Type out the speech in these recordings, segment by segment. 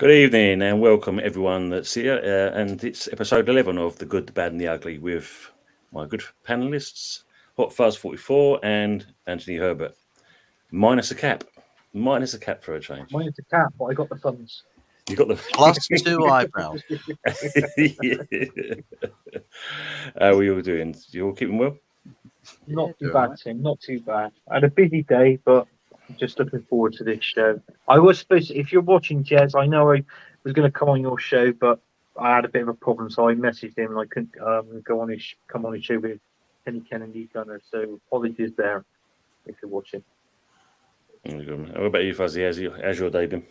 Good evening and welcome everyone that's here. And it's episode 11 of The Good, the Bad and the Ugly with my good panelists, HotFuzz44 and Anthony Herbert. Minus a cap. Minus a cap for a change. Minus a cap, but I got the thumbs. You got the plus 2 eyebrows. How are you all doing? You all keeping well? Not too bad, Tim. Not too bad. I had a busy day, but I'm just looking forward to this show. I was supposed to, if you're watching Jez, I know I was going to come on your show, but I had a bit of a problem, so I messaged him and I couldn't come on his show with Kenny Kennedy Gunner. So apologies there if you're watching. How about you, Fuzzy? How's your day been?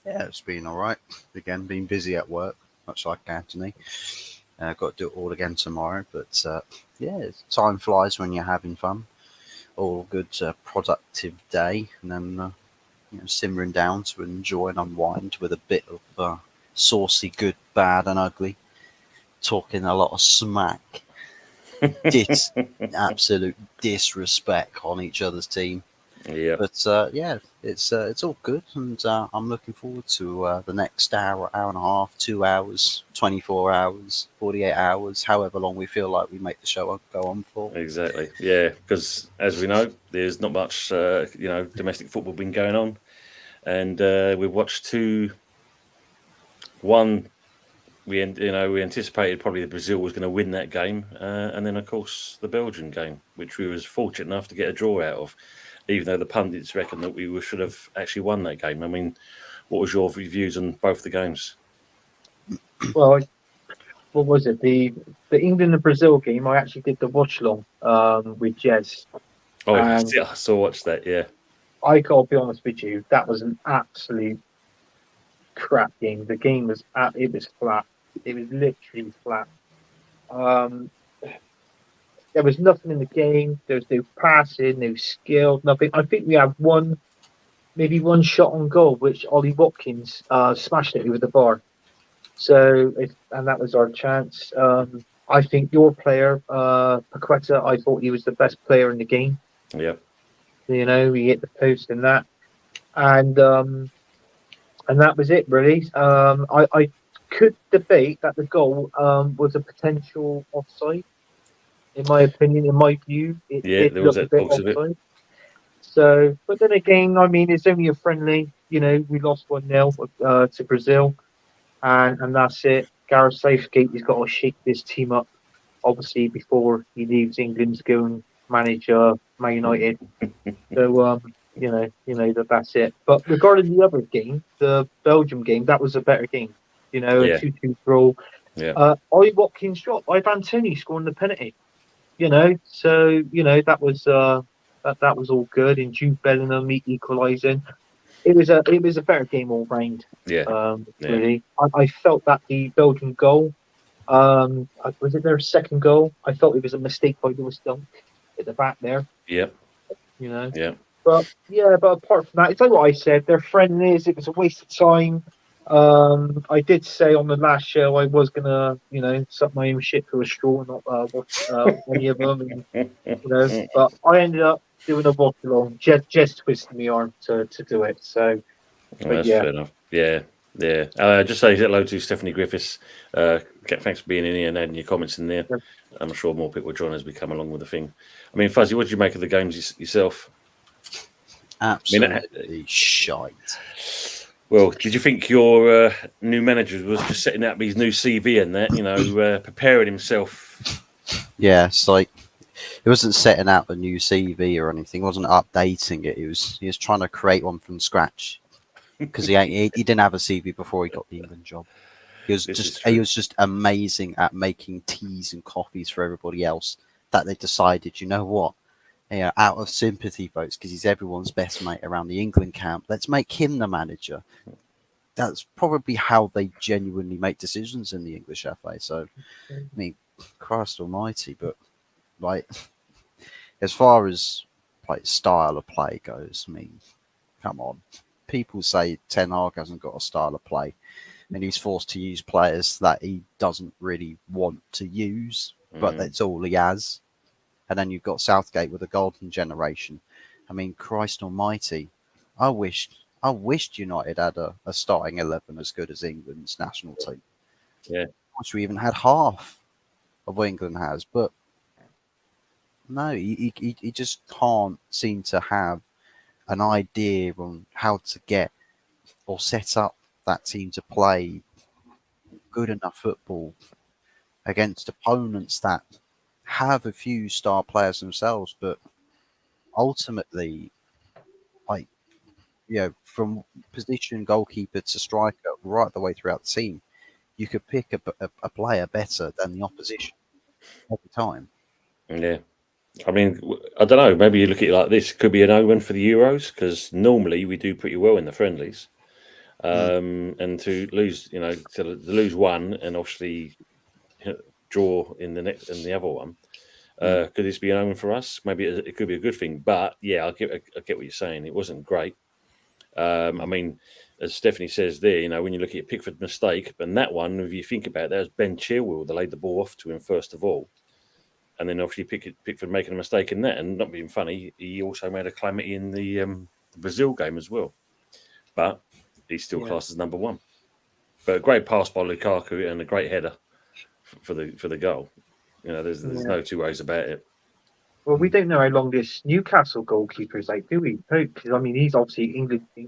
Yeah, it's been all right. Again, been busy at work, much like Anthony. Got to do it all again tomorrow, but yeah, time flies when you're having fun. All good, productive day, and then simmering down to enjoy and unwind with a bit of saucy, good, bad, and ugly. Talking a lot of smack, absolute disrespect on each other's team. Yeah, but yeah, it's all good, and I'm looking forward to the next hour and a half, 2 hours, 24 hours, 48 hours, however long we feel like we make the show go on for. exactly. Yeah, because as we know, there's not much domestic football been going on, and we watched two. One, we anticipated probably the Brazil was going to win that game, and then of course the Belgian game, which we was fortunate enough to get a draw out of. Even though the pundits reckon that we should have actually won that game. I mean, what was your views on both the games? Well, what was it? The England and Brazil game, I actually did the watch long with Jez. Oh, I saw watch that, yeah. I gotta be honest with you, that was an absolute crap game. The game was flat. It was literally flat. There was nothing in the game. There was no passing, no skill, nothing. I think we had maybe one shot on goal, which Ollie Watkins smashed it over the bar. And that was our chance. I think your player, Paqueta, I thought he was the best player in the game. Yep. He hit the post and that. And that was it, really. I could debate that the goal was a potential offside. In my opinion, in my view, it there was looked a bit offside. So, but then again, I mean, it's only a friendly. We lost 1-0 to Brazil, and that's it. Gareth Southgate has got to shake this team up, obviously, before he leaves England to go and manage Man United. So, that's it. But regarding the other game, the Belgium game, that was a better game. A 2-2 draw. Yeah. Ollie Watkins shot. Ivan Toney scoring the penalty. So that was that was all good, and Jude Bellingham equalising. It was a better game all round. Yeah. Really, I felt that the Belgian goal, was it their second goal? I felt it was a mistake by Lewis Dunk at the back there. Yeah. Yeah. But apart from that, it's like what I said. They're friendlies. It was a waste of time. I did say on the last show I was gonna, suck my own shit through a straw and not watch any of them, but I ended up doing a watch along. Just twisted me arm to do it. So, that's fair enough. Yeah. Just say hello to Stephanie Griffiths. Thanks for being in here and adding your comments in there. I'm sure more people will join as we come along with the thing. I mean, Fuzzy, what did you make of the games yourself? Absolutely shite. Well, did you think your new manager was just setting out his new CV and that, preparing himself? Yeah, it's like he wasn't setting out a new CV or anything. He wasn't updating it. He was trying to create one from scratch because he didn't have a CV before he got the England job. He was just amazing at making teas and coffees for everybody else. That they decided, you know what? Out of sympathy votes, because he's everyone's best mate around the England camp. Let's make him the manager. That's probably how they genuinely make decisions in the English FA. So, I mean, Christ almighty, but like, as far as like style of play goes, I mean, come on. People say Ten Hag hasn't got a style of play, and he's forced to use players that he doesn't really want to use, but that's all he has. And then you've got Southgate with the golden generation. I mean, Christ almighty, I wish I wished United had a starting 11 as good as England's national team. Yeah. I wish we even had half of what England has, but no, he just can't seem to have an idea on how to get or set up that team to play good enough football against opponents that have a few star players themselves, but ultimately, like, from position goalkeeper to striker, right the way throughout the team, you could pick a player better than the opposition every time. Yeah. I mean, I don't know. Maybe you look at it like this. It could be an omen for the Euros because normally we do pretty well in the friendlies. And to lose, to lose one and obviously draw in the next and the other one, could this be an omen for us? Maybe it could be a good thing. But yeah, I get what you're saying. It wasn't great. I mean, as Stephanie says there, when you look at Pickford's mistake, and that one, if you think about it, that was Ben Chilwell that laid the ball off to him first of all. And then obviously Pickford making a mistake in that, and not being funny, he also made a calamity in the Brazil game as well. But he's still classed as number one. But a great pass by Lukaku and a great header for the goal. There's no two ways about it. Well, we don't know how long this Newcastle goalkeeper is like, do we? Because I mean, he's obviously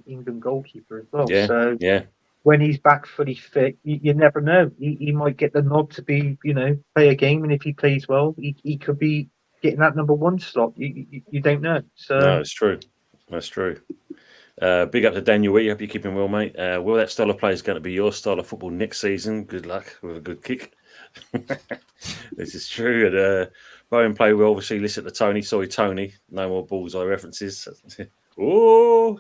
England goalkeeper as well. Yeah, so yeah. When he's back fully fit, you never know. He might get the nod to be, play a game, and if he plays well, he could be getting that number one slot. You don't know. So No, it's true. That's true. Big up to Daniel Wee. Hope you're keeping well, mate. Well, that style of play is going to be your style of football next season. Good luck with a good kick. This is true. And Bowen play well. Obviously, listen to Tony. Sorry, Tony. No more bullseye references. Oh,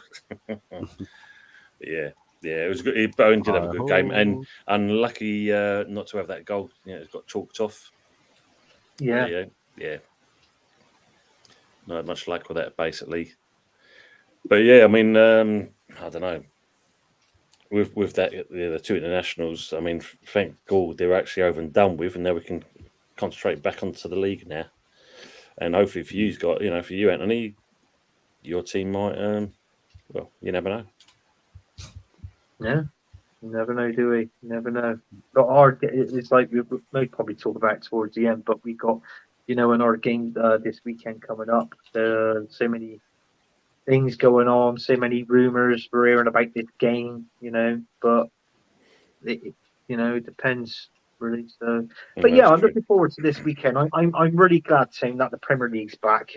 yeah. It was good. Bowen did have a good game, and unlucky not to have that goal. It got chalked off. yeah. Not much luck with that, basically. But yeah, I mean, I don't know. With that, the two internationals. I mean, thank God they're actually over and done with, and now we can concentrate back onto the league now. And hopefully, for you, Anthony, your team might. Well, you never know. Yeah. You never know, do we? You never know. But it's like we'll probably talk about it towards the end, but we got, in our game this weekend coming up, so many things going on, so many rumors we're hearing about this game, but it depends really. So, but yeah, I'm looking forward to this weekend. I'm really glad, Tim, that the Premier League's back.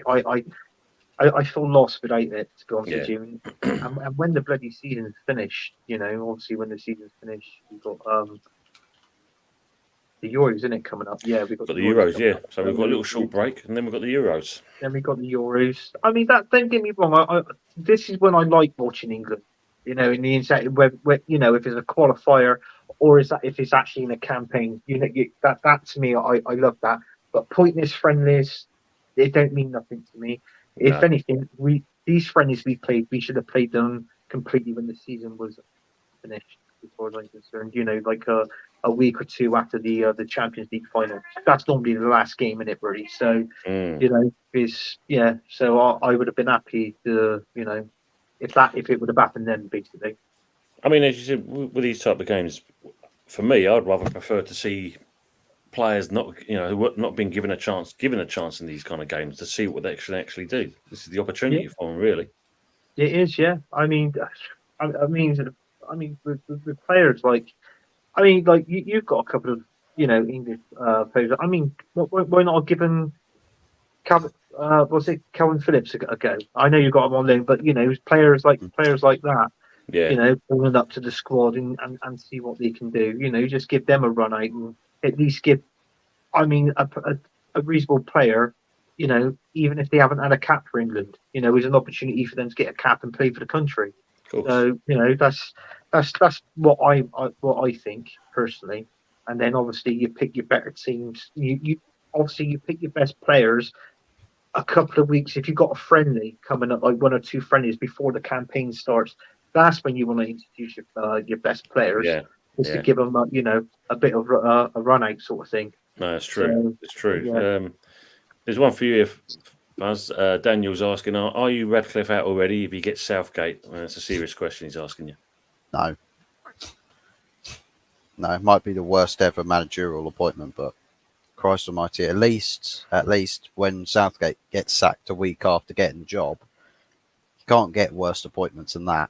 I feel lost without it, to be honest with you. And when the bloody season's finished, obviously when the season's finished, we've got the Euros, isn't it, coming up? Yeah, we've got the Euros. Up. So we've got a little short break, and then we've got the Euros. Then we got the Euros. I mean, don't get me wrong. This is when I like watching England. In the inside, where if it's a qualifier or if it's actually in a campaign, that to me, I love that. But pointless friendlies, they don't mean nothing to me. If anything, these friendlies we played, we should have played them completely when the season was finished, as far as I'm concerned. Like a week or two after the Champions League final. That's normally the last game in it, really. So So I would have been happy to, if it would have happened then, basically. I mean, as you said, with these type of games, for me, I'd rather prefer to see players not been given a chance in these kind of games to see what they actually do. This is the opportunity for them, really. It is, yeah. I mean, with players like, you've got a couple of English players. I mean, why not give them Calvin Phillips a go? I know you've got him on loan, but players like that. Bringing up to the squad and see what they can do. Just give them a run out and at least give. I mean, a reasonable player, even if they haven't had a cap for England, is an opportunity for them to get a cap and play for the country. So that's what I think personally. And then obviously you pick your better teams. You pick your best players a couple of weeks. If you've got a friendly coming up, like one or two friendlies before the campaign starts, that's when you want to introduce your best players. Just to give them a bit of a run out sort of thing. No, it's true. It's true. There's one for you. Buzz. Daniel's asking, are you Radcliffe out already if he gets Southgate? Well, that's a serious question he's asking you. No. No, it might be the worst ever managerial appointment, but Christ almighty, at least when Southgate gets sacked a week after getting the job, you can't get worse appointments than that.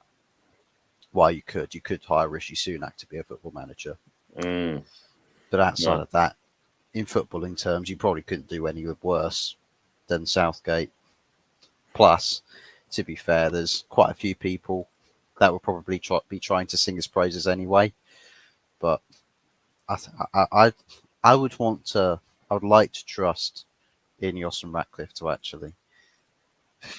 Well, you could hire Rishi Sunak to be a football manager. But outside of that, in footballing terms, you probably couldn't do any worse than Southgate. Plus, to be fair, there's quite a few people that will probably be trying to sing his praises anyway. But I would like to trust Ineos and Ratcliffe to actually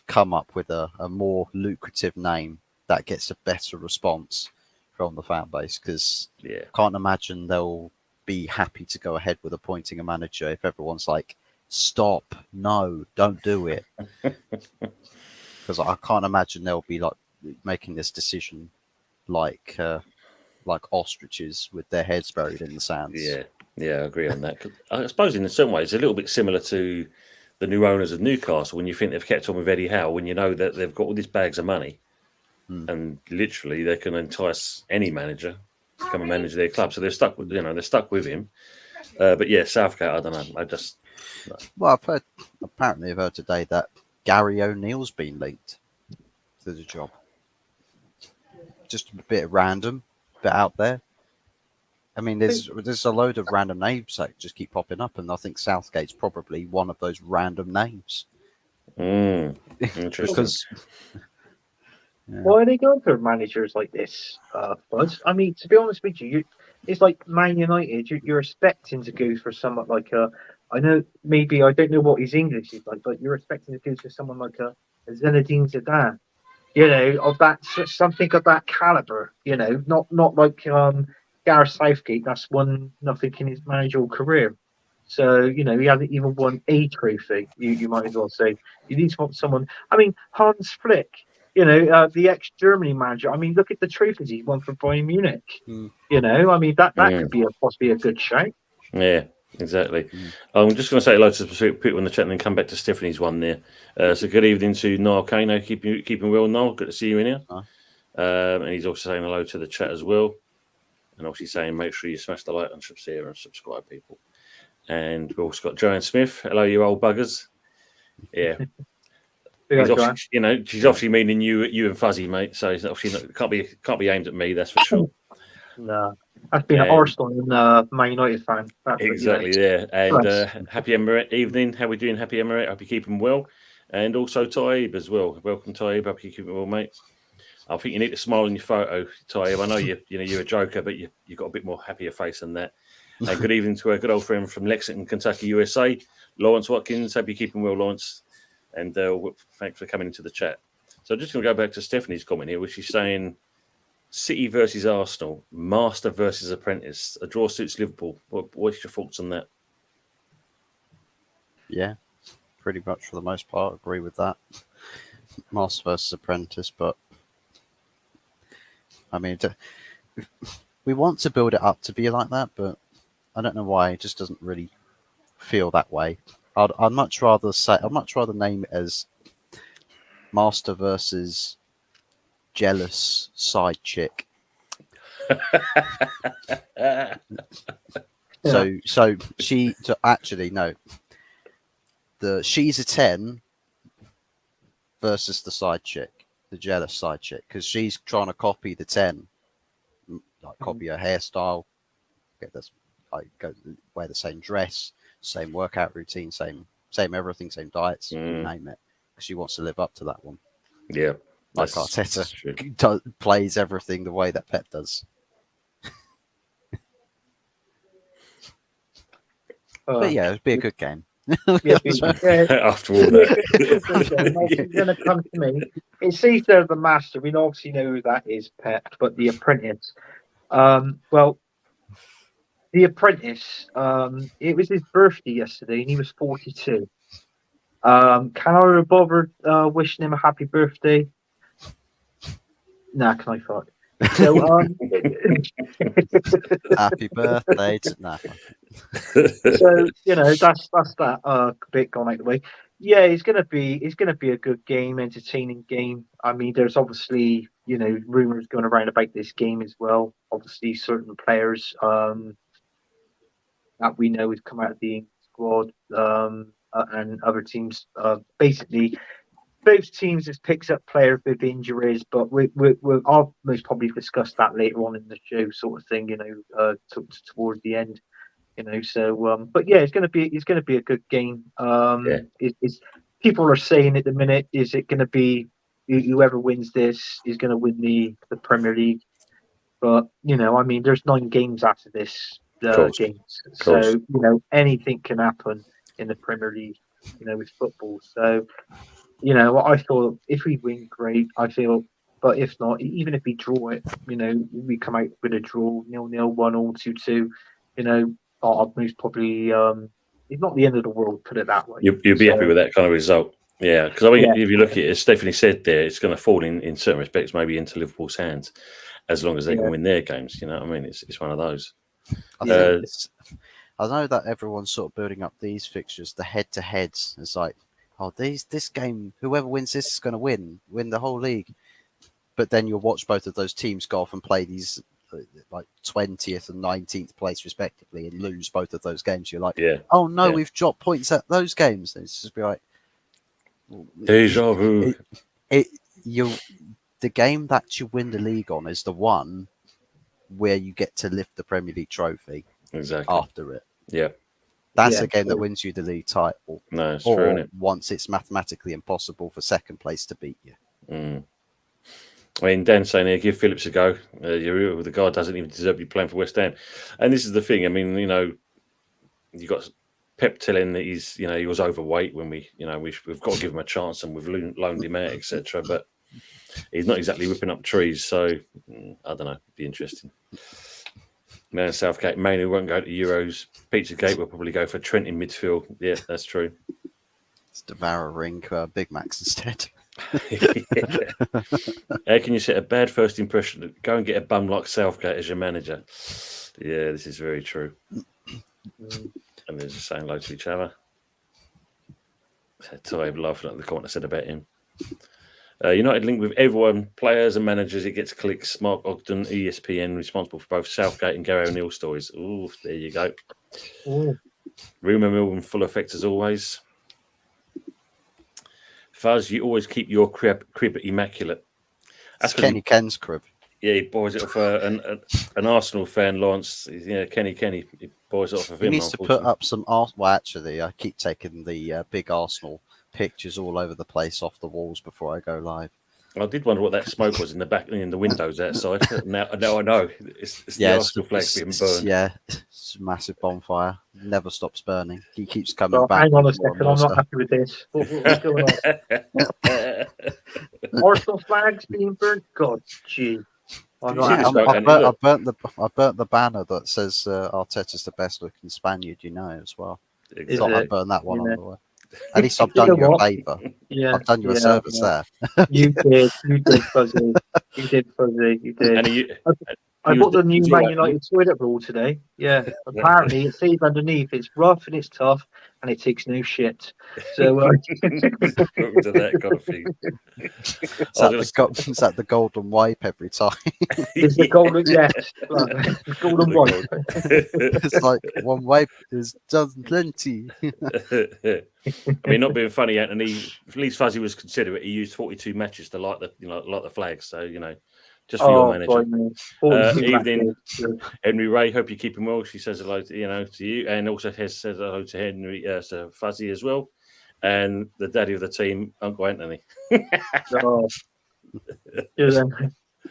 come up with a more lucrative name that gets a better response from the fan base, because I can't imagine they'll be happy to go ahead with appointing a manager if everyone's like, stop, no, don't do it. Because I can't imagine they'll be like making this decision like ostriches with their heads buried in the sands. Yeah, I agree on that. I suppose in some ways it's a little bit similar to the new owners of Newcastle when you think they've kept on with Eddie Howe, when you know that they've got all these bags of money and literally they can entice any manager to come and manage their club. So they're stuck with him. But yeah, Southgate, I don't know. No. Well, I've heard today that Gary O'Neill's been linked to the job. Just a bit random, bit out there. I mean, there's a load of random names that just keep popping up, and I think Southgate's probably one of those random names. Interesting. Because why are they going for managers like this, Buzz? I mean, to be honest with you, it's like Man United. You're expecting to go for someone like I know maybe I don't know what his English is like, but you're expecting to go for someone like a Zinedine Zidane. You know, of that something of that caliber. You know, not like Gareth Southgate. That's won nothing in his managerial career. So, you know, he hasn't even won a trophy. You might as well say you need to want someone. I mean, Hans Flick. You know, the ex-Germany manager. I mean, look at the trophies he won for Bayern Munich. You know, I mean, that could be possibly a good shout. Yeah, exactly. I'm just going to say hello to specific people in the chat and then come back to Stephanie's one there. So good evening to Niall Kano. Keeping well, Niall. Good to see you in here. And he's also saying hello to the chat as well. And obviously saying make sure you smash the like and share and subscribe, people. And we've also got Joanne Smith. Hello, you old buggers. Yeah. She's obviously meaning you and Fuzzy, mate. So it's obviously can't be aimed at me. That's for sure. No, I've been an Arsenal and Man United fan. Exactly, yeah. And happy Emirate evening. How we doing, Happy Emirate? Hope you're keeping well. And also Taib as well. Welcome, Taib. Hope you're keeping well, mate. I think you need to smile in your photo, Taib. I know you're a joker, but you've got a bit more happier face than that. And good evening to our good old friend from Lexington, Kentucky, USA, Lawrence Watkins. Hope you're keeping well, Lawrence. And thanks for coming into the chat. So I'm just going to go back to Stephanie's comment here, which is saying City versus Arsenal, Master versus Apprentice. A draw suits Liverpool. What's your thoughts on that? Yeah, pretty much for the most part, agree with that. Master versus Apprentice, but I mean, we want to build it up to be like that, but I don't know why. It just doesn't really feel that way. I'd much rather name it as Master versus Jealous Side Chick. She's a 10 versus the side chick, the jealous side chick, because she's trying to copy the 10, like copy her hairstyle, get this, wear the same dress, same workout routine, same everything, same diets, you name it, because she wants to live up to that one. Yeah, like Arteta plays everything the way that Pep does. But yeah, it'd be a good game. After all that, it's going to come to me. It sees they're the master. We obviously know who that is, Pep, but the apprentice. Well, the apprentice. It was his birthday yesterday, and he was 42. Can I bother wishing him a happy birthday? Nah, can I fuck? So, happy birthday to So, that's that bit gone out of the way. Yeah, it's gonna be a good game, entertaining game. I mean, there's obviously rumors going around about this game as well. Obviously, certain players that we know has come out of the England squad, and other teams. Basically, both teams has picked up players with injuries, but I'll most probably discuss that later on in the show, sort of thing. Towards the end. So but yeah, it's gonna be a good game. It's people are saying at the minute, is it gonna be whoever wins this is gonna win the Premier League? But I mean, there's 9 games after this course, games, of course. so anything can happen in the Premier League. With football. So I thought if we win, great. I feel, but if not, even if we draw it, we come out with a draw, 0-0, 1-1, 2-2. I'd most probably it's not the end of the world. Put it that way. You'll be happy with that kind of result. Yeah, because I mean, Yeah. if you look at it, as Stephanie said there, it's going to fall in certain respects maybe into Liverpool's hands, as long as they can win their games. You know what I mean? It's one of those. I think I know that everyone's sort of building up these fixtures, the head-to-heads. It's like, oh, this game, whoever wins this is going to win the whole league. But then you'll watch both of those teams go off and play these like 20th and 19th place respectively and lose both of those games. You're like, oh no, we've dropped points at those games. And it's just be like, deja vu. The game that you win the league on is the one where you get to lift the Premier League trophy after it. Yeah. That's the game that wins you the league title. No, it's or true, isn't it? Once it's mathematically impossible for second place to beat you. Mm. I mean, Dan's saying here, give Phillips a go. The guy doesn't even deserve to be playing for West Ham. And this is the thing. I mean, you got Pep telling that he was overweight when we've got to give him a chance and we've loaned him out, etc. But he's not exactly whipping up trees. So, I don't know. It'd be interesting. Man, Southgate, Manu won't go to Euros. Pizzagate will probably go for Trent in midfield. Yeah, that's true. It's devouring Big Macs instead. How can you set a bad first impression? Go and get a bum like Southgate as your manager. Yeah, this is very true. And they're just saying hello to each other. Toy laughing at the comment I said about him. United linked with everyone, players and managers. It gets clicks. Mark Ogden, ESPN, responsible for both Southgate and Gary O'Neill stories. Ooh, there you go. Rumour mill in full effect as always. Fuzz, you always keep your crib immaculate. That's Kenny Ken's crib. Yeah, he buys it off an Arsenal fan, Lawrence. Yeah, Kenny. He buys it off of him. He needs to put up some art. Well, actually, I keep taking the big Arsenal pictures all over the place off the walls before I go live. I did wonder what that smoke was in the back, in the windows outside. Now I know. It's the Arsenal flag being burned. Yeah, it's a massive bonfire. Never stops burning. He keeps coming back. Hang on a second, I'm not happy with this. What's going on? Arsenal flags being burnt? God, gee. I burnt the banner that says Arteta's the best looking Spaniard you know as well. Exactly. I burned that one on the way. At least I've done you a favour. Yeah, I've done you a service there. You did, Fuzzy. You did. I bought the new Man United toilet roll today. Yeah, apparently it says underneath it's rough and it's tough and it takes no shit. So to that kind of thing. Is that the golden wipe every time? It's the golden, yes, golden wipe. It's like one wipe is done plenty. I mean, not being funny, Anthony. At least Fuzzy was considerate. He used 42 matches to light the flags. So just for your manager. Evening, Henry Ray. Hope you're keeping well. She says hello to you, and also says hello to Henry, to Fuzzy as well, and the daddy of the team, Uncle Anthony.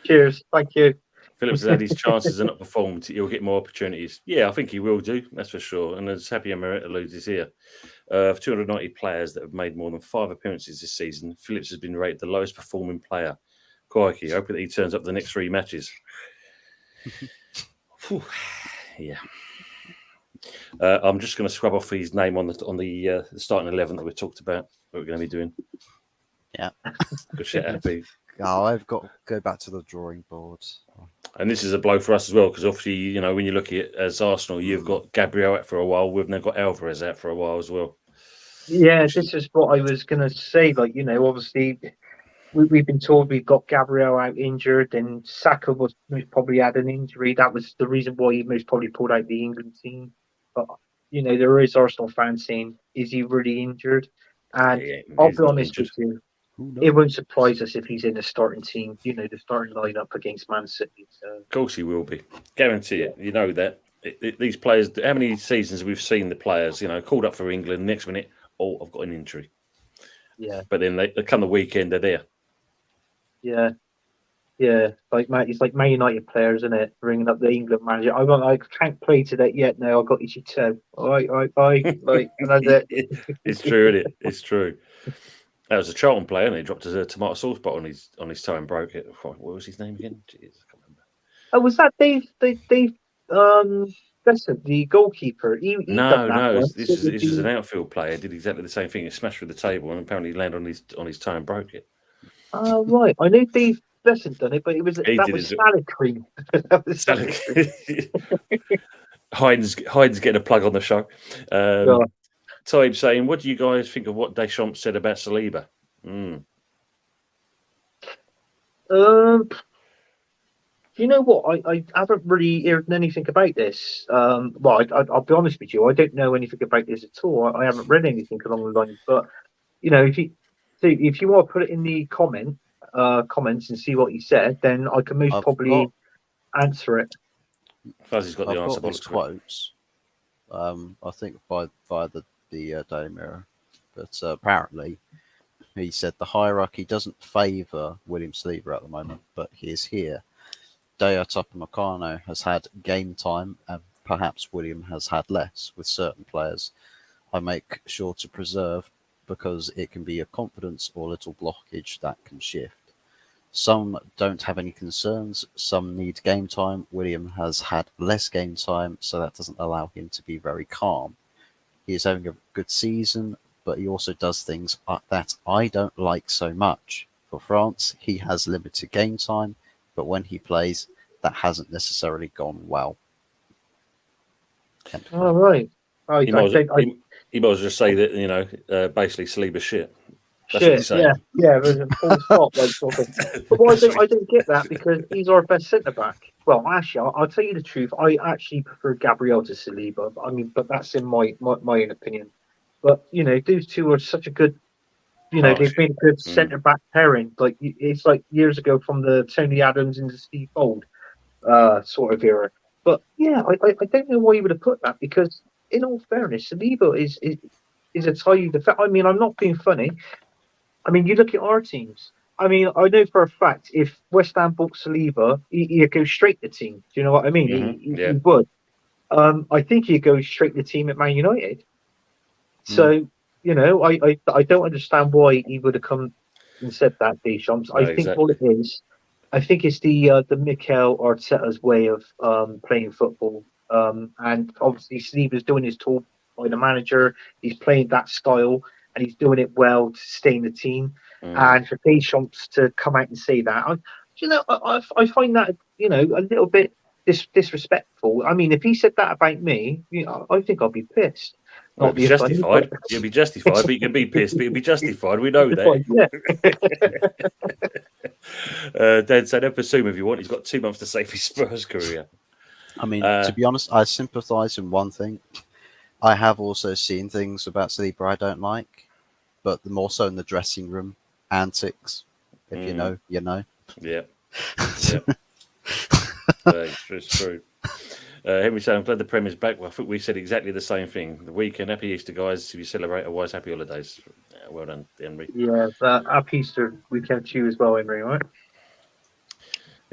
Cheers. Thank you. Phillips has had his chances and not performed. He'll get more opportunities. Yeah, I think he will do. That's for sure. And as Happy Emirate alludes is here, of 290 players that have made more than 5 appearances this season, Phillips has been rated the lowest performing player. Crikey, hoping that he turns up the next 3 matches. Yeah. I'm just going to scrub off his name on the starting 11 that we talked about. What we're going to be doing. Yeah. Good shit, Happy. Oh, I've got to go back to the drawing board. And this is a blow for us as well, because obviously, when you look at it as Arsenal, you've got Gabriel out for a while. We've now got Alvarez out for a while as well. Yeah, this is what I was gonna say. Like, obviously we've been told we've got Gabriel out injured, and Saka was most probably had an injury. That was the reason why he most probably pulled out the England team. But there is Arsenal fans saying, "Is he really injured?" And Yeah, I'll he's be not honest injured. with you, Who it knows? won't surprise us if he's in the starting team. The starting lineup against Man City. So Of course, he will be. Guarantee it. You know that. These players. How many seasons we've seen the players? Called up for England. Next minute, oh, I've got an injury. yeah, But then they come the weekend, they're there. yeah. Yeah, it's like Man United players, isn't it? Bringing up the England manager. I can't play today yet. No, I got you toe. All right, bye. Like, and that's it. It's true, isn't it? It's true. That was a Charlton player, and he dropped a tomato sauce bottle on his toe and broke it. What was his name again? Jeez, I can't remember. Oh, was that Dave? Listen, the goalkeeper. He done No, that no. once. It was This is an the. outfield player. Did exactly the same thing. He smashed through the table and apparently landed on his toe and broke it. Oh, right. I knew Dave Besson done it, but He that did was it. salad cream. That was salad cream. Heinz getting a plug on the show. Yeah. Tybe saying, "What do you guys think of what Deschamps said about Saliba?" You know what? I haven't really heard anything about this. Well, I'll be honest with you. I don't know anything about this at all. I haven't read anything along the lines. But if you want to put it in the comments and see what he said, then I can most I've probably answer it. Fuzzy's got the I've answer. got these Bollocks to it. quotes. I think via the Daily Mirror, but apparently he said the hierarchy doesn't favour William Saliba at the moment, but he is here. Daya Tupamecano has had game time, and perhaps William has had less with certain players. I make sure to preserve because it can be a confidence or little blockage that can shift. Some don't have any concerns, some need game time. William has had less game time, so that doesn't allow him to be very calm. He is having a good season, but he also does things that I don't like so much. For France, he has limited game time, but when he plays, that hasn't necessarily gone well. All right. He might, he might as well just say that basically Saliba's shit. That's what he's Shit, saying. yeah, there's a full stop, like sort of thing. But I don't get that because he's our best centre back. Well, actually, I'll tell you the truth. I actually prefer Gabriel to Saliba. But that's in my own opinion. But those two are such a good. They've been a good centre back pairing. Like it's like years ago from the Tony Adams and Steve Fold sort of era. But yeah, I don't know why you would have put that because, in all fairness, Saliba is a tidy defender. I'm not being funny. You look at our teams. I know for a fact if West Ham bought Saliba, he'd go straight to the team. Do you know what I mean? He would. I think he'd go straight to the team at Man United. So, I don't understand why he would have come and said that, Deschamps. I think what it is, I think it's the Mikel Arteta's way of playing football. And obviously, Saliba's doing his tour by the manager. He's playing that style. And he's doing it well to stay in the team. And for Deschamps to come out and say that, I find that a little bit disrespectful. If he said that about me, I think I'll be pissed. Well, it'd be justified. It'd be justified, but you can be pissed, but it'd be justified. We know that. Yeah. Dad said, pursue him if you want. He's got 2 months to save his Spurs career. To be honest, I sympathise in one thing. I have also seen things about Saliba I don't like, but the more so in the dressing room antics. If you know, you know. Yeah. It's true. Henry said, I'm glad the Premier's back. Well, I think we said exactly the same thing. The weekend, happy Easter, guys. If you celebrate, otherwise, happy holidays. Well done, Henry. Yeah, happy Easter weekend to you as well, Henry, right?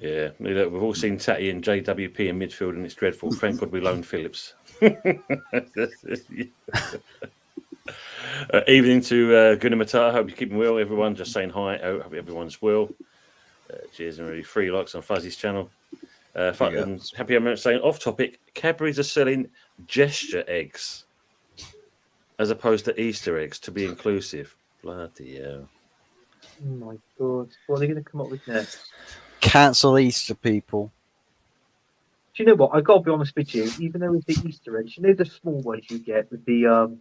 Yeah, we've all seen Tatty and JWP in midfield, and it's dreadful. Thank God we loaned Phillips. Evening to Guna Matata. Hope you're keeping well, everyone. Just saying hi. Hope everyone's well. Cheers and really 3 likes on Fuzzy's channel. Happy I'm saying off topic. Cadbury's are selling gesture eggs as opposed to Easter eggs to be inclusive. Bloody hell! Oh my God! What are they going to come up with next? Cancel Easter, people. Do you know what? I got to be honest with you. Even though it's the Easter eggs, the small ones you get with the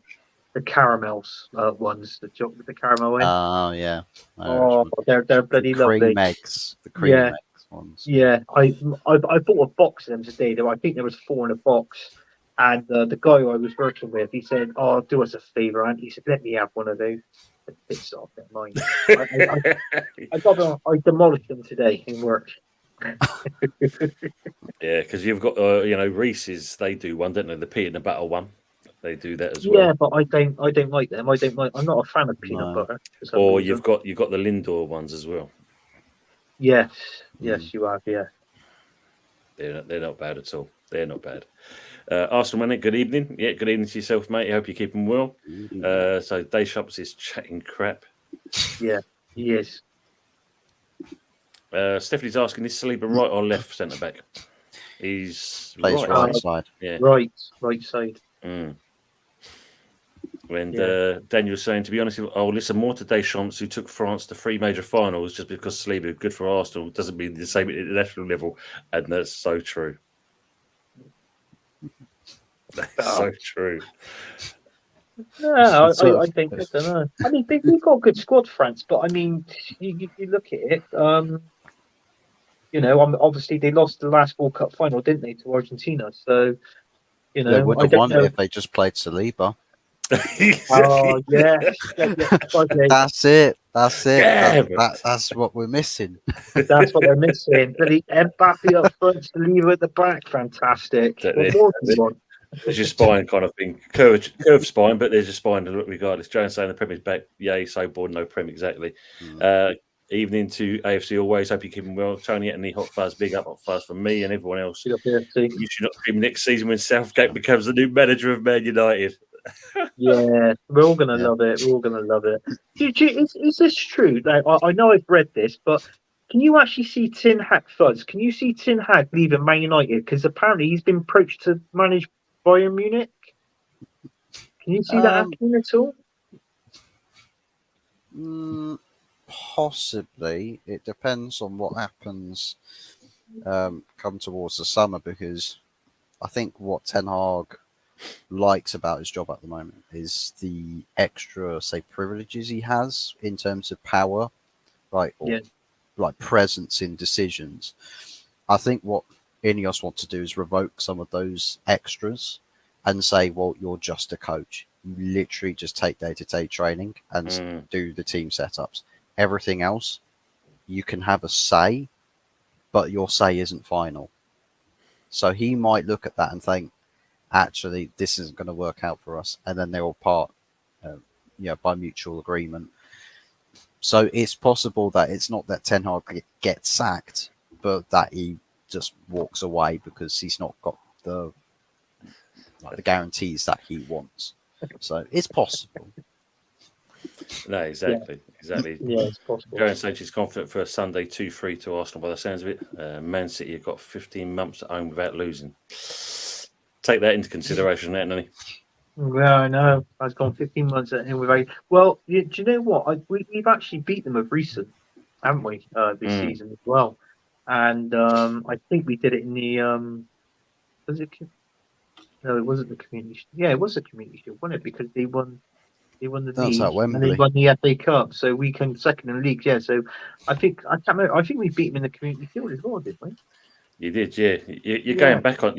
the caramels ones, the chocolate, the caramel in. Oh yeah. I know Oh, which one. they're bloody The cream lovely. eggs. The cream Yeah. eggs ones. Yeah, I bought a box of them today. I think there was 4 in a box, and the guy I was working with, he said, "Oh, do us a favour, and he said, let me have one of those." It's off at mine. I got them. I demolished them today in work. Yeah, because you've got Reese's. They do one, don't they? The peanut butter one. They do that as Yeah, well. but I don't like them. I don't like. I'm not a fan of peanut No. butter for some Or reason. you've got the Lindor ones as well. Yes, you have. Yeah. They're not bad at all. They're not bad. Arsenal Manic, good evening. Yeah, good evening to yourself, mate. I hope you're keeping well. So Deschamps is chatting crap. Yeah, he is. Stephanie's asking, is Saliba right or left centre back? He's Plays right side. Yeah. Right side. Mm. And Daniel's saying, to be honest, I'll listen more to Deschamps, who took France to 3 major finals just because Saliba is good for Arsenal doesn't mean the same at international level. And that's so true. That's so true. No, I think I don't know. I mean, they've got a good squad, France, but I mean, you look at it. Obviously they lost the last World Cup final, didn't they, to Argentina? So, They would I have don't won know. it if they just played Saliba. Oh yes, That's it. Yeah, That's what we're missing. that's what they're missing. Bloody Mbappe up front, Saliba at the back, fantastic. What more do you want? There's your spine kind of thing. Curved spine, but there's your spine regardless. Jones saying the Premier's back. Yay, so bored, no Prem, exactly. Evening to AFC always. Hope you're keeping well. Tony and the Hot Fuzz, big up Hot Fuzz from me and everyone else. You should not dream next season when Southgate becomes the new manager of Man United. Yeah, we're all going to love it. We're all going to love it. Is this true? Like, I know I've read this, but can you actually see Ten Hag Fuzz? Can you see Ten Hag leaving Man United? Because apparently he's been approached to manage Bayern Munich. Can you see that happening at all? Possibly. It depends on what happens come towards the summer, because I think what Ten Hag likes about his job at the moment is the extra, say, privileges he has in terms of power, like presence in decisions. I think what Ineos want to do is revoke some of those extras and say, well, you're just a coach. You literally just take day-to-day training and do the team setups. Everything else, you can have a say, but your say isn't final. So he might look at that and think, actually, this isn't going to work out for us. And then they'll part by mutual agreement. So it's possible that it's not that Ten Hag gets sacked, but that he just walks away because he's not got the guarantees that he wants. So it's possible. No, exactly. Yeah, it's possible. Jones says she's confident for a Sunday 2-3 to Arsenal by the sounds of it. Man City have got 15 months at home without losing. Take that into consideration, Anthony. Well, I know. I've gone 15 months at him with well, do you know what? We've actually beat them of recent, haven't we? This season as well. And I think we did it in the was it? No, it wasn't the community. Yeah, it was the community shield, wasn't it? Because they won the league and they won the FA Cup, so we came second in the league. Yeah, so I can't remember. I think we beat them in the community shield as well, didn't we? You did, yeah. You're going back on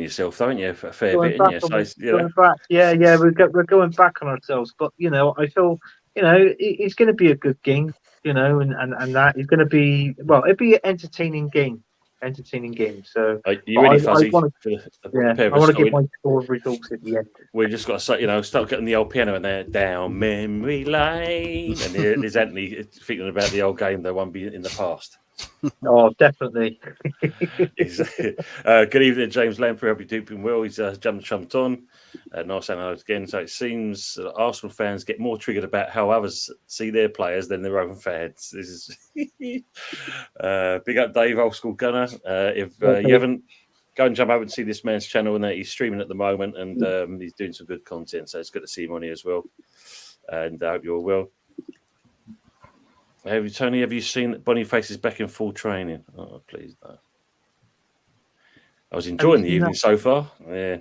yourself, aren't you? A fair bit, aren't you? Going back, yeah. We're going back on ourselves, but I feel it's going to be a good game, and that is going to be it'd be an entertaining game. So are you really fuzzy? I want to get my score results at the end. We've just got to start getting the old piano in there, down memory lane, and there's Anthony thinking about the old game they won in the past. Oh, definitely. Good evening, James Lamprey. Hope you're doing well. He's jumped on. Nice saying hello again. So it seems that Arsenal fans get more triggered about how others see their players than their own fans. This is big up, Dave, old school gunner. If you haven't, go and jump over and see this man's channel, and he's streaming at the moment, and he's doing some good content. So it's good to see him on here as well. And I hope you're well. Tony, have you seen that Boniface is back in full training? Oh, please no. I was enjoying the evening so far. Yeah.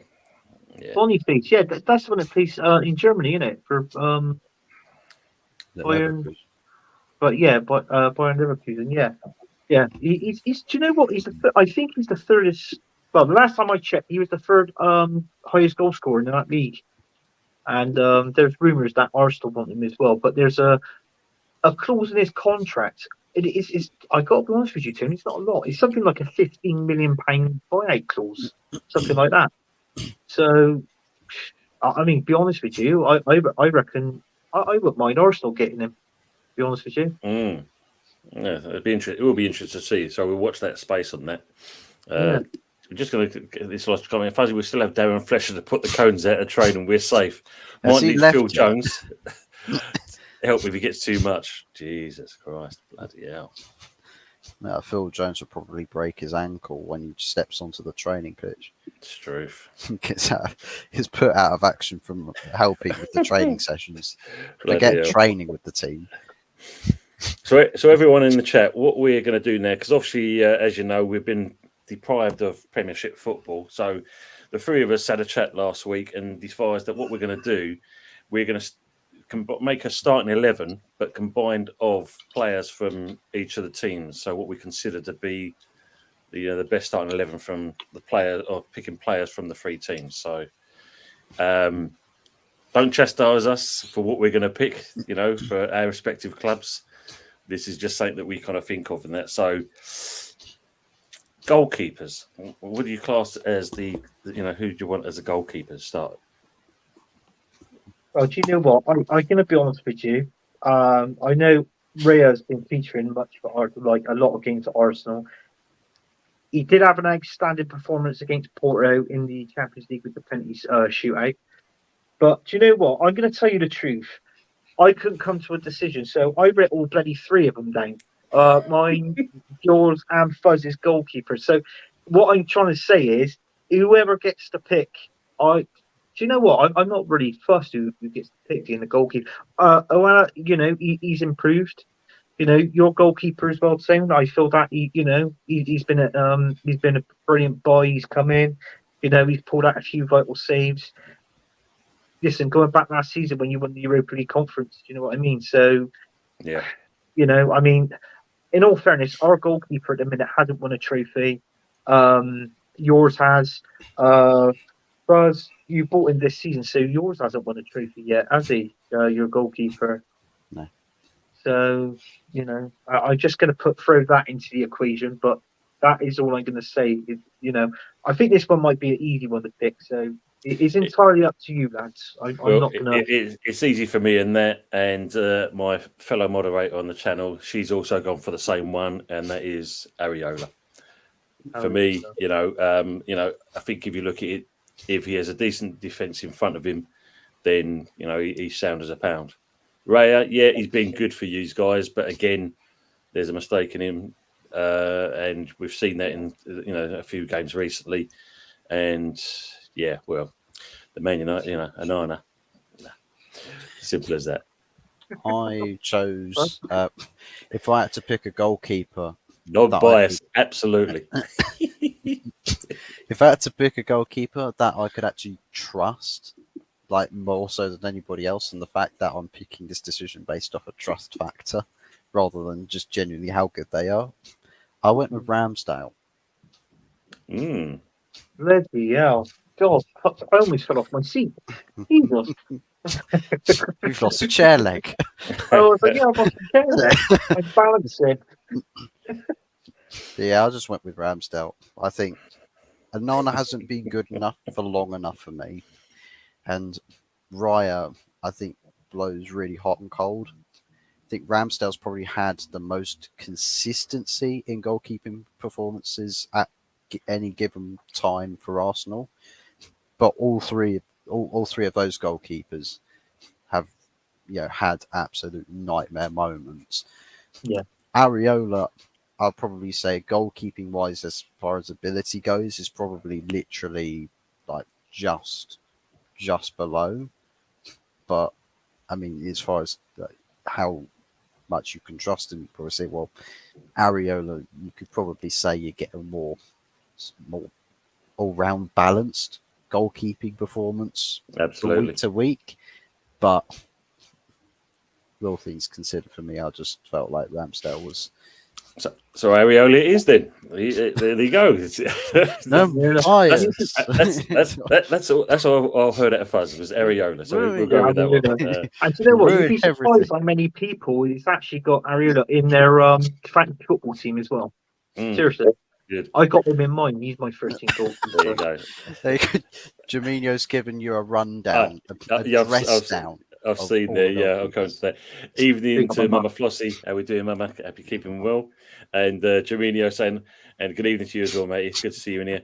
Yeah. Boniface, yeah, that's the one that plays in Germany, isn't it? For The Bayern, Leverkusen. but yeah, but Bayern Leverkusen, yeah, yeah. He's. Do you know what? I think he's the third. Well, the last time I checked, he was the third highest goal scorer in that league. And there's rumours that Arsenal want him as well. But there's a clause in his contract. It's I got to be honest with you, Tim. It's not a lot. It's something like a £15 million buyout clause, something like that. So, I mean, be honest with you, I reckon I wouldn't mind Arsenal getting him. Be honest with you. Mm. Yeah, it'd be interesting. It will be interesting to see. So we'll watch that space on that. Yeah. We're just going to get this last comment. Fuzzy, we still have Darren Fletcher to put the cones out of trade, and we're safe. Has Might he need left Phil yet? Jones. Help if he gets too much. Jesus Christ, bloody hell! Yeah, Phil Jones will probably break his ankle when he steps onto the training pitch. It's truth. He's put out of action from helping with the training sessions. Bloody Forget hell. training with the team. So everyone in the chat, what we're going to do now, because obviously, as you know, we've been deprived of Premiership football. So the three of us had a chat last week and devised that what we're going to do, we're going to make a starting 11, but combined of players from each of the teams. So what we consider to be the best starting 11 from the player, or picking players from the three teams. So don't chastise us for what we're going to pick, for our respective clubs. This is just something that we kind of think of in that. So goalkeepers, what do you class as who do you want as a goalkeeper to start? Well, do you know what? I'm going to be honest with you. I know Raya's been featuring much for like a lot of games at Arsenal. He did have an outstanding performance against Porto in the Champions League with the penalty shootout. But do you know what? I'm going to tell you the truth. I couldn't come to a decision, so I wrote all bloody three of them down. Mine, yours, and Fuzz's goalkeeper. So what I'm trying to say is, whoever gets the pick, do you know what? I'm not really fussed who gets the pick in the goalkeeper. He's improved. Your goalkeeper as well, Sam. I feel that he's been a brilliant boy. He's come in. He's pulled out a few vital saves. Listen, going back last season when you won the Europa League conference, you know what I mean? So, yeah, I mean, in all fairness, our goalkeeper at the minute hasn't won a trophy. Yours has. Buzz, you bought in this season, so yours hasn't won a trophy yet, has he? Your goalkeeper. No. So, I'm just going to throw that into the equation, but that is all I'm going to say. I think this one might be an easy one to pick, so it's entirely up to you, lads. I'm not going to. It's easy for me in that, and my fellow moderator on the channel, she's also gone for the same one, and that is Areola. For me, I think if you look at it, if he has a decent defence in front of him, then he's sound as a pound. Raya, yeah, he's been good for you guys, but again, there's a mistake in him, and we've seen that in a few games recently, and yeah, well, the Man United, Anana, simple as that. I chose if I had to pick a goalkeeper. Non-bias, absolutely. If I had to pick a goalkeeper that I could actually trust, like more so than anybody else, and the fact that I'm picking this decision based off a trust factor rather than just genuinely how good they are, I went with Ramsdale. Bloody hell. God, I almost fell off my seat. Jesus. You've lost a chair leg. I was like, yeah, I've lost a chair leg. I balanced it. Yeah, I just went with Ramsdale. I think Anana hasn't been good enough for long enough for me. And Raya, I think, blows really hot and cold. I think Ramsdale's probably had the most consistency in goalkeeping performances at any given time for Arsenal. But all three of those goalkeepers have had absolute nightmare moments. Yeah. Areola, I'll probably say goalkeeping wise, as far as ability goes, is probably literally like just below. But I mean, as far as how much you can trust him, you probably say, well, Areola, you could probably say you get a more all round balanced goalkeeping performance from Absolutely. week to week, but all things considered, for me, I just felt like Ramsdale was. So Areola it is then. There you go. No, Yeah, bias. That's all I heard at a fuzz was Areola. So we'll go with that one. And do you know what? You'd Ruined be surprised everything. how many people it's actually got Areola in their fantasy football team as well. Seriously, Good. I got him in mine. He's my 13th There you goalkeeper. go. Jamino's given you a rundown, a Yeah, dress down. I've of seen all there. the Yeah, I'll go goalkeepers. into that. Evening Big to up, Mama Flossie. How we doing, Mama? Happy keeping well. And Jaminio saying, and good evening to you as well, mate. It's good to see you in here.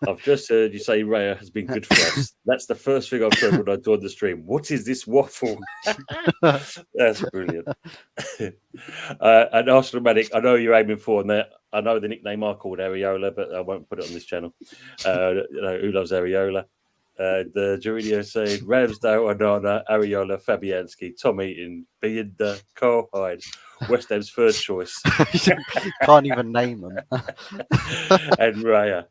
I've just heard you say Raya has been good for us. That's the first thing I've heard when I joined the stream. What is this waffle? That's brilliant. And Arsenal Medic, I know you're aiming for, and I know the nickname I called Areola, but I won't put it on this channel. Who loves Areola? The Juridio saying Ramsdale, Onana, Areola, Fabianski, Tom Eaton, Bienda, Carl Hyde, West Ham's first choice, Can't even name them. and Raya.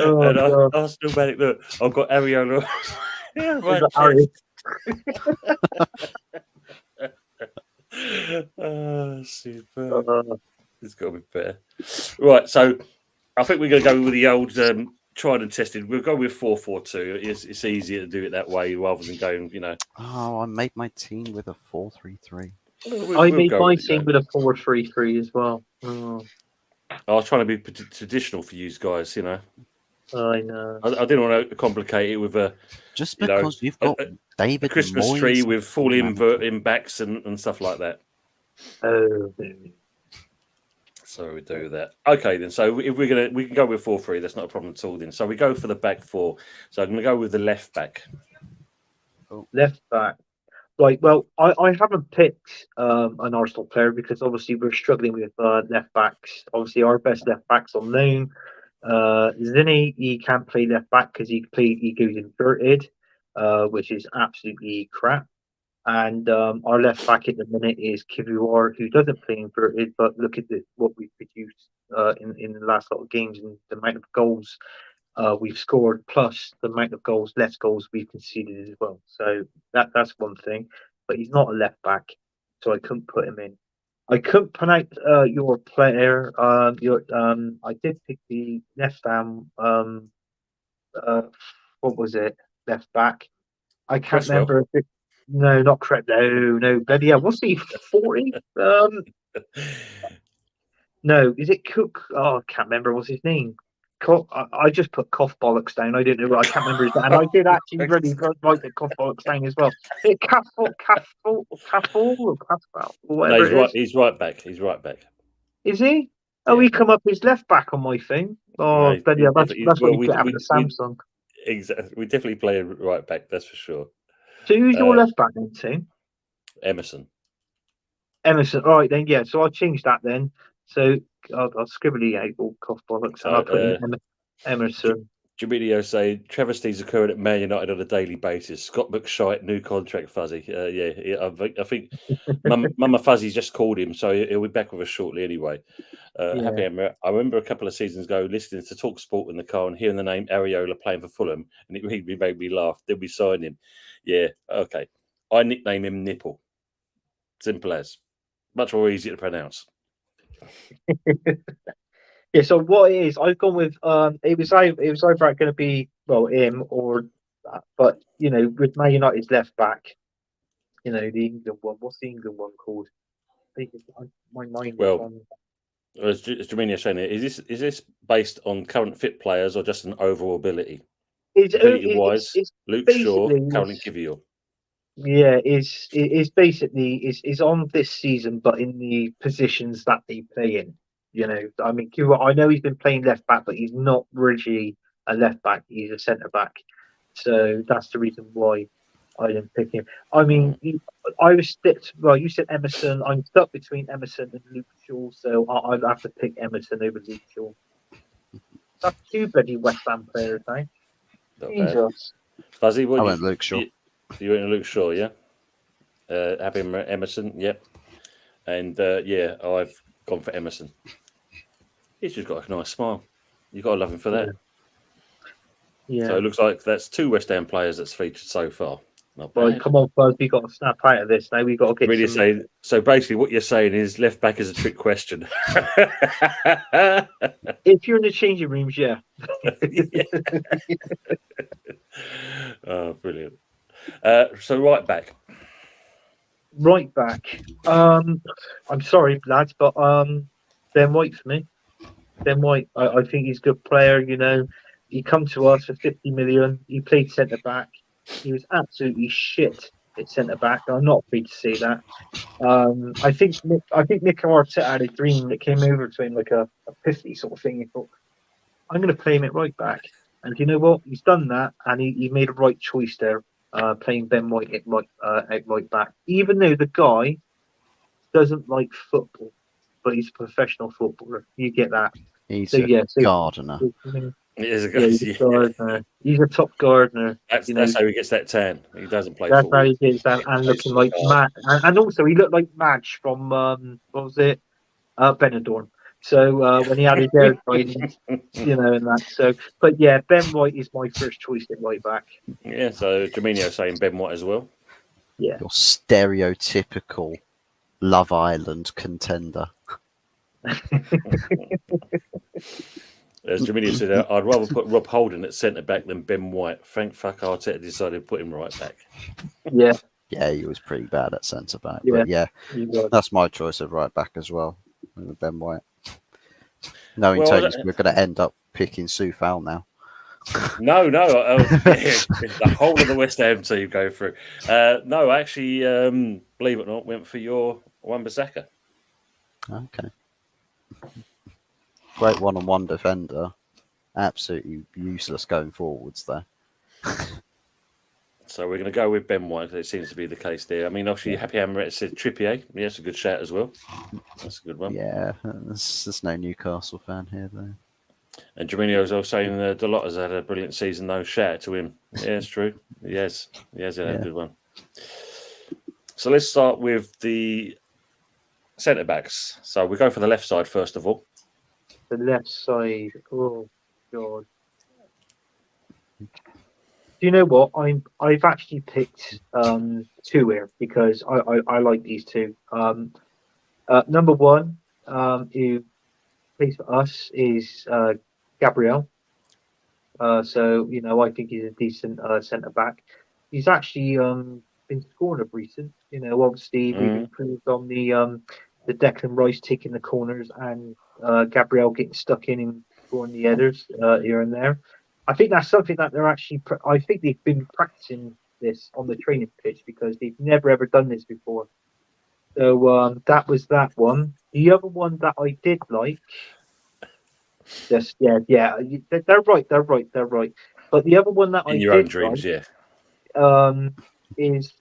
Oh, God. Arsenal Medic, look, I've got Areola. Yeah, Is that Harry? Super. It's got to be better. Right, so I think we're going to go with the old tried and tested. We'll go with 4-4-2. It's easier to do it that way rather than going, Oh, I made my team with a 4-3-3. I made my team with a 4-3-3 as well. Oh, I was trying to be traditional for you guys, I know. I didn't want to complicate it with a Just because you've got David Christmas Moyes tree with full manager. inverting backs and stuff like that. Oh, So we do that. Okay, then. So if we can go with 4-3. That's not a problem at all. Then. So we go for the back four. So I'm going to go with the left back. left back. Right, well, I haven't picked an Arsenal player because obviously we're struggling with left backs. Obviously, our best left backs on loan. Zinni, he can't play left back because he goes inverted, which is absolutely crap. And our left back at the minute is Kivuar, who doesn't play inverted, but look at what we've produced in the last lot of games and the amount of goals we've scored, plus the amount of less goals we've conceded as well. So that's one thing. But he's not a left back, so I couldn't put him in. I couldn't pronounce your player. I did pick the left Ham. What was it? Left back. I can't Cresswell. remember. No, not correct. No, bloody hell. What's he? 40? No, is it Cook? Oh, I can't remember. What's his name? I just put cough bollocks down. I didn't know. I can't remember his name. And I did actually really write the cough bollocks down as well. Is it Caffel, or whatever No, it is? he's right back. He's right back. Is he? Oh, Yeah. he come up his left back on my thing. Oh, No, bloody hell. That's well, what you get out of the Samsung. Exactly. We definitely play a right back. That's for sure. So who's your left back then, Tim? Emerson. Emerson. All right, then, yeah. So I'll change that then. So I'll scribble it out, all cough bollocks, and I'll put in Emerson. Jaminio say Trevor Steve's occurring at Man United on a daily basis. Scott McShite, new contract, Fuzzy. I think Mama Fuzzy's just called him, so he'll be back with us shortly anyway. Happy Emma. I remember a couple of seasons ago listening to Talk Sport in the car and hearing the name Areola playing for Fulham, and it really made me laugh. Then we signed him. Yeah, okay. I nickname him Nipple. Simple as. Much more easy to pronounce. Yeah, so what it is, I've gone with it was either going to be him or but with Man United's left back, the England one. What's the England one called? My mind is on. As Jaminio saying it, is this based on current fit players or just an overall ability? Ability wise, Luke Shaw, Caroline Kivior. Yeah, is basically is on this season, but in the positions that they play in. I mean, I know he's been playing left back, but he's not really a left back. He's a centre back. So that's the reason why I didn't pick him. I mean, I was stuck. Well, you said Emerson. I'm stuck between Emerson and Luke Shaw, so I'd have to pick Emerson over Luke Shaw. That's two bloody West Ham players, eh? Jesus. Fuzzy, what I went Luke Shaw. You went Luke Shaw, yeah? Happy Emerson, yep. And I've gone for Emerson. He's just got a nice smile. You've got to love him for that. Yeah. So it looks like that's 2 West Ham players that's featured so far. Not Well, bad. come on, Fuzz. We got to snap out of this now. We got to get Really some. say, so basically what you're saying is left back is a trick question. If you're in the changing rooms, yeah. Oh, brilliant. So right back. Right back. I'm sorry, lads, but Ben White for me. Ben White, I think he's a good player. You know, he come to us for 50 million. He played centre back. He was absolutely shit at centre back. I'm not afraid to say that. I think Mikel Arteta had a dream that came over to him like a 50 sort of thing. He thought, I'm going to play him at right back, and you know what? He's done that, and he made a right choice there, playing Ben White at right back. Even though the guy doesn't like football, but he's a professional footballer. You get that. He's So a yeah, gardener. It is a yeah, he's a gardener. He's a top gardener. That's how he gets that tan. He doesn't play That's football. how he gets that, and looking like Matt, and also he looked like Madge from what was it, Benidorm. So when he had his hair tied, you know, and that. So, but yeah, Ben White is my first choice at right back. Yeah, so Jaminio saying Ben White as well. Yeah, Your stereotypical Love Island contender. As Jaminio said, I'd rather put Rob Holding at centre back than Ben White. Thank fuck Arteta decided to put him right back. yeah, Yeah, he was pretty bad at centre back. Yeah. But yeah, you got it. that's my choice of right back as well, with Ben White. Knowing Well, Tony's, we're going to end up picking Sue Fowl now. No, the whole of the West Ham team go through. No, actually, believe it or not, went for your Wan-Bissaka. Okay. Great one-on-one defender. Absolutely useless going forwards there. So we're going to go with Ben White. It seems to be the case there. I mean, obviously, Happy Hammer said Trippier. Yeah, that's a good shout as well. That's a good one. Yeah, there's no Newcastle fan here though. And Jaminio's also saying Delot has had a brilliant season, though. Shout out to him. Yeah, it's true. Yes, he has had a good one. So let's start with the centre backs. So we go for the left side first of all. The left side. Oh God. Do you know what? I've actually picked 2 here because I like these 2. Number 1, who plays for us is Gabriel. So you know, I think he's a decent centre back. He's actually been scoring of recent. You know, obviously we've improved on the Declan Rice taking the corners and Gabriel getting stuck in and scoring the headers here and there. I think that's something that they're actually. I think they've been practicing this on the training pitch because they've never ever done this before. So that was that one. The other one that I did like. Just they're right. But the other one that In I your own did dreams, like, is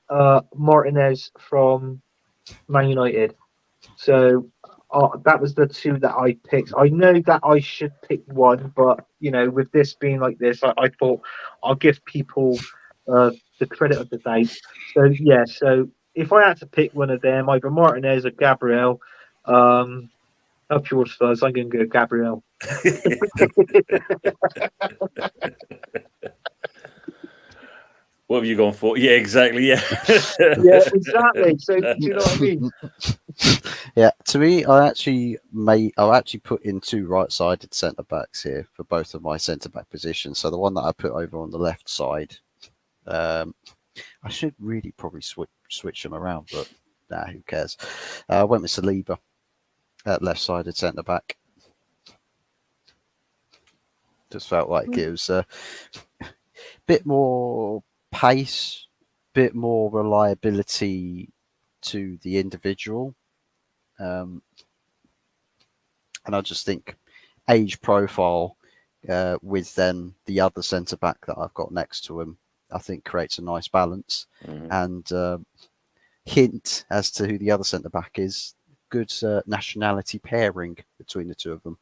Martinez from Man United. So that was the 2 that I picked. I know that I should pick one, but you know, with this being like this, I thought I'll give people the credit of the doubt. So yeah, so if I had to pick one of them, either Martinez or Gabriel, up yours, Fuzz. I'm going to go Gabriel. What have you gone for? Yeah, exactly. Yeah, yeah, exactly. So do you know what I mean? Yeah, to me, I actually put in 2 right-sided centre backs here for both of my centre back positions. So the one that I put over on the left side, I should really probably switch them around, but nah, who cares? I went with Saliba at left-sided centre back. Just felt like it was a bit more pace, bit more reliability to the individual. And I just think age profile with then the other centre back that I've got next to him, I think creates a nice balance. And hint as to who the other centre back is, good nationality pairing between the 2 of them.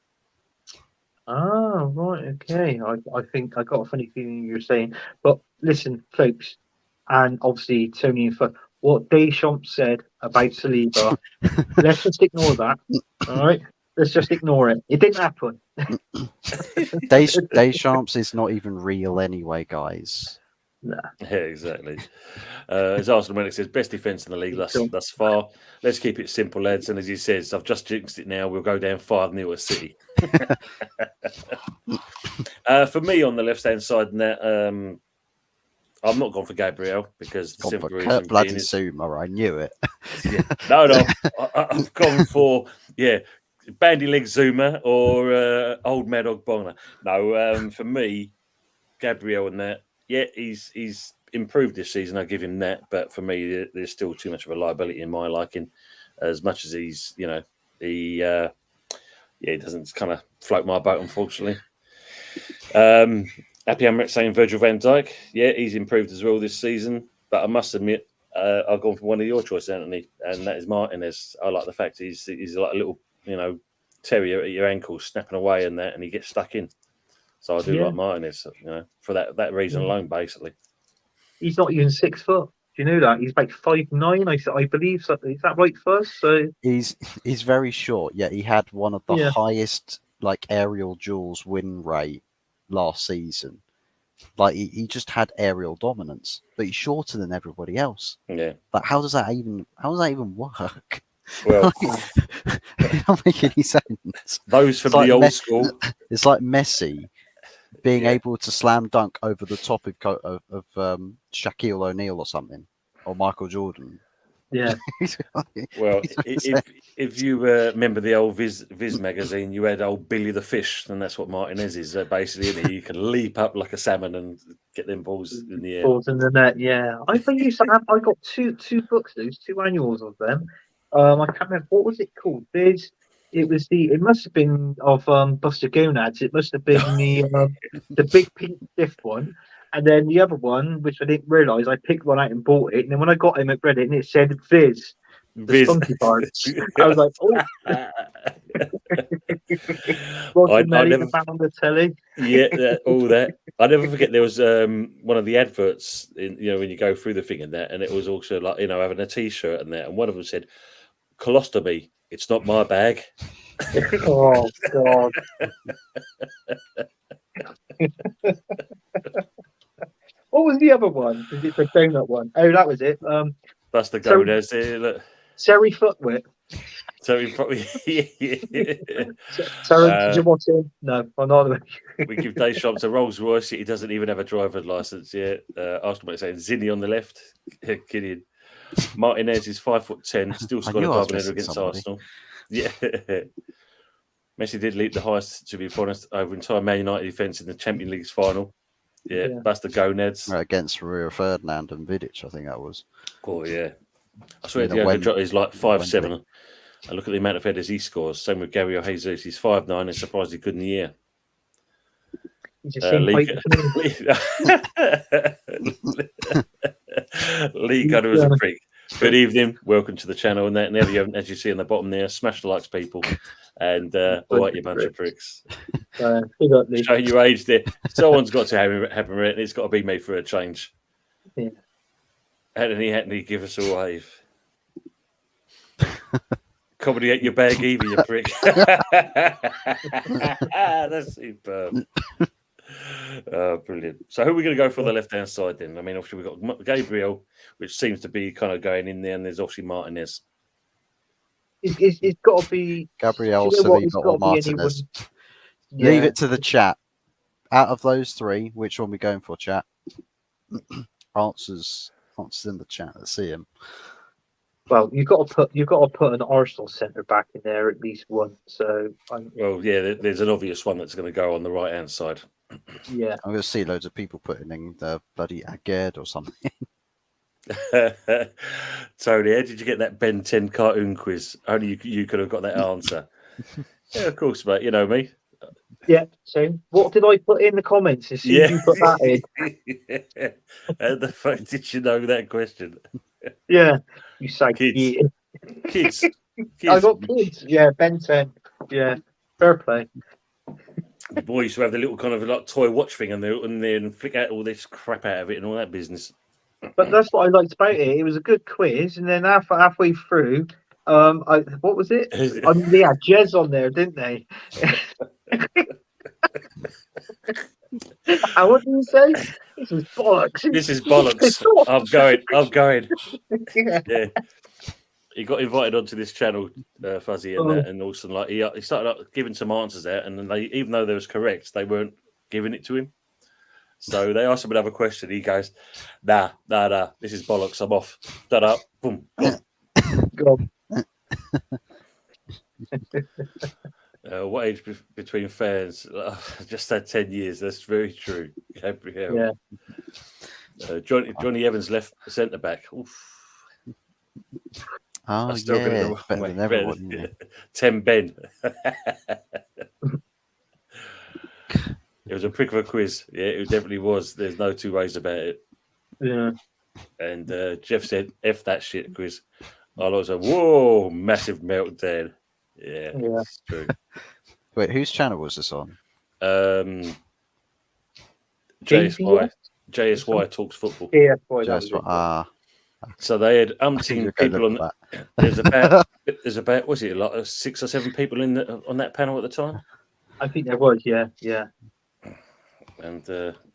Ah, right, okay. I think I got a funny feeling you're saying, but listen, folks, and obviously Tony and Fuzz, what Deschamps said about Saliba, let's just ignore that. All right, Let's just ignore it. It didn't happen. Deschamps is not even real anyway, guys. Nah. Yeah, exactly. As Arsenal Medic says, best defence in the league thus far. Let's keep it simple, lads. And as he says, I've just jinxed it now. We'll go down 5-0 at City. For me, on the left-hand side, I'm not gone for Gabriel because the simple reason Kurt bloody being is, Zuma, I knew it. yeah, no, I've gone for Bandy Leg Zuma or Old Mad Dog Bonner. No, for me, Gabriel and that. Yeah, he's improved this season. I give him that, but for me, there's still too much of a liability in my liking. As much as he's, he doesn't kind of float my boat, unfortunately. Happy Emirates saying Virgil van Dijk. Yeah, he's improved as well this season. But I must admit, I've gone for one of your choices, Anthony, and that is Martinez. I like the fact he's like a little, terrier at your ankle, snapping away and that, and he gets stuck in. So I do like Martinez, for that reason alone, basically. He's not even 6 foot. Do you know that? He's like 5'9", I believe. So, is that right first? So he's very short. Yeah, he had one of the highest aerial duels win rate last season. Like he just had aerial dominance, but he's shorter than everybody else. Yeah. But how does that even work? Well, it don't make any sense. Those from the old school. It's like Messi being able to slam dunk over the top of Shaquille O'Neal or something, or Michael Jordan. Yeah. Well, if you remember the old Viz magazine, you had old Billy the Fish, and that's what Martinez is. Basically, isn't he? You can leap up like a salmon and get them balls in the air. Balls in the net, yeah. I got two books, those 2 annuals of them. I can't remember, what was it called? It must have been of Buster Gonads. It must have been the big pink stiff one. And then the other one, which I didn't realise, I picked one out and bought it. And then when I got him at Reddit, and it said Viz. The spunky parts. I was like, oh. Roger Melly on the telly. Yeah, all that. I never forget there was one of the adverts, when you go through the thing and that, and it was also like, having a T-shirt and that, and one of them said, "Colostomy, it's not my bag." Oh, God. What was the other one? Is it the donut one? Oh, that was it. That's the go there. See, look. Terry Footwick. Terry Footwick. Terry, did you watch him? No, I'm not. We give Deschamps a Rolls Royce. He doesn't even have a driver's license yet. Arsenal saying Zinni on the left. Kidding. Martinez is 5'10", still scored a double against Arsenal. Yeah. Messi did lead the highest, to be honest, over entire Man United defence in the Champions League's final. Yeah, that's the gonads. Against Rio Ferdinand and Vidic, I think that was. Oh, yeah. I swear Diego Jota is like 5'7", and look at the amount of headers he scores. Same with Gabriel Jesus. He's 5'9", and surprisingly good in the year. Lee Gunner was a freak. Good evening. Welcome to the channel. And that, as you see on the bottom there, smash the likes, people. And all right, you bunch of pricks. Showing your age there. Someone's got to happen, and it's got to be me for a change. Yeah. Anthony, give us a wave. Comedy at your bag, either, you prick. That's superb. Brilliant. So, who are we going to go for the left-hand side then? I mean, obviously, we've got Gabriel, which seems to be kind of going in there, and there's obviously Martinez. It's got to be Gabriel, Saliba, or Martinez. Leave it to the chat. Out of those three, which one are we going for, chat? Answers in the chat. Let's see him. Well, you've got to put an Arsenal centre back in there, at least one. So, there's an obvious one that's going to go on the right hand side. Yeah, I'm going to see loads of people putting in the bloody Aged or something. Tony, how did you get that Ben 10 cartoon quiz? Only you could have got that answer. Yeah, of course, mate. You know me. Yeah. So, what did I put in the comments? As soon as you put that in. How the fuck did you know that question? Yeah, you say kids. I got kids. Yeah, Ben 10. Yeah, fair play. The boys used to have the little kind of like toy watch thing and then flick out all this crap out of it and all that business. But that's what I liked about it. It was a good quiz, and then halfway through, What was it? I mean, they had Jez on there, didn't they? And what did you say? This is bollocks. This is bollocks. I'm going. Yeah. Yeah. He got invited onto this channel, Fuzzy, and that, and also like he started up giving some answers out, and then they, even though they was correct, they weren't giving it to him. So they asked him another question. He goes, "Nah, this is bollocks. I'm off. Da boom, gone." God. What age between fans? Just had 10 years. That's very true. Gabriel. Yeah. Johnny Evans left centre back. Oof. Oh, Still got it the yeah. wrong Better way. than everyone. Yeah. 10 Ben. It was a prick of a quiz. Yeah, it definitely was. There's no two ways about it. Yeah. And Jeff said, F that shit quiz. I was like, whoa, massive meltdown. Yeah, it's true. Wait, whose channel was this on? JSY Talks Football. Yeah, boy, So they had umpteen people on that. There's about was it like 6 or 7 people on that panel at the time? I think there was, yeah. And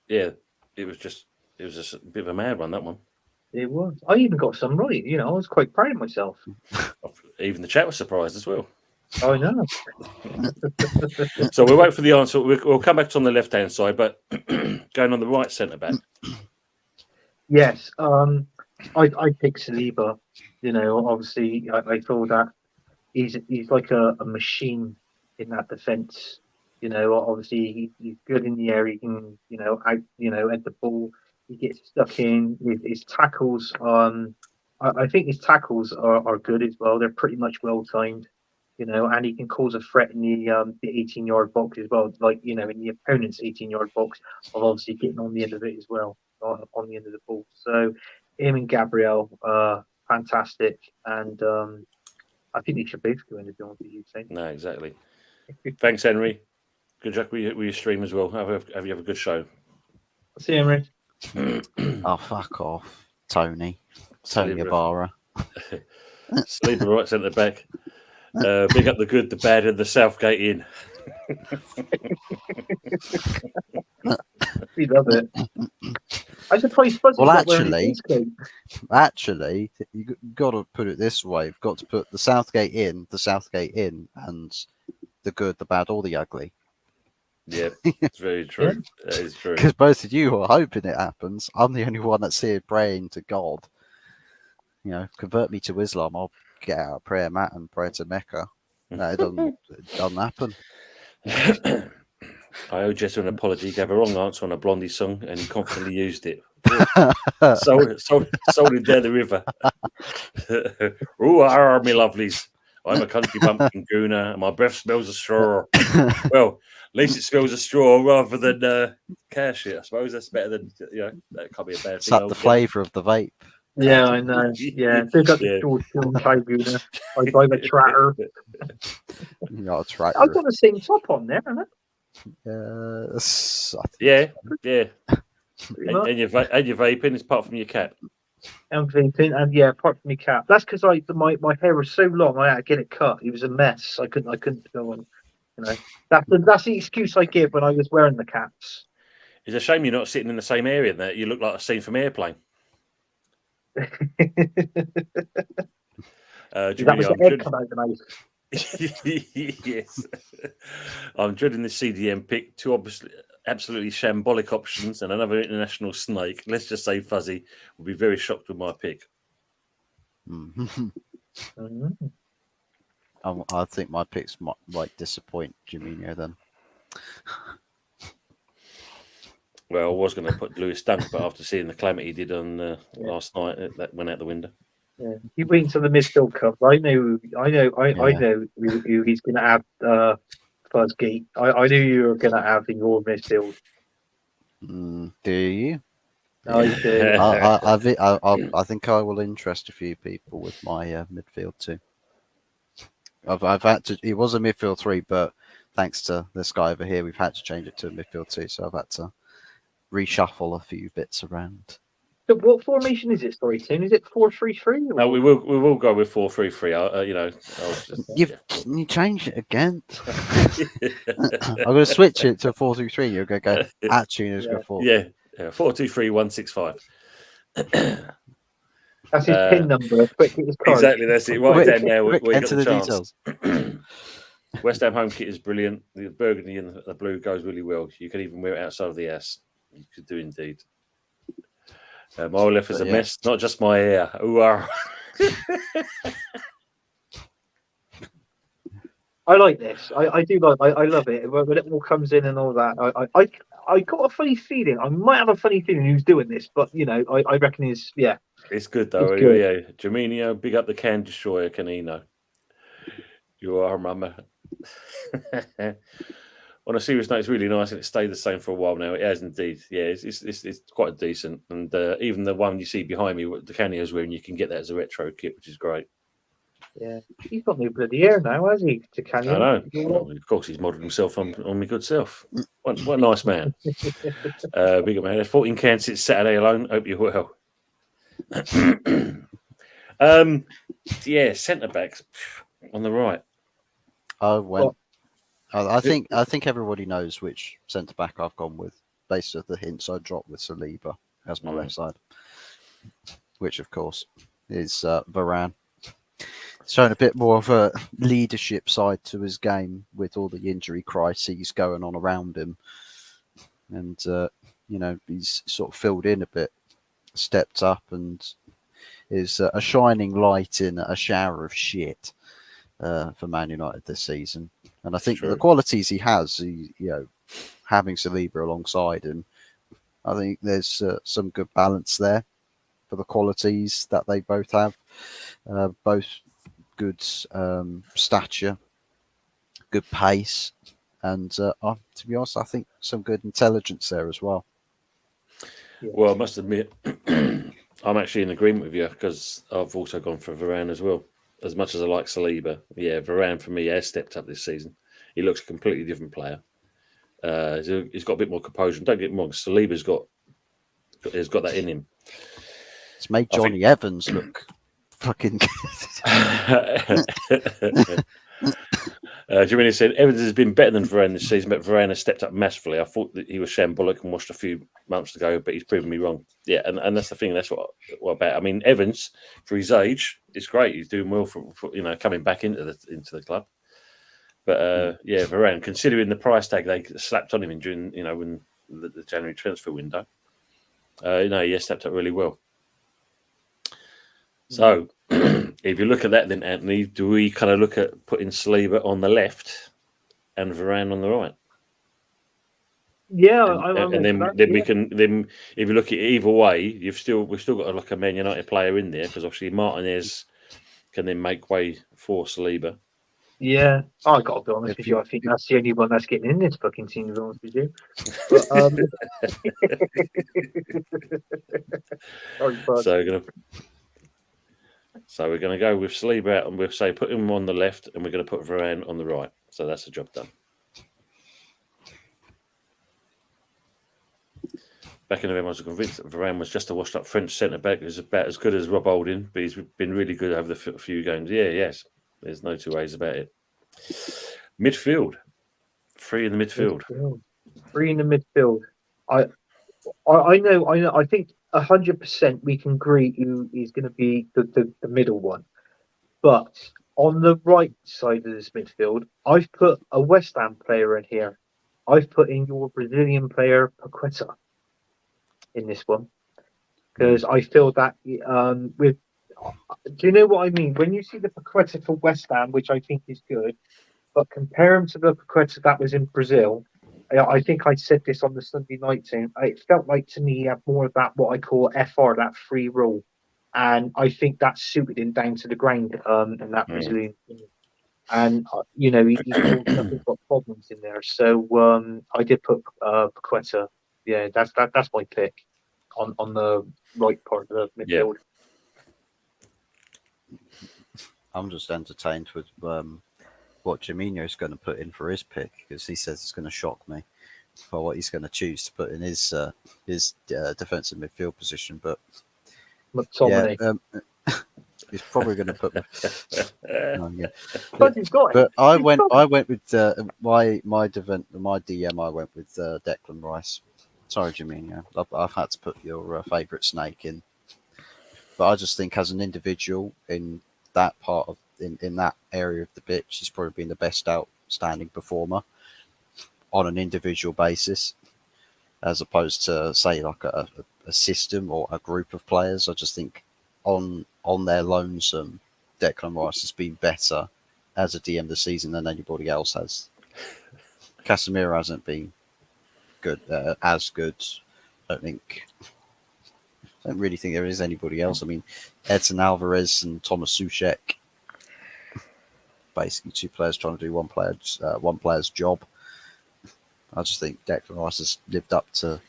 it was just a bit of a mad one, that one. It was. I even got some right. You know, I was quite proud of myself. Even the chat was surprised as well. I know. So we'll wait for the answer. We'll come back to on the left-hand side, but going on the right centre back. Yes. I picked Saliba. You know, obviously, I thought that he's like a machine in that defence. You know, obviously he's good in the air. He can, at the ball. He gets stuck in. His tackles. I think his tackles are good as well. They're pretty much well timed. You know, and he can cause a threat in the 18-yard box as well. Like, you know, in the opponent's 18-yard box, of obviously getting on the end of it as well, on the end of the ball. So him and Gabriel, fantastic, and I think they should both go in, to be honest with you. No, exactly. Thanks, Henry. Good luck with your stream as well. Have you have a good show. See you, Henry. Oh, fuck off, Tony Ibarra. Sleeper right centre back. Big up the good, the bad, and the Southgate in. We love it. I suppose. Well, actually, you got to put it this way: you've got to put the Southgate in, and the good, the bad, or the ugly. Yeah, it's very true. That is true. Because both of you are hoping it happens. I'm the only one that's here praying to God. You know, convert me to Islam. I'll get out a prayer mat and pray to Mecca. No, it doesn't happen. I owe Jess an apology. He gave a wrong answer on a Blondie song, and he confidently used it. Sold it down the river. Oh, me lovelies. I'm a country bumpkin gooner, and my breath smells of straw. Well, at least it smells of straw rather than cow shit. I suppose that's better than, that can't be a bad It's thing. like the flavour of the vape. Yeah, I know. Yeah, they've got the George Gooner. I drive a tractor. You got a tractor. I've got the same top on there, haven't Yeah. And you're vaping, apart from your cap. I'm vaping, and yeah, apart from my cap. That's because my hair was so long, I had to get it cut. It was a mess. I couldn't go on. You know, that's the excuse I give when I was wearing the caps. It's a shame you're not sitting in the same area. That you look like a scene from Airplane. That was the egg come out the mouth. Yes. I'm dreading the CDM pick. Two absolutely shambolic options and another international snake. Let's just say Fuzzy will be very shocked with my pick. I think my picks might disappoint Juminho then. Well, I was going to put Lewis Dunk, but after seeing the calamity he did on last night, that went out the window. Yeah, he went to the midfield cup. I know who he's going to have. Fuzzgate. I knew you were going to have in your midfield. Do you? I do. I think I will interest a few people with my midfield too. I've had to. It was a midfield 3, but thanks to this guy over here, we've had to change it to a midfield 2. So I've had to reshuffle a few bits around. So what formation is it? Sorry, Tim. Is it 4-3-3? No, we will go with 4-3-3. You know, I was just, You change it again. I'm going to switch it to 4-2-3. You're going to go. Actually, let's go 4. yeah, 4-2-3-1-6-5. That's his pin number. Quick, get his card. Exactly, that's it. Write it down now. We got Enter the the chance. details. West Ham home kit is brilliant. The burgundy and the blue goes really well. You can even wear it outside of the house. You could do indeed. My left is a mess, not just my hair. Ooh, I like this. I do like. I love it when it all comes in and all that. I got a funny feeling. I might have a funny feeling who's doing this, but you know, I reckon it's It's good though. It's good. Yeah, Jaminio, big up the can destroyer, Canino. You are, mama. On a serious note, it's really nice, and it stayed the same for a while now. It has indeed. Yeah, it's quite decent, and even the one you see behind me, the Canio's wearing, you can get that as a retro kit, which is great. Yeah, he's got no bloody hair now, has he? To I know. Well, of course, he's modelled himself on my good self. What a nice man. Big up, man. 14 cans since Saturday alone. Hope you're well. Yeah, centre backs on the right. I think everybody knows which centre back I've gone with, based on the hints I dropped with Saliba as my left side, which of course is Varane. Showing a bit more of a leadership side to his game with all the injury crises going on around him, and you know, he's sort of filled in a bit, stepped up, and is a shining light in a shower of shit for Man United this season. And I think the qualities he has, you know, having Saliba alongside him, I think there's some good balance there for the qualities that they both have. Both good stature, good pace, and to be honest, I think some good intelligence there as well. Well, I must admit, I'm actually in agreement with you, because I've also gone for Varane as well. As much as I like Saliba, yeah, Varane for me has stepped up this season. He looks a completely different player. He's got a bit more composure. Don't get me wrong, Saliba's got that in him. It's made Johnny Evans look fucking Jimmy said Evans has been better than Varane this season, but Varane has stepped up massively. I thought that he was shambolic and washed a few months ago, but he's proven me wrong. Yeah, and that's the thing. That's what about. I mean, Evans, for his age, is great. He's doing well for you know, coming back into the club. But yeah, Varane, considering the price tag they slapped on him during, you know, when the January transfer window, you know, he has stepped up really well. So, if you look at that, then Anthony, do we kind of look at putting Saliba on the left and Varane on the right? Yeah, and then we can if you look at it either way, we've still got to look at a Man United player in there, because obviously Martinez can then make way for Saliba. Yeah, I got to be honest with you. I think that's the only one that's getting in this fucking team, to be honest with you. But, So we're going to go with Saliba out, and we'll say put him on the left, and we're going to put Varane on the right. So that's the job done. Back in November, I was convinced that Varane was just a washed-up French centre-back who's about as good as Rob Holding, but he's been really good over the few games. Yeah, yes. There's no two ways about it. Midfield. 3 in the midfield. 3 in the midfield. I know. I think 100% we can agree who is going to be the middle one. But on the right side of this midfield, I've put a West Ham player in here. I've put in your Brazilian player, Paqueta, in this one. Because I feel that with... Do you know what I mean? When you see the Paqueta for West Ham, which I think is good, but compare him to the Paqueta that was in Brazil... I think I said this on the Sunday night team. It felt like to me he had more of that, what I call FR, that free roll. And I think that suited him down to the ground in that Brazilian team. And, you know, he's got problems in there. So I did put Paqueta. Yeah, that's my pick on the right part of the midfield. Yeah. I'm just entertained with... what Jaminho is going to put in for his pick, because he says it's going to shock me. for what he's going to choose to put in his defensive midfield position. But McTominay. he's probably going to put. Yeah. But he's got But it. I He's went got with my DM. I went with Declan Rice. Sorry, Jaminho. I've had to put your favourite snake in, but I just think as an individual in that part of in that area of the pitch, he's probably been the best outstanding performer on an individual basis, as opposed to say like a system or a group of players. I just think on their lonesome, Declan Rice has been better as a DM this season than anybody else has. Casemiro hasn't been good, as good. I don't really think there is anybody else. I mean, Edson Alvarez and Thomas Soucek, basically two players trying to do one player's job. I just think Declan Rice has lived up to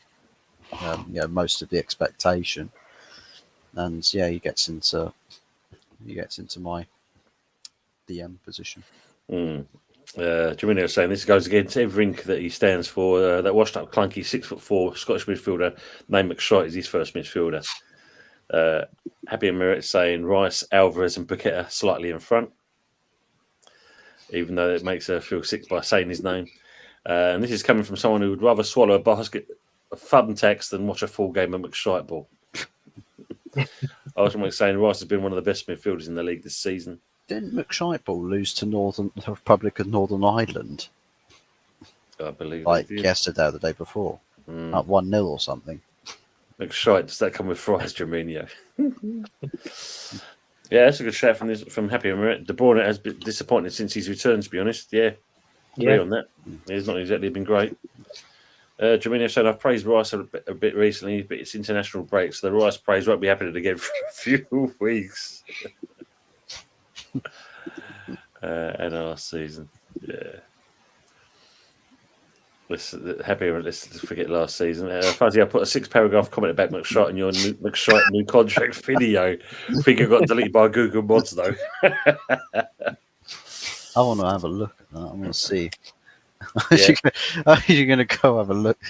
most of the expectation, and he gets into my DM position. Jimmy was saying this goes against everything that he stands for. That washed up clunky 6'4" Scottish midfielder named McShite is his first midfielder. Happy Emirates saying Rice, Alvarez, and Paqueta slightly in front, even though it makes her feel sick by saying his name. And this is coming from someone who would rather swallow a basket of thumbtacks than watch a full game of McShite ball. I was saying Rice has been one of the best midfielders in the league this season. Didn't McShite ball lose to the Republic of Northern Ireland? I believe yesterday or the day before, like 1-0 or something. McShite, does that come with fries, Germinio? Yeah, that's a good shout from Happy Emirates. De Bruyne has been disappointed since his return, to be honest. Yeah, agree on that. He's not exactly been great. Germinio said, I've praised Rice a bit recently, but it's international break, so the Rice praise won't be happening again for a few weeks. And last season, let's forget last season. Fuzzy, I put a 6-paragraph comment about McShite in your McShite new contract video. I think it got deleted by Google Mods though. I want to have a look at that. I want to see. Are you going to go have a look?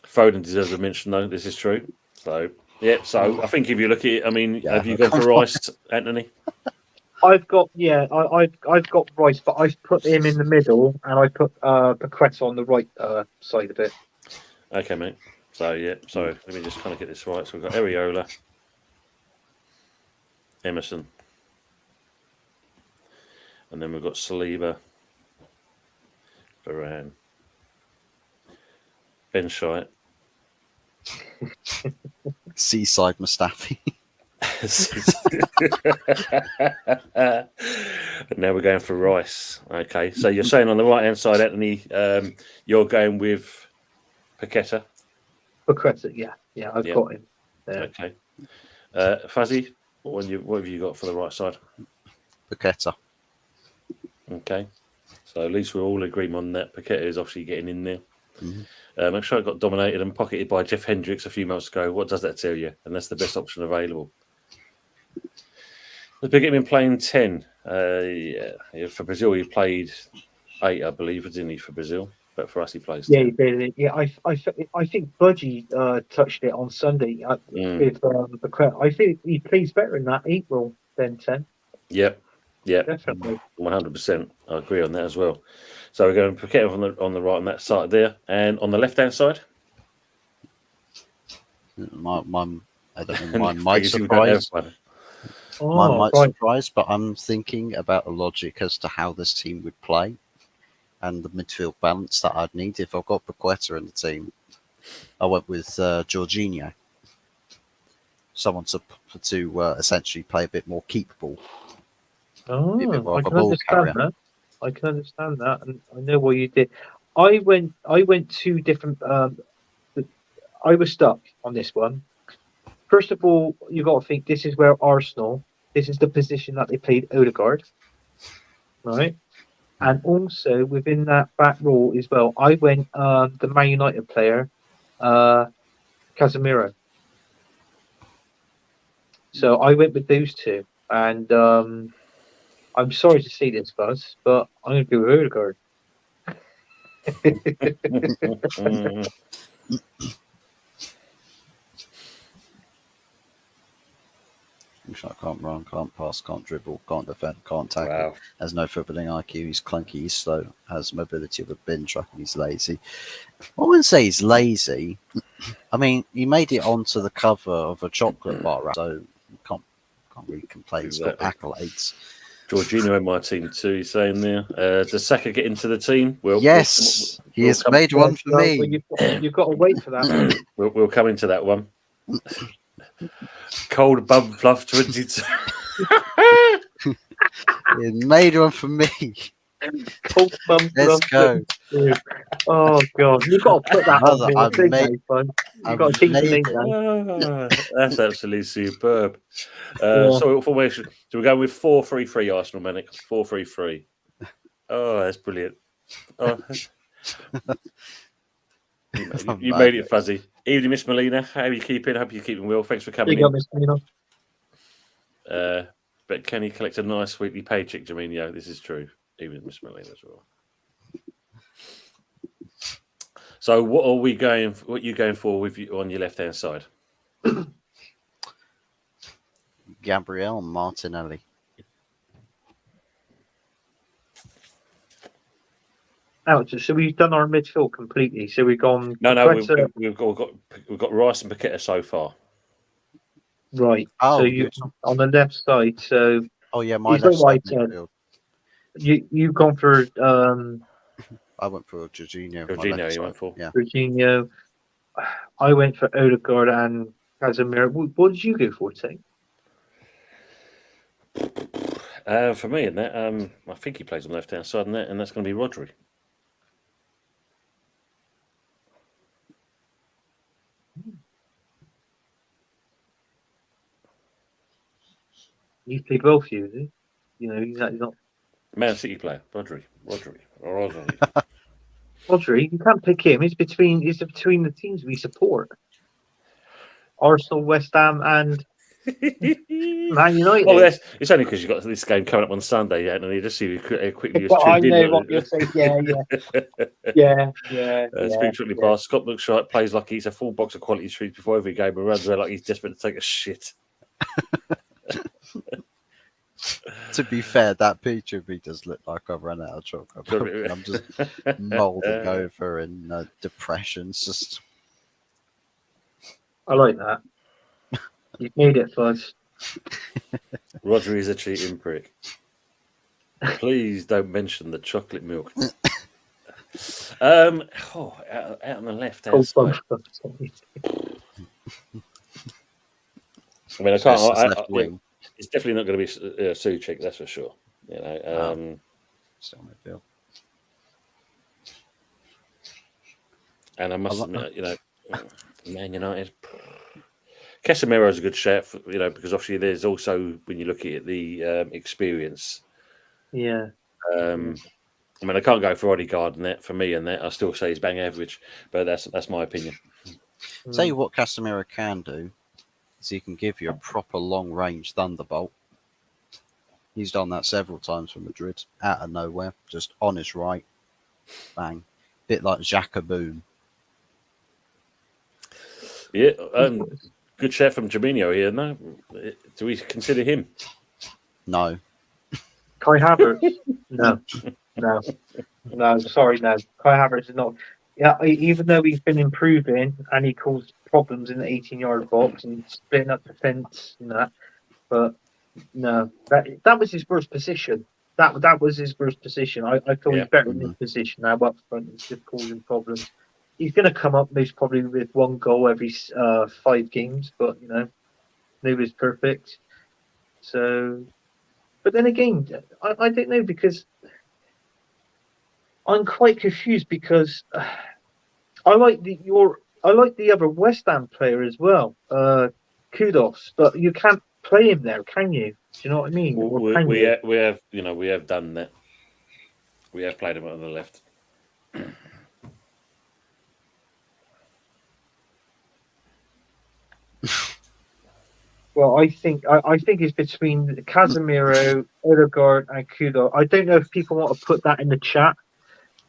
Foden deserves a mention, though. This is true. So, yeah. So I think if you look at it, I mean, have you gone for Rice, Anthony? I've got I've got Rice, but I've put him in the middle, and I put Paqueta on the right side of it. Okay, mate. So yeah. So let me just kind of get this right. So we've got Areola, Emerson, and then we've got Saliba, Varane, Ben Shite, Seaside Mustafi. And now we're going for Rice. Okay, so you're saying on the right hand side, Anthony, you're going with Paqueta. Paqueta, yeah, I've got him there. Okay, Fuzzy, what have you got for the right side? Paqueta. Okay, so at least we're all agreeing on that. Paqueta is obviously getting in there. Mm-hmm. I'm sure it got dominated and pocketed by Jeff Hendricks a few months ago. What does that tell you? And that's the best option available. Let's begin him playing 10. For Brazil, he played 8, I believe, didn't he, for Brazil? But for us, he plays 10. Yeah, he did. Yeah, I think Budgie touched it on Sunday with Paqueta. I think he plays better in that 8 role than 10. Yep. Definitely. 100%. I agree on that as well. So we're going to Paqueta on the right on that side there. And on the left-hand side? Mine, I don't know, mine might surprise. Oh, Mine might right. surprise, but I'm thinking about a logic as to how this team would play and the midfield balance that I'd need. If I've got Paqueta in the team, I went with Jorginho. Someone to essentially play a bit more keep ball. Oh, Be a bit more I of a can ball understand carrier. that. I can understand that, and I know what you did. I went 2 different. I was stuck on this one. First of all, you got to think this is where Arsenal. This is the position that they played Odegaard, right? And also within that back row as well, I went the Man United player, Casemiro. So I went with those two, and I'm sorry to see this, Buzz, but I'm going to go with Odegaard. I can't run, can't pass, can't dribble, can't defend, can't tackle. Wow. Has no footballing IQ. He's clunky. He's slow. Has mobility of a bin truck, and he's lazy. I wouldn't say he's lazy. I mean, he made it onto the cover of a chocolate bar, so you can't really complain. He's got accolades. Jorginho in my team too. He's saying there. Does Saka get into the team? Yes, he has made one for me. Well, you've got to wait for that. We'll come into that one. Cold bum fluff 22. He made one for me. Cold bum Let's go. Oh god, you've got to put that on me. I've made- You've got to change the name now. That's absolutely superb. Yeah. So what formation? So we're going with 4-3-3 Arsenal, Manic. 4-3-3. Oh, that's brilliant. Oh, you made it, Fuzzy. Evening, Miss Molina. How are you keeping? Hope you're keeping well. Thanks for coming Big up, in. Miss Molina. But can he collect a nice weekly paycheck, Jaminio? This is true. Even Miss Molina as well. So what are you going for with you on your left hand side? Gabriel Martinelli. Alex, so we've done our midfield completely. So we've gone. No, Paqueta- we've got Rice and Paqueta so far. right. Oh, so you on the left side. So Oh yeah, my He's left like side white, midfield. you've gone for I went for Jorginho. my Jorginho, left you went side. for? Yeah. Virginia. I went for Odegaard and Casemiro. What did you go for, Tim? For me, and that I think he plays on the left hand side, and that's going to be Rodri. He's played well for you, is he? You know, he's not. Man City player, Rodri. Rodri, you can't pick him. He's between the teams we support. Arsenal, West Ham, and Man United. Oh, it's only because you've got this game coming up on Sunday, yeah, and you just see how quickly you But I tuned know in. what you're saying. Yeah. Speak quickly past. Scott looks like plays like he's a full box of quality treats before every game and runs around like he's desperate to take a shit. To be fair, that picture of me does look like I've run out of chocolate. I'm just moulding over in depression. It's just I like that. You've made it, Fuzz. Rodri is a cheating prick. Please don't mention the chocolate milk. Out on the left hand side. I mean, I can't. left wing. It's definitely not going to be Suchek, that's for sure. You know, Still midfield. and I must admit, you know, Man United. Casemiro is a good shout, you know, because obviously there's also when you look at the experience. Yeah. I mean, I can't go for Odegaard and that for me, and that I still say he's bang average, but that's my opinion. Tell you what, Casemiro can do is he can give you a proper long range thunderbolt. He's done that several times for Madrid, out of nowhere, just on his right, bang, bit like Xhaka Boom. Yeah, good shout from Jaminho here. No, do we consider him? No, Kai Havertz? No. Sorry, no. Kai Havertz is not. Yeah, even though he's been improving and he caused problems in the 18-yard box and splitting up defence and that, but no, that was his first position. That was his first position. I thought he's better in this position now. Up front, he's just causing problems. He's going to come up most probably with one goal every 5 games, but you know, nobody's perfect. So, but then again, I don't know because I'm quite confused because I like the other West Ham player as well, Kudos, but you can't play him there, can you? Do you know what I mean? We have done that. We have played him on the left. Well, I think it's between Casemiro, Odegaard, and Kudo. I don't know if people want to put that in the chat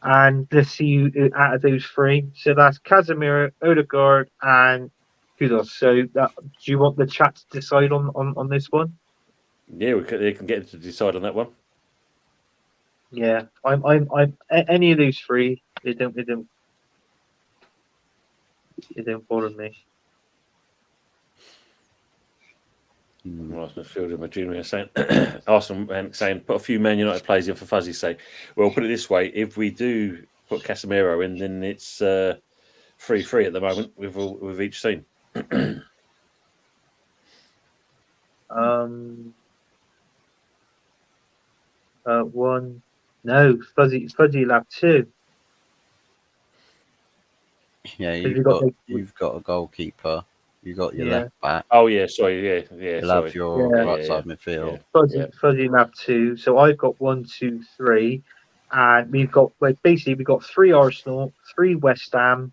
And let's see who out of those three. So that's Casemiro, Odegaard, and Kudos. So do you want the chat to decide on this one? Yeah, they can get to decide on that one. Yeah, I'm any of those three. They don't bother me. Arsenal midfielder Madunia saying Arsenal saying put a few Man United players in for Fuzzy's sake. Well, put it this way: if we do put Casemiro in, then it's 3-3 at the moment with each team. One. No, Fuzzy will have two. Yeah, Because you've got a goalkeeper. You've got your Yeah. left back. Oh yeah, sorry, yeah, You'll sorry. have your Yeah. right side midfield. Fuzzy will have two. So I've got 1, 2, 3, and we've got basically we've got 3 Arsenal, 3 West Ham,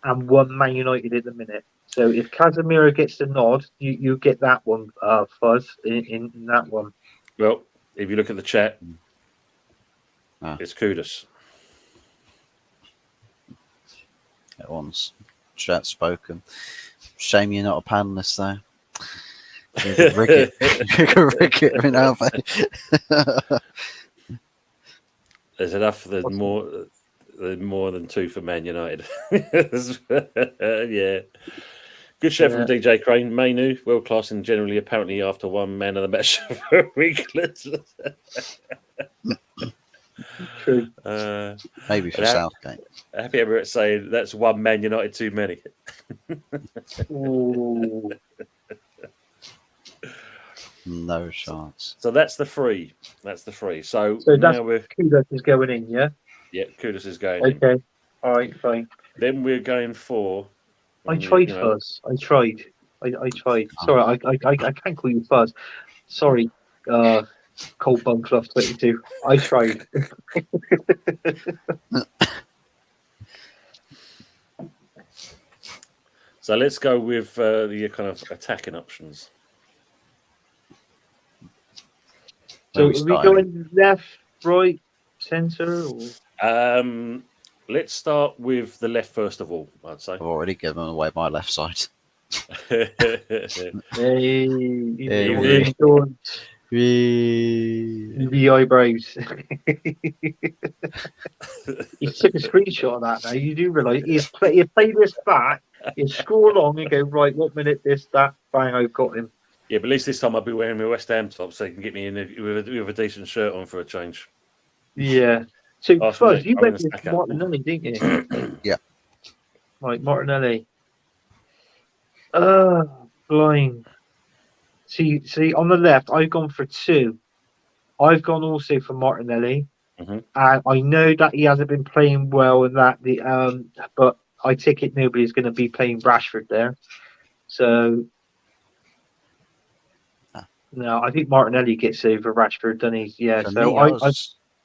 and 1 Man United at the minute. So if Casemiro gets the nod, you get that one, Fuzz, in that one. Well, if you look at the chat, it's Kudos. That one's chat spoken. Shame you're not a panelist though. You can rig it in There's enough. There's more than 2 for Man United. Yeah. Good show from DJ Crane. Mainu, world class and generally apparently after one man of the match for England. True. Maybe for Southgate. Happy Herbert saying that's one Man United too many. Ooh. No chance. So that's the 3. That's the 3. So that's now we're Kudos is going in, yeah? yeah, Kudos is going in. Okay. All right, fine. Then we're going for I tried Fuzz. I tried. Sorry, I can't call you Fuzz. Sorry, Cold Bum Club 22. I tried. So let's go with the kind of attacking options. So are we going left, right, centre? Let's start with the left first of all, I'd say. I've already given away my left side. Hey, Hey, the eyebrows. He took a screenshot of that now. You do realise he's play this back, you scroll along and go, right, what minute this, that, bang, I've got him. Yeah, but at least this time I'll be wearing my West Ham top so you can get me in with a decent shirt on for a change. Yeah. So, Arsenal, Fuzz, you I'm went gonna with stack up. Martinelli, didn't you? Yeah. Right, Martinelli. Blind. See, on the left, I've gone for 2. I've gone also for Martinelli, and I know that he hasn't been playing well, and that but I take it nobody's going to be playing Rashford there. So, no, I think Martinelli gets over Rashford, doesn't he? Yeah. For So me,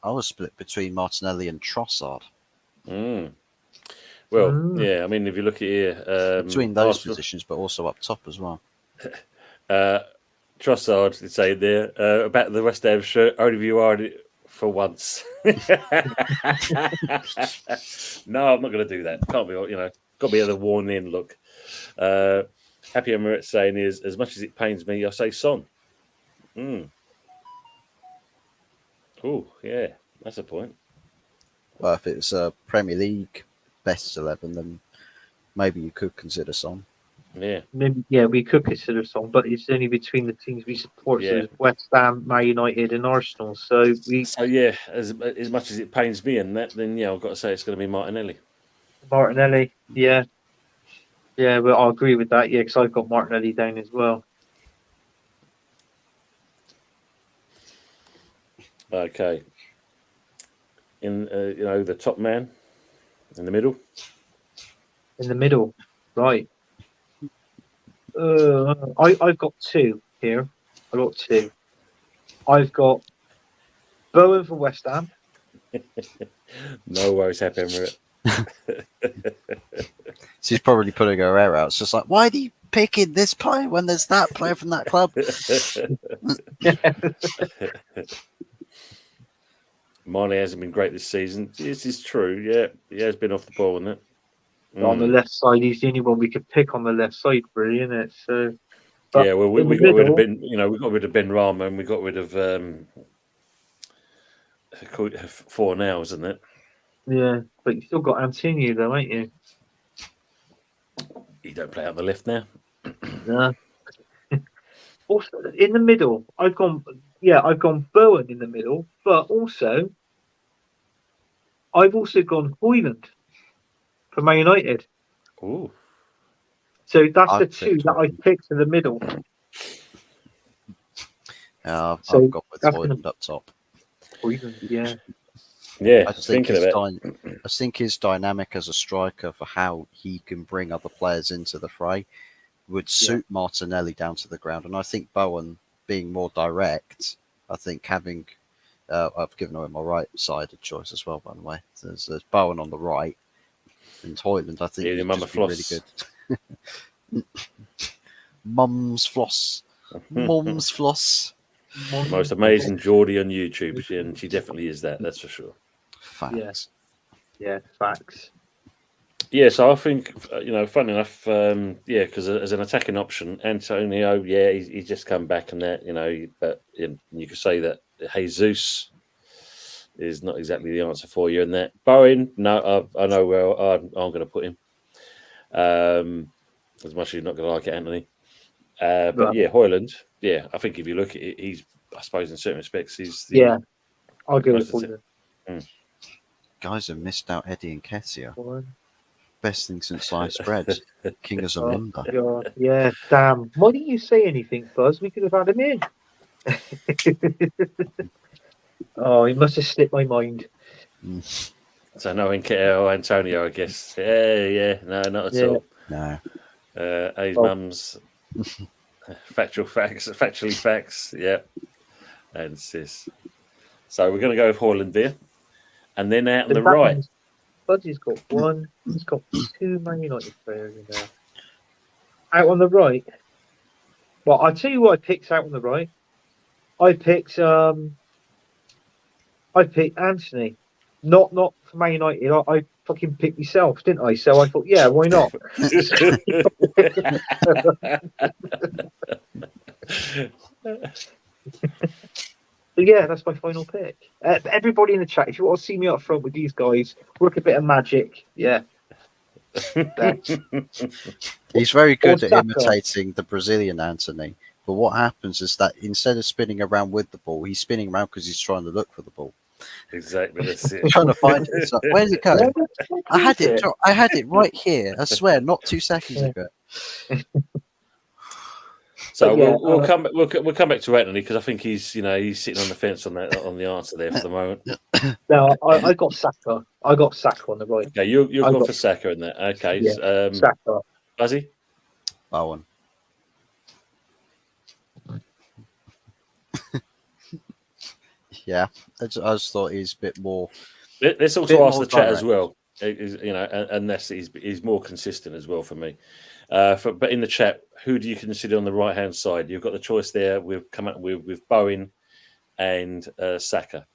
I was split between Martinelli and Trossard. Well, yeah, I mean, if you look at here, Between those Arsenal, positions, but also up top as well. Trossard, you'd say there about the West Ham shirt. Only if you are in it for once. No, I'm not going to do that. Can't be, got to be the worn-in look. Happy Emirates saying is as much as it pains me, I say Son. Oh, yeah, that's a point. Well, if it's a Premier League best 11, then maybe you could consider Son. Yeah. maybe, yeah, we could consider Son, but it's only between the teams we support. So it's West Ham, Man United, and Arsenal. So yeah, as much as it pains me and that, then yeah, I've got to say it's going to be Martinelli. Martinelli, yeah. Well, I'll agree with that. Yeah, because I've got Martinelli down as well. Okay. In the top man in the middle. In the middle, right. I've got 2 here. I've got 2. I've got Bowen for West Ham. No worries, Happy Emirate. She's probably putting her hair out. It's just like, why are you picking this player when there's that player from that club? Mane hasn't been great this season. This is true. Yeah, he has been off the ball, isn't it? On the left side, he's the only one we could pick on the left side, really, isn't it? So, but Yeah, well, in we the got rid of middle, Ben. We got rid of Ben Rama, and we got rid of four now, isn't it? yeah, but you still got Antonio, though, ain't you? He don't play out the left now. Yeah. Also, in the middle, I've gone Bowen in the middle, but also I've also gone Hoyland for Man United. Ooh, So that's the I've two picked that I Hoyland. picked in the middle. So I've got with that's Hoyland up top. Hoyland, yeah. yeah. I think Thinking his about I think his dynamic as a striker for how he can bring other players into the fray would suit Martinelli down to the ground, and I think Bowen being more direct. I think having I've given away my right sided choice as well, by the way. There's Bowen on the right and Hoyland. I think Yeah, would Mama just be really Floss. good. Mums floss, mums floss. the most amazing Geordie on YouTube, and she definitely is that. That's for sure. Facts. Yeah, facts. Yeah, so I think funny enough, because as an attacking option, Antonio, he's just come back and that, but you could say that Jesus is not exactly the answer for you, and that Bowen, no, I know where I'm going to put him. As much as you're not going to like it, Anthony, but Right. yeah, Hoyland, yeah, I think if you look at it, he's, I suppose, in certain respects, he's the Yeah, I'll go with most Hoyland. Guys have missed out Eddie and Kessia. One. Best thing since sliced bread. King of Oh, Zamunda. God. Yeah, damn. Why didn't you say anything, Fuzz? We could have had him in. Oh, he must have slipped my mind. So no Antonio, I guess. Yeah, no, not at Yeah. all. No. A's Oh. mum's factually facts, yeah, and sis. So we're going to go with Hoyland there, and then out on the right. Fuzzy's got one. He's got two Man United players in there. Out on the right. Well, I'll tell you what I picked out on the right. I picked Anthony. Not for Man United. I fucking picked myself, didn't I? So I thought, yeah, why not? But yeah, that's my final pick. Everybody in the chat, if you want to see me up front with these guys, work a bit of magic. Yeah. He's very good at Saka. imitating the Brazilian Anthony. But what happens is that instead of spinning around with the ball, he's spinning around because he's trying to look for the ball. Exactly, that's it. He's trying to find it. It's like, where's it going? I had it right here. I swear, not 2 seconds ago. So Yeah, we'll come back. We'll come back to Anthony because I think he's sitting on the fence on the answer there for the moment. No, I got Saka. I got Saka on the right. Okay, you're I going got- for Saka in that. Okay, Yeah, Saka. Buzzy. Bowen. Yeah, I just thought he's a bit more. Let's also Bit ask more the chat as direct. well. And that's he's more consistent as well for me. But in the chat, who do you consider on the right hand side? You've got the choice there. We've come up with Bowen and Saka.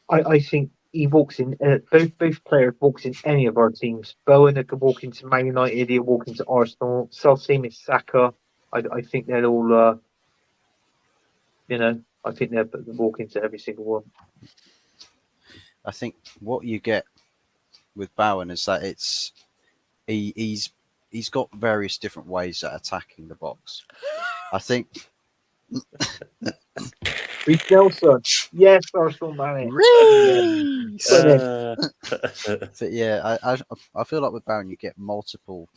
I think he walks in. Both players walks in any of our teams. Bowen could walk into Man United. He'll walk into Arsenal. So same as Saka. I think they'll all. I think they'll walk into every single one. I think what you get with Bowen is that he's got various different ways at attacking the box. I think. Reece Nelson. Yes, Arsenal man. But yeah, I feel like with Bowen you get multiple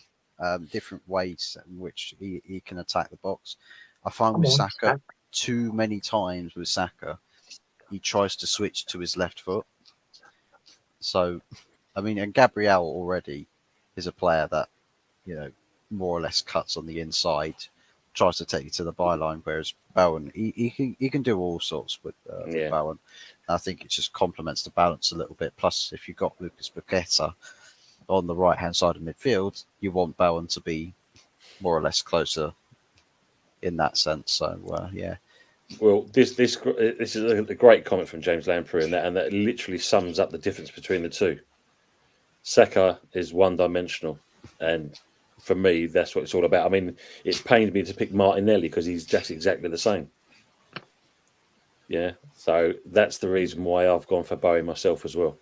different ways in which he can attack the box. I find with Saka too many times with Saka he tries to switch to his left foot. So, I mean, and Gabriel already is a player that, more or less cuts on the inside, tries to take you to the byline, whereas Bowen, he can do all sorts with Bowen. I think it just complements the balance a little bit. Plus, if you've got Lucas Paqueta on the right-hand side of midfield, you want Bowen to be more or less closer in that sense. So, yeah. Well, this is a great comment from James Lamprey, and that literally sums up the difference between the two. Saka is one-dimensional, and for me, that's what it's all about. I mean, it pained me to pick Martinelli because he's just exactly the same. Yeah, so that's the reason why I've gone for Bowie myself as well.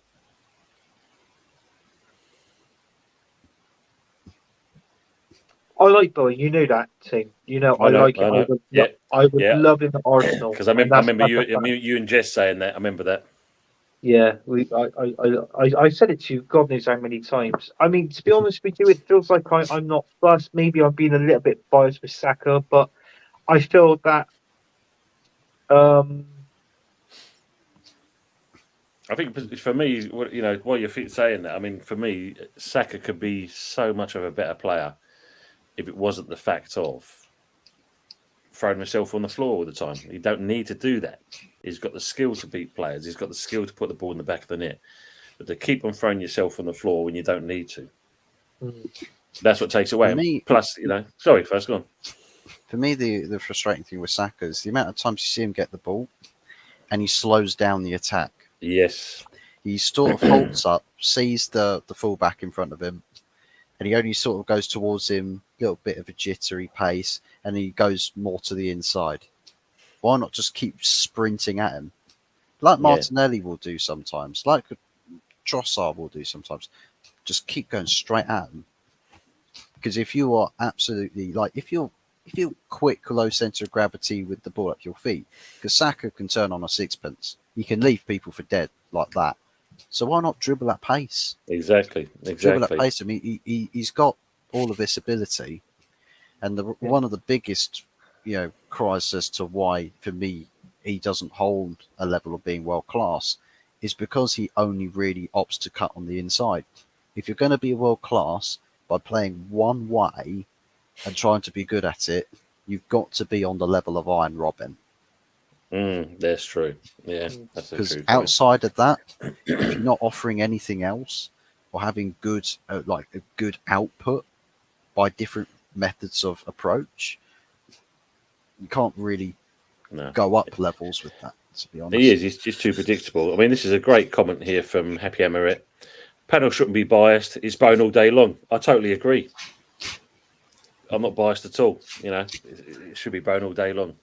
I like Bowen. You know that team. You know I like it. I would love him at Arsenal because I remember you and Jess saying that. I remember that. Yeah, I said it to you, God knows how many times. I mean, to be honest with you, it feels like I'm not fussed. Maybe I'm being a little bit biased with Saka, but I feel that. I think for me, while you're saying that, I mean, for me, Saka could be so much of a better player if it wasn't the fact of throwing himself on the floor all the time. You don't need to do that. He's got the skill to beat players. He's got the skill to put the ball in the back of the net. But to keep on throwing yourself on the floor when you don't need to, that's what takes away. Plus, sorry, first go on. For me, the frustrating thing with Saka is the amount of times you see him get the ball and he slows down the attack. Yes. He sort of holds up, sees the fullback in front of him, and he only sort of goes towards him, a little bit of a jittery pace, and he goes more to the inside. Why not just keep sprinting at him? Like Martinelli will do sometimes, like Trossard will do sometimes. Just keep going straight at him. Because if you are absolutely, if you're quick, low centre of gravity with the ball at your feet, because Saka can turn on a sixpence. He can leave people for dead like that. So why not dribble at pace? Exactly. Dribble at pace. I mean, he's got all of this ability. And one of the biggest, cries as to why, for me, he doesn't hold a level of being world class is because he only really opts to cut on the inside. If you're going to be world class by playing one way and trying to be good at it, you've got to be on the level of Iron Robin. That's true. Yeah, that's true. Because outside of that, if you're not offering anything else or having good, a good output by different methods of approach, you can't really go up levels with that, to be honest. He is. He's just too predictable. I mean, this is a great comment here from Happy Amaret. Panel shouldn't be biased. It's Bone all day long. I totally agree. I'm not biased at all. It should be Bone all day long.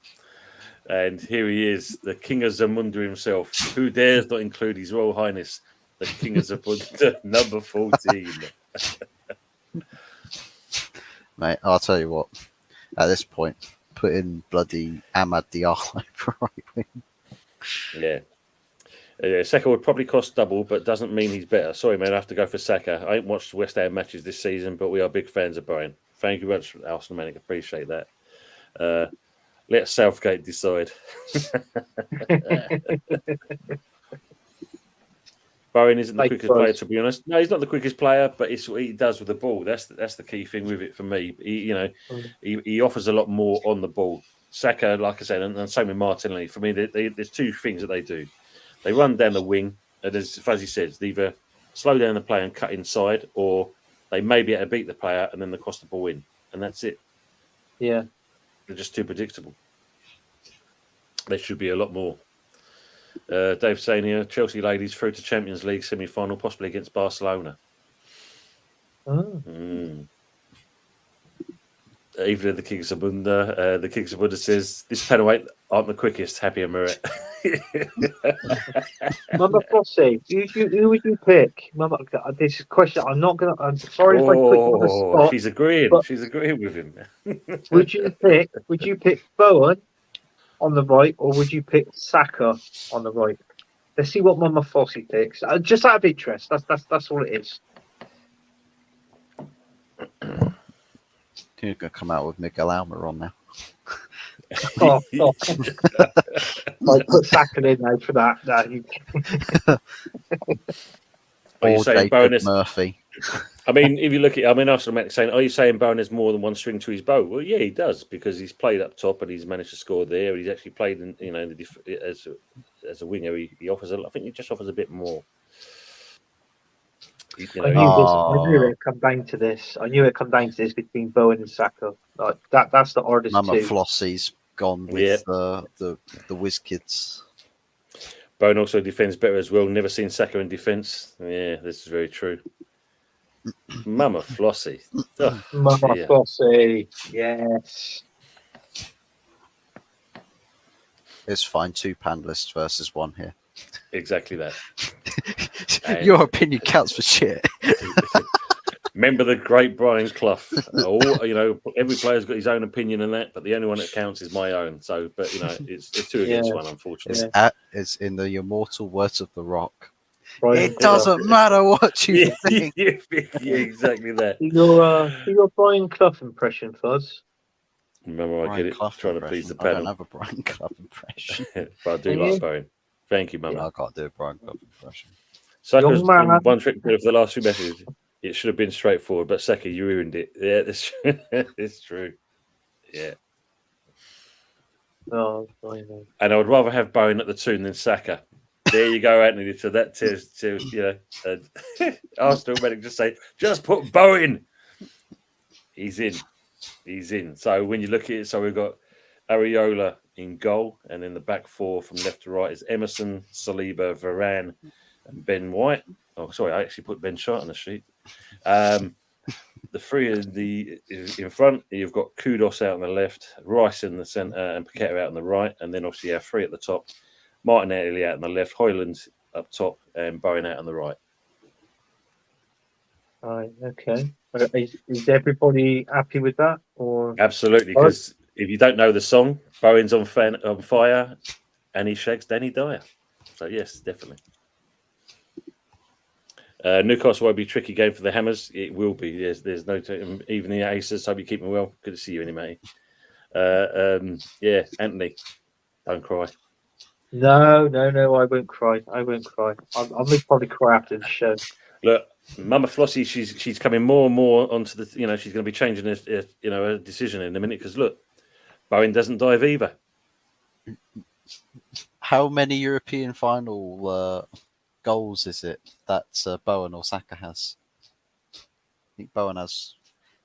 And here he is, the King of Zamunda himself. Who dares not include His Royal Highness, the King of Zamunda, number 14. Mate, I'll tell you what. At this point, put in bloody Ahmad Diallo for right wing. Yeah. Saka would probably cost double, but doesn't mean he's better. Sorry, man, I have to go for Saka. I ain't watched West Ham matches this season, but we are big fans of Brian. Thank you very much, Arsenal Manic. Appreciate that. Let Southgate decide. Bowen isn't the quickest player, to be honest. No, he's not the quickest player, but it's what he does with the ball. That's the key thing with it for me. He offers a lot more on the ball. Saka, like I said, and same with Martinelli. For me, there's two things that they do. They run down the wing, and as Fuzzy says, they either slow down the play and cut inside, or they may be able to beat the player and then they cross the ball in, and that's it. Yeah. They're just too predictable. There should be a lot more. Dave saying here, Chelsea ladies through to Champions League semi-final, possibly against Barcelona. Even the King of Sabunda, says this penalty aren't the quickest. Happy Amaret. Mama Fossey, who would you pick? Mama, this is a question. I'm sorry if I put you on the spot. She's agreeing with him. Would you pick Bowen on the right, or would you pick Saka on the right? Let's see what Mama Fossey picks. Just out of interest. That's all it is. You're going to come out with Miguel Almiron now. I put Saka in now for that. Are you saying Bowen Murphy? I mean, if you look at, Arsenal saying, are you saying Bowen has more than one string to his bow? Well, yeah, he does, because he's played up top and he's managed to score there. He's actually played as a winger. He offers I think he just offers a bit more. I knew it'd come down to this. Between Bowen and Saka. That's the hardest Mama two. Flossies gone with the Whiz Kids. Bowen also defends better as well. Never seen Saka in defence. Yeah, this is very true. Mama Flossie. Oh, Mama dear. Flossie. Yes. It's fine. 2 panelists versus 1 here. Exactly that. And- Your opinion counts for shit. Remember the great Brian Clough. Every player's got his own opinion in that, but the only one that counts is my own. So, but it's 2 against 1, unfortunately. It's in the immortal words of The Rock. Brian It doesn't matter what you think. Yeah, exactly that. Your Brian Clough impression, Fuzz. Remember, I Brian get it. Clough Trying to please the impression. I don't panel, have a Brian Clough impression. but I do Can like you? Bowen. Thank you, Yeah, Mama. I can't do a Brian Clough impression. Saka's Young man. been one trick player for the last 2 messages. It should have been straightforward, but Saka, you ruined it. Yeah, it's true. Yeah. Oh, I know. And I would rather have Bowen at the tune than Saka. There you go, Anthony. So that to Arsenal medic just say, just put Bowen. He's in. He's in. So when you look at it, so we've got Areola in goal, and then the back 4 from left to right is Emerson, Saliba, Varane, and Ben White. Oh, sorry, I actually put Ben Shart on the sheet. The 3 in front, you've got Kudos out on the left, Rice in the centre, and Paqueta out on the right, and then obviously our 3 at the top. Martinelli out on the left, Hoyland up top, and Bowen out on the right. Right, okay. Is everybody happy with that? Or Absolutely, because if you don't know the song, Bowen's on fire, and he shags Danny Dyer. So yes, definitely. Newcastle will be a tricky game for the Hammers. It will be. There's no even the Aces. Hope you're keeping well. Good to see you, anyway. Anthony, don't cry. No, I won't cry. I won't cry. I'll probably cry after the show. Look, Mama Flossie, she's coming more and more onto the. She's going to be changing her decision in a minute because look, Bowen doesn't dive either. How many European final goals is it that Bowen or Saka has? I think Bowen has.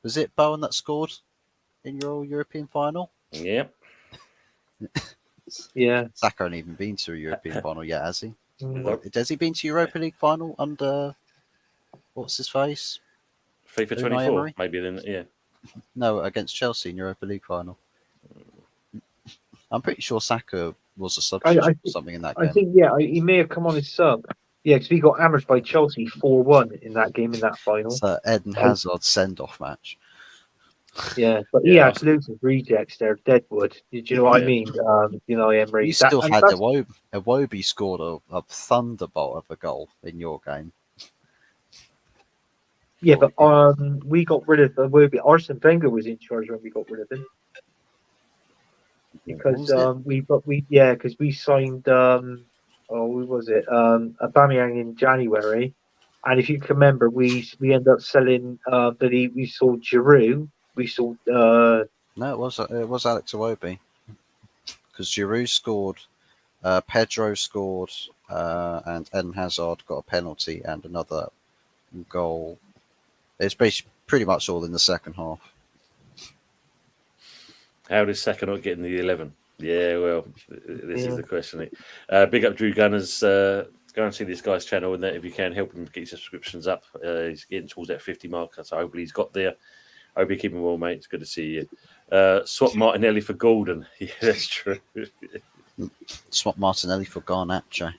Was it Bowen that scored in your European final? Yeah. Yeah. Saka hasn't even been to a European final yet, has he? Mm. Has he been to Europa League final under what's his face? FIFA Unai 24, Emery? maybe then. Yeah. No, against Chelsea in Europa League final. I'm pretty sure Saka was a substitute or something in that game. I think he may have come on as sub. Yeah, because we got hammered by Chelsea 4-1 in that game in that final. It's the Eden Hazard send-off match. Yeah, but he had loads of rejects there, Deadwood. Did you know what I mean? Emery. You still had Iwobi scored a thunderbolt of a goal in your game. Yeah, but we got rid of Iwobi. Arsene Wenger was in charge when we got rid of him. Because we signed who was it? Aubameyang in January, and if you can remember, we ended up selling we sold Giroud. We sold No, it was Alex Iwobi because Giroud scored, Pedro scored, and Eden Hazard got a penalty and another goal. It's pretty much all in the second half. How does Saka not get in the 11? Yeah, well, this is the question. Big up Drew Gunners. Go and see this guy's channel, and if you can help him get his subscriptions up. He's getting towards that 50 mark, so hopefully he's got there. Hope you're keeping well, mate. It's good to see you. Swap Martinelli for Gordon. Yeah, that's true. Swap Martinelli for Garnacho.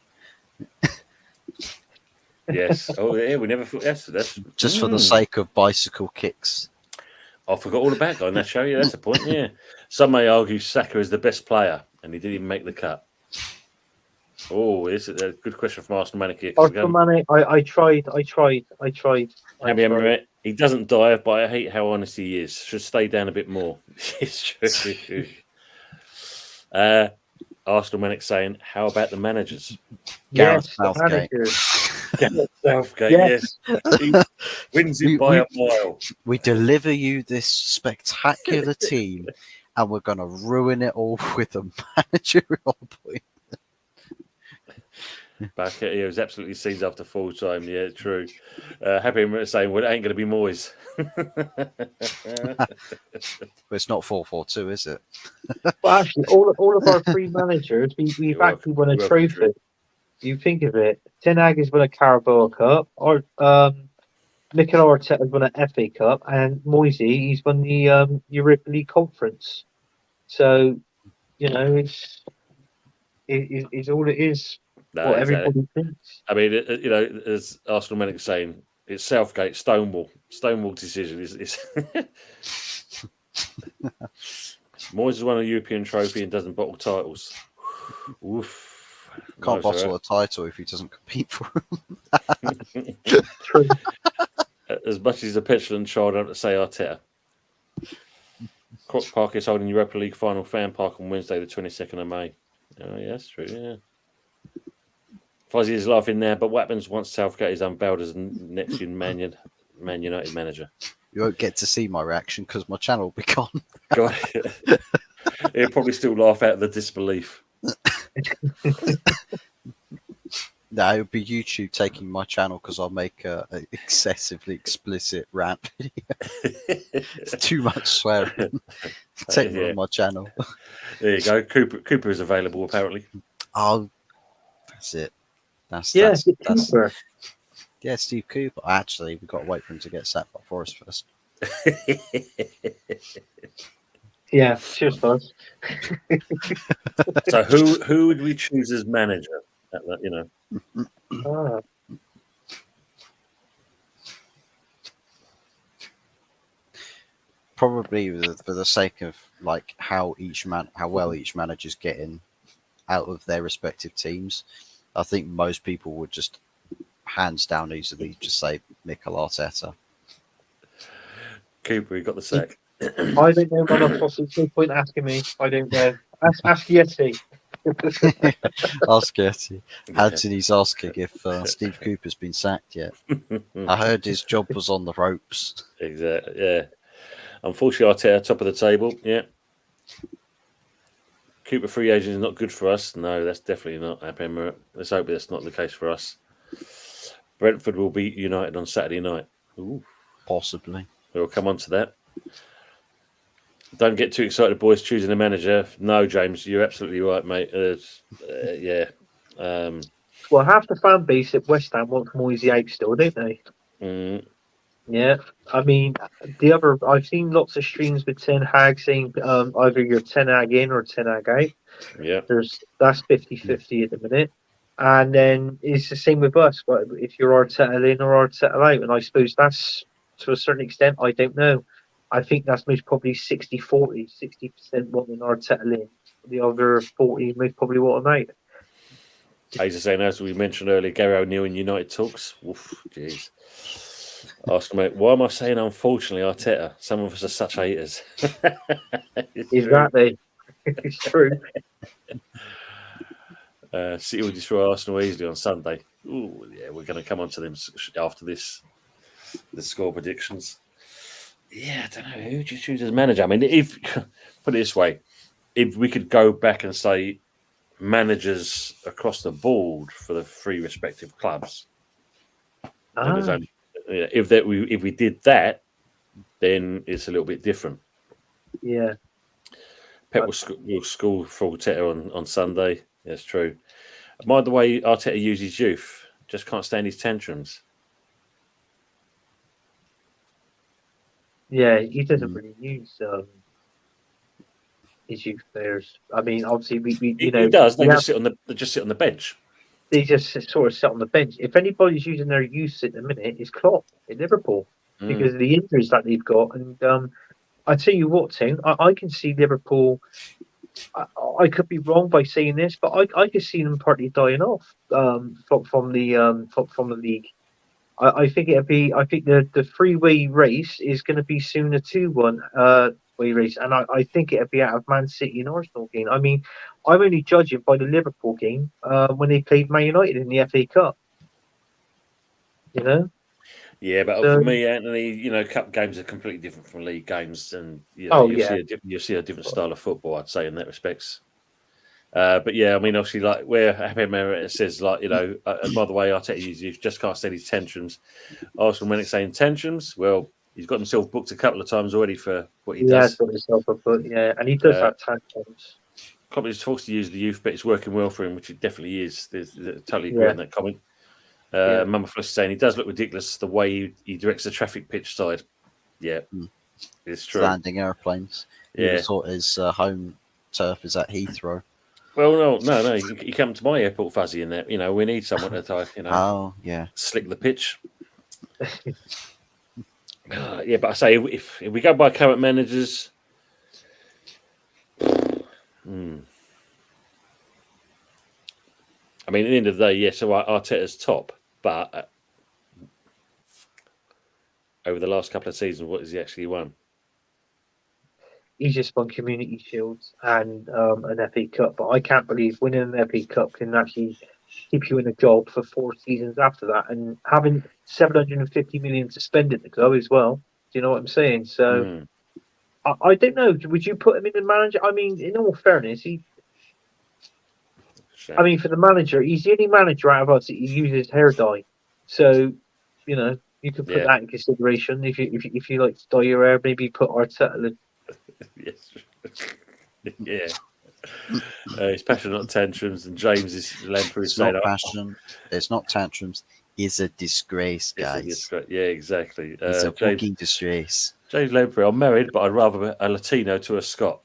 Yes. Oh, yeah. We never thought that's just for the sake of bicycle kicks. I forgot all about Garnacho. Yeah, that's the point. Yeah. Some may argue Saka is the best player, and he didn't even make the cut. Oh, this is a good question from Arsenal Manic here. I tried. He doesn't dive, but I hate how honest he is. Should stay down a bit more. It's true. Arsenal Manic saying, how about the managers? Gareth Yes, Southgate. Gareth Southgate, Yes. He wins it by a mile. We deliver you this spectacular team, and we're going to ruin it all with a managerial point. Back at he was absolutely seized after full time. Yeah, true. Happy saying, well, it ain't going to be Moyes. But it's not 4-4-2, is it? Well, actually, all of our three managers, we've actually won a trophy. You think of it, Ten Hag has won a Carabao Cup, or Mikel Arteta has won an FA Cup, and Moisey, he's won the Europa League Conference. So, you know, it's all it is. No, What exactly. everybody thinks. I mean, you know, as Arsenal Medic saying, it's Southgate, Stonewall decision. Is Moyes has won a European trophy and doesn't bottle titles. Oof. Can't bottle a title if he doesn't compete for it. True. As much as he's a petulant child, I have to say Arteta. Croc Park is holding Europa League final fan park on Wednesday, the 22nd of May. Oh, yeah, that's true, yeah. Fuzzy is laughing there, but what happens once Southgate is unveiled as next year Man United manager? You won't get to see my reaction because my channel will be gone. God, he'll probably still laugh out of the disbelief. No, it'll be YouTube taking my channel because I'll make an excessively explicit rant video. It's too much swearing. Take me on my channel. There you go. Cooper is available apparently. Oh, that's it. That's Cooper. Yeah, Steve Cooper. Actually, we've got to wait for him to get sacked by Forest first. Yeah, cheers, Buzz. So who would we choose as manager? You know. Ah. Probably for the sake of like how well each manager's getting out of their respective teams. I think most people would just hands down easily just say Mikel Arteta. Cooper, he got the sack. I don't know, motherfucker. There's no point asking me. I don't know. Ask Yeti. Ask Yeti. Anthony's asking if Steve Cooper's been sacked yet. I heard his job was on the ropes. Exactly. Yeah. Unfortunately, Arteta top of the table. Yeah. Cooper free agent is not good for us. No, that's definitely not. Let's hope that's not the case for us. Brentford will beat United on Saturday night. Ooh. Possibly. We'll come on to that. Don't get too excited, boys, choosing a manager. No, James, you're absolutely right, mate. Yeah. Well, half the fan base at West Ham want Moisey out still, don't they? Yeah. I mean, I've seen lots of streams with Ten Hag saying either you're Ten Hag in or Ten Hag out. Yeah. That's 50-50 at the minute. And then it's the same with us. But if you're Arteta in or Arteta out, and I suppose that's to a certain extent, I don't know. I think that's most probably 60-40, 60% wanting Arteta in, the other 40 most probably want him out. As I say, as we mentioned earlier, Gary O'Neill in United talks. Oof, jeez. Arsenal, mate, why am I saying unfortunately Arteta? Some of us are such haters. Exactly. It's true. City will destroy Arsenal easily on Sunday. Ooh, yeah, we're going to come on to them after this. The score predictions. Yeah, I don't know. Who would you choose as manager? I mean, if put it this way, if we could go back and say managers across the board for the three respective clubs, if we did that, then it's a little bit different. Yeah. Pep will school for Arteta on Sunday. That's true. Mind the way Arteta uses youth. Just can't stand his tantrums. Yeah, he doesn't really use his youth players. I mean, obviously, he does. They just sit on the bench. They just sort of sit on the bench. If anybody's using their youth at the minute, it's Klopp at Liverpool because of the injuries that they've got. And I tell you what, Tim, I can see Liverpool. I could be wrong by saying this, but I could see them partly dying off from the league. I think the three-way race is going to be soon a 2-1 way race, and I think it'll be out of Man City and Arsenal game. I mean, I'm only judging by the Liverpool game when they played Man United in the FA Cup. You know. Yeah, but for me, Anthony, cup games are completely different from league games, and you'll see a different style of football. I'd say in that respects. But yeah, I mean, obviously, like where Happy America says, like, you know, by the way, Arteta, you just can't stand his tantrums. Arsenal Rennick saying tantrums. Well, he's got himself booked a couple of times already for what he has does. got himself a foot, and he does have tantrums. Company's forced to use the youth, but it's working well for him, which it definitely is. There's totally agree Yeah. on that comment. Yeah. Mama Flush is saying he does look ridiculous the way he directs the traffic pitch side. Yeah, it's true. Landing airplanes. Yeah. He thought his home turf is at Heathrow. Well, no. You come to my airport, Fuzzy, in there. You know, we need someone to, you know, Oh, yeah. slick the pitch. Yeah, but I say if we go by current managers, I mean, at the end of the day, yes, so Arteta's top, but over the last couple of seasons, what has he actually won? He's just won Community Shields and an FA Cup, but I can't believe winning an FA Cup can actually keep you in a job for 4 seasons after that, and having 750 million to spend in the club as well. Do you know what I'm saying? So I don't know. Would you put him in the manager? I mean, in all fairness, for the manager, he's the only manager out of us that uses hair dye. So, you know, you could put that in consideration. If you like to dye your hair, maybe put Arteta. Yes. Yeah. He's passionate on tantrums, and James is Lampard It's not passion. It's not tantrums. It's a disgrace, guys. Yeah, exactly. It's a fucking disgrace. James Lampard, I'm married, but I'd rather a Latino to a Scot.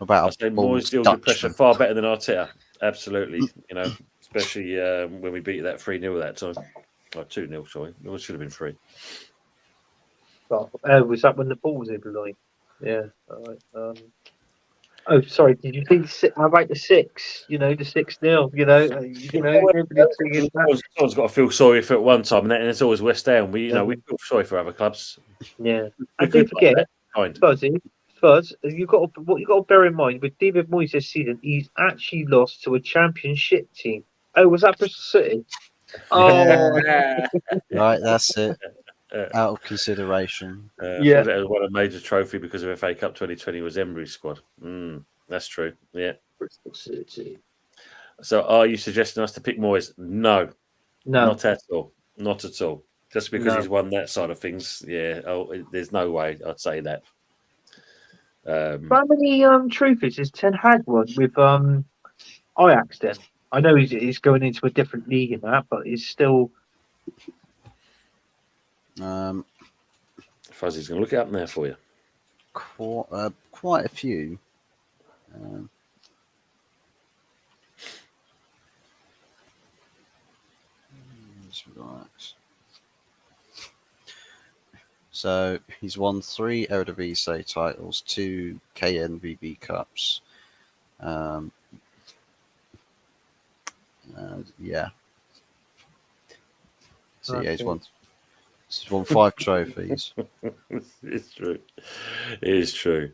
About I say Moyes deals with pressure far better than Arteta. Absolutely. You know, especially when we beat that 3-0 that time. Oh, 2-0, sorry. It should have been 3. Was that when the ball was over the line? Yeah. All right. Oh, sorry. Did you think? How about the 6? You know, the 6-0. Someone's got to feel sorry for it one time, and it's always West Ham. We feel sorry for other clubs. Yeah. And don't forget, Fuzz, what you got to bear in mind with David Moyes this season, he's actually lost to a championship team. Oh, was that Bristol City? Oh, right. That's it. Out of consideration. It won a major trophy because of FA Cup 2020 was Emery's squad. That's true. Yeah. Bristol City. So, are you suggesting us to pick Moyes? No, No, not at all. Not at all. Just because he's won that side of things, yeah. There's no way I'd say that. How many trophies has Ten Hag won with Ajax? Then I know he's going into a different league in that, but he's still. Fuzzy's going to look it up there for you. Quite a few. So he's won 3 Eredivisie titles, 2 KNVB Cups. Yeah. So yeah, he's won 5 trophies. It's true. It is true.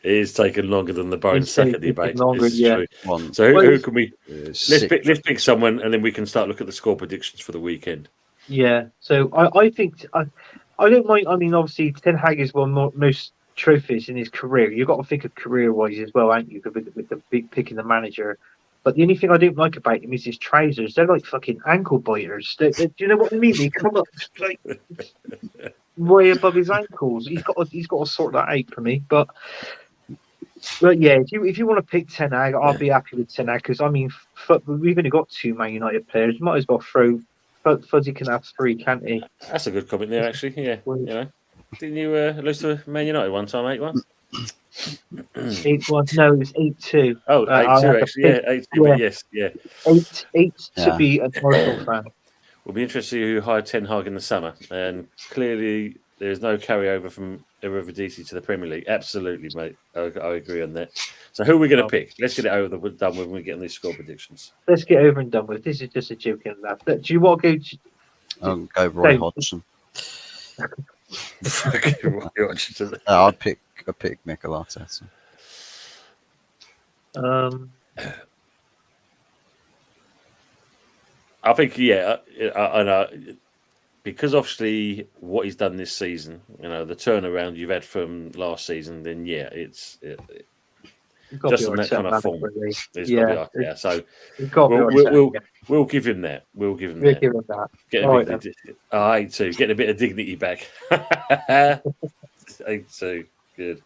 It is taking longer than the Bone Saka debate. This is true. So who can we? Let's pick someone, and then we can start looking at the score predictions for the weekend. Yeah. So I think I don't mind. I mean, obviously, Ten Hag has won most trophies in his career. You've got to think of career-wise as well, haven't you? With the big picking the manager. But the only thing I don't like about him is his trousers. They're like fucking ankle biters. Do you know what I mean? They come up like way above his ankles. He's got to sort that out for me. But yeah, if you want to pick Ten Hag, I'll be happy with Ten Hag because I mean, we've only got 2 Man United players. Might as well throw. Fuzzy can have 3, can't he? That's a good comment there, actually. Yeah, you know, didn't you lose to Man United one time, 8-1? 8-1. No, it was 8-2. Oh, 8-2 actually. Yeah, 8-2. Yeah. Yes, yeah. 8 to be an Arsenal fan. We'll be interested to see who hired Ten Hag in the summer, and clearly there's no carryover from Eredivisie to the Premier League. Absolutely, mate. I agree on that. So who are we going to pick? Let's get it over and done with when we get on these score predictions. Let's get over and done with. This is just a joke and laugh. Do you want to go? I'll go Roy Hodgson. I'll pick Mikel Arteta. I think, yeah, I know. because obviously what he's done this season, the turnaround you've had from last season, then it's You've got to just be on that Arteta, kind of form. really. It's Yeah, got to be Arteta. So you've got to be we'll give him that. We'll give him We'll that. give him that. Get All a right, bit. I hate to get a bit of dignity back. Hate to. Good.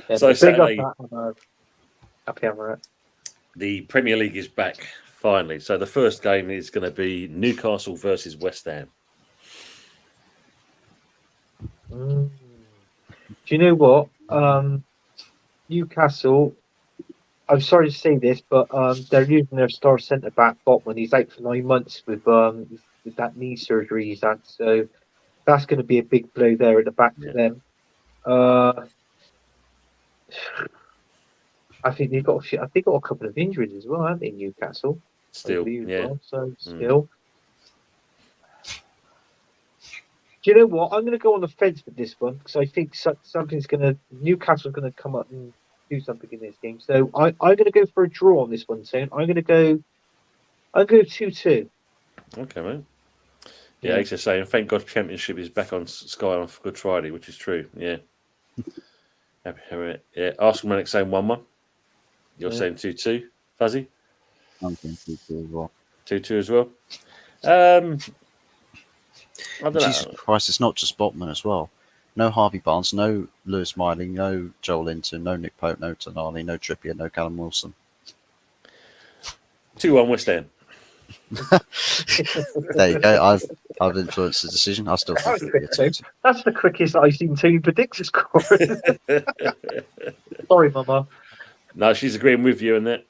Yeah, So but big up Saturday, that. Happy Hammer. the Premier League is back finally. So the first game is going to be Newcastle versus West Ham. Do you know what? Newcastle. I'm sorry to say this, but they're using their star centre back Botman. He's out for 9 months with that knee surgery he's had, so that's going to be a big blow there at the back for them. I think they've got a couple of injuries as well, haven't they? Newcastle Still, yeah. Well, so still. Do you know what? I'm going to go on the fence with this one because I think Newcastle's going to come up and do something in this game. So I'm going to go for a draw on this one, soon. I'm going to go 2-2. Okay, mate. Yeah, he's just saying, thank God Championship is back on Sky on Good Friday, which is true. Yeah. Yeah. Arsenal Manic saying 1-1. You're saying 2-2, Fuzzy? I'm saying 2-2 as well. 2-2 as well. I don't Jesus know. Christ, it's not just Botman as well. No Harvey Barnes, no Lewis Miley, no Joel Linton, no Nick Pope, no Tonali, no Trippier, no Callum Wilson. 2-1 West Ham. There you go. I've influenced the decision. I still think it'll be a 2-2. That's the quickest I've seen team predict a score. Sorry, Mama. No, she's agreeing with you on that.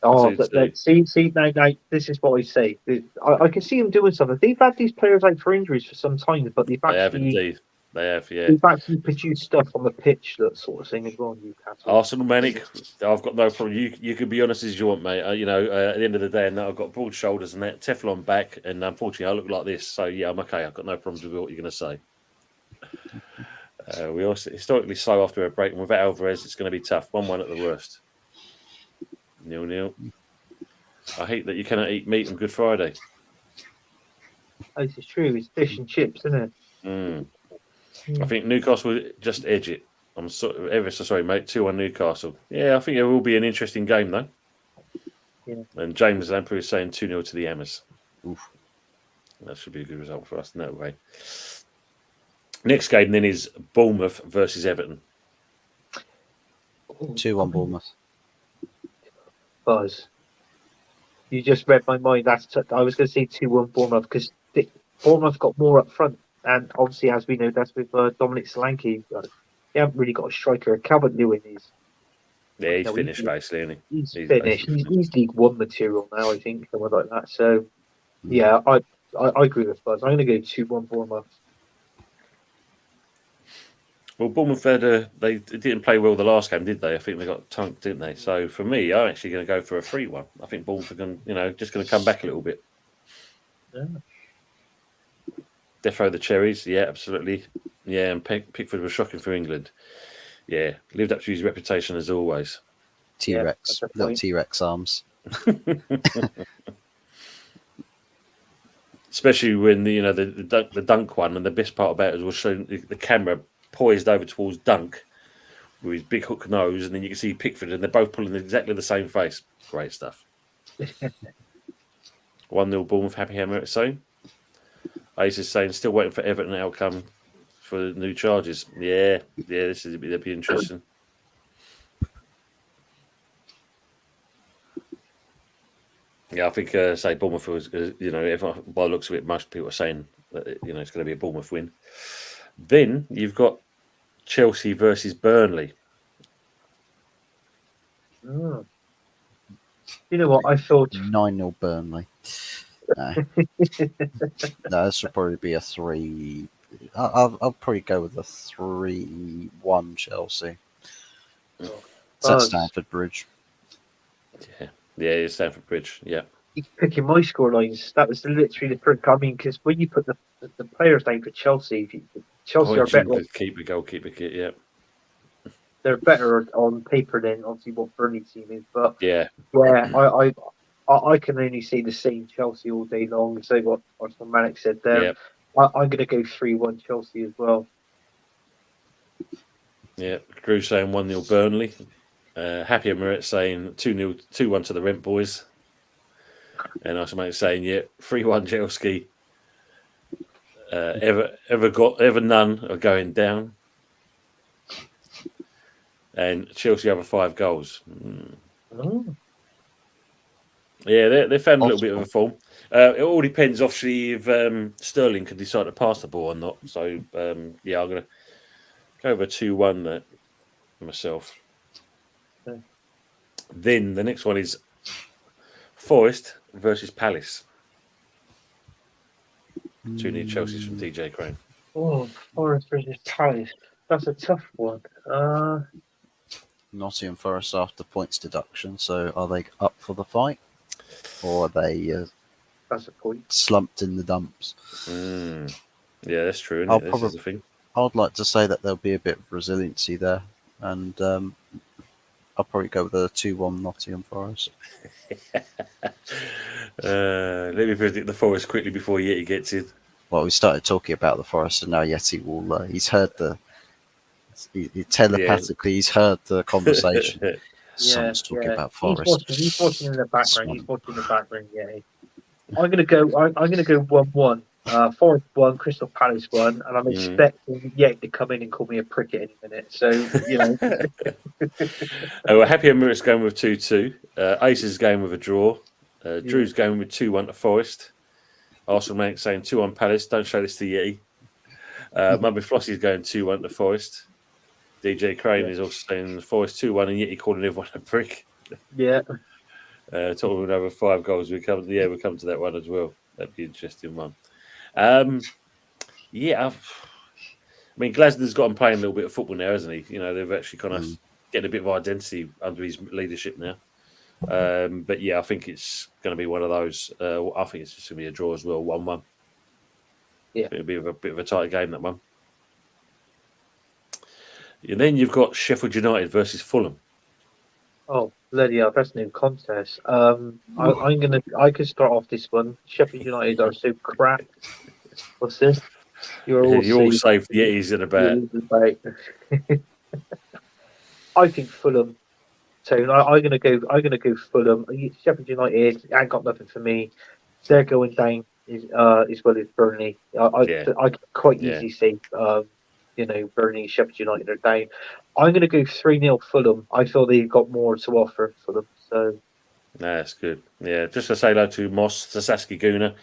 Oh, but see, now, this is what I say. I can see them doing something. They've had these players out for injuries for some time, but They have indeed. They have, yeah. They've actually produced stuff on the pitch, that sort of thing as well. Newcastle. Arsenal Manic, I've got no problem. You can be honest as you want, mate. At the end of the day, and I've got broad shoulders and that Teflon back, and unfortunately, I look like this. So yeah, I'm okay. I've got no problems with what you're going to say. We also historically slow after a break, and without Alvarez, it's going to be tough. 1-1 at the worst. 0-0. I hate that you cannot eat meat on Good Friday. This is true. It's fish and chips, isn't it? I think Newcastle will just edge it. I'm ever so sorry, mate. 2-1 Newcastle. Yeah, I think it will be an interesting game, though. Yeah. And James Lamper is saying 2-0 to the Hammers. Oof. That should be a good result for us in that way. Next game then is Bournemouth versus Everton. 2-1 Bournemouth. Buzz. You just read my mind. I was going to say 2-1 Bournemouth because Bournemouth got more up front. And obviously, as we know, that's with Dominic Solanke. They haven't really got a striker. Calvert-Lewin is. Yeah, he's finished, basically, isn't he? He's finished. He's League One material now, I think, something like that. So, yeah, I agree with Buzz. I'm going to go 2-1 Bournemouth. Well, Bournemouth they didn't play well the last game, did they? I think they got tunked, didn't they? So for me, I'm actually going to go for a 3-1. I think Bournemouth are going, just going to come back a little bit. Yeah. Defo the cherries, yeah, absolutely. Yeah, and Pickford was shocking for England. Yeah, lived up to his reputation as always. T-Rex, little T-Rex arms. Especially when the dunk one, and the best part about it was showing the camera poised over towards Dunk with his big hook nose, and then you can see Pickford, and they're both pulling exactly the same face. Great stuff. 1-0 Bournemouth, happy hammer at same. Ace is saying still waiting for Everton outcome for new charges. Yeah, that'd be interesting. Yeah, I think say Bournemouth was, everyone, by the looks of it, most people are saying that it's going to be a Bournemouth win. Then you've got Chelsea versus Burnley. Oh. You know what? I thought 9-0 Burnley. No, no, this would probably be a 3. I'll probably go with a 3-1 Chelsea. It's at Stamford Bridge. Yeah, it's Stamford Bridge. Yeah. You're picking my scorelines. That was literally the trick. I mean, because when you put the players down for Chelsea, Chelsea are better. Keeper, goalkeeper kit, yeah. They're better on paper than obviously what Burnley's team is. But yeah, I can only see the same Chelsea all day long. Say what Manic said there. Yeah. I'm going to go 3-1 Chelsea as well. Yeah, Drew saying 1-0 Burnley. Happy Emirates saying 2-0, 2-1 to the Rent Boys. And Osmate saying, 3-1 Chelsea. Ever none are going down. And Chelsea have 5 goals. Oh. Yeah, they found a little bit of a form. It all depends, obviously, if Sterling can decide to pass the ball or not. So, I'm going to go over 2-1 there myself. Okay. Then the next one is Forest versus Palace. 2-0 Chelsea's from DJ Crane. Oh, Forest versus Palace. That's a tough one. Nottingham Forest after points deduction. So are they up for the fight, or are they That's a point. slumped in the dumps? Yeah, that's true. I'll This is the thing. I'd like to say that there'll be a bit of resiliency there, and I'll probably go with a 2-1 Nottingham Forest. Let me predict the Forest quickly before Yeti gets in. Well, we started talking about the Forest, and now Yeti will. He's heard he telepathically he's heard the conversation. Someone's talking about Forest. He's watching in the background. He's watching in the background. Yeah. I'm gonna go 1-1. Forest 1, Crystal Palace 1, and I'm expecting Yeti to come in and call me a prick at any minute. So Well, Happy Emirates going with 2-2. Ace is going with a draw. Drew's going with 2-1 to Forest. Arsenal Manic saying 2-1 Palace. Don't show this to Yeti. Mummy Flossy is going 2-1 to Forest. DJ Crane is also saying Forest 2-1 and Yeti calling everyone a prick. Yeah. Talking over 5 goals. We'll come to that one as well. That'd be an interesting one. I mean, Glasnow's got him playing a little bit of football now, hasn't he? You know, they've actually kind of getting a bit of identity under his leadership now. But I think it's going to be one of those. I think it's just going to be a draw as well, 1-1. Yeah, it'll be a bit of a tight game, that one. And then you've got Sheffield United versus Fulham. Oh, bloody hell, that's no contest. I could start off this one. Sheffield United are so crap. What's this? You're all safe. Yeah, he's in a bet. I think Fulham. So I'm gonna go Fulham. Sheffield United ain't got nothing for me. They're going down as well as Burnley. I could quite easily say Burnley, Sheffield United are down. I'm going to go 3-0 Fulham. I feel they've got more to offer for them. So that's good. Yeah, just to say hello to Moss, Sasaki Guna.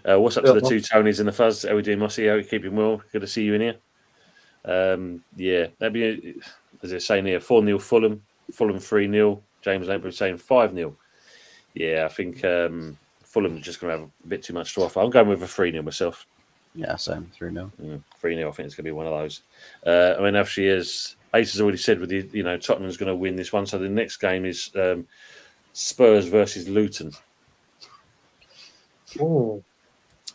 What's up to the two Tonys in the fuzz? How we doing, Mossy? How are you keeping well? Good to see you in here. That'd be, as they're saying here, 4-0 Fulham, 3-0. James Lampert saying 5-0. Yeah, I think Fulham are just going to have a bit too much to offer. I'm going with a 3-0 myself. Yeah, same 3-0. 3-0. I think it's going to be one of those. I mean, actually, as Ace has already said, with Tottenham's going to win this one. So the next game is Spurs versus Luton. Oh,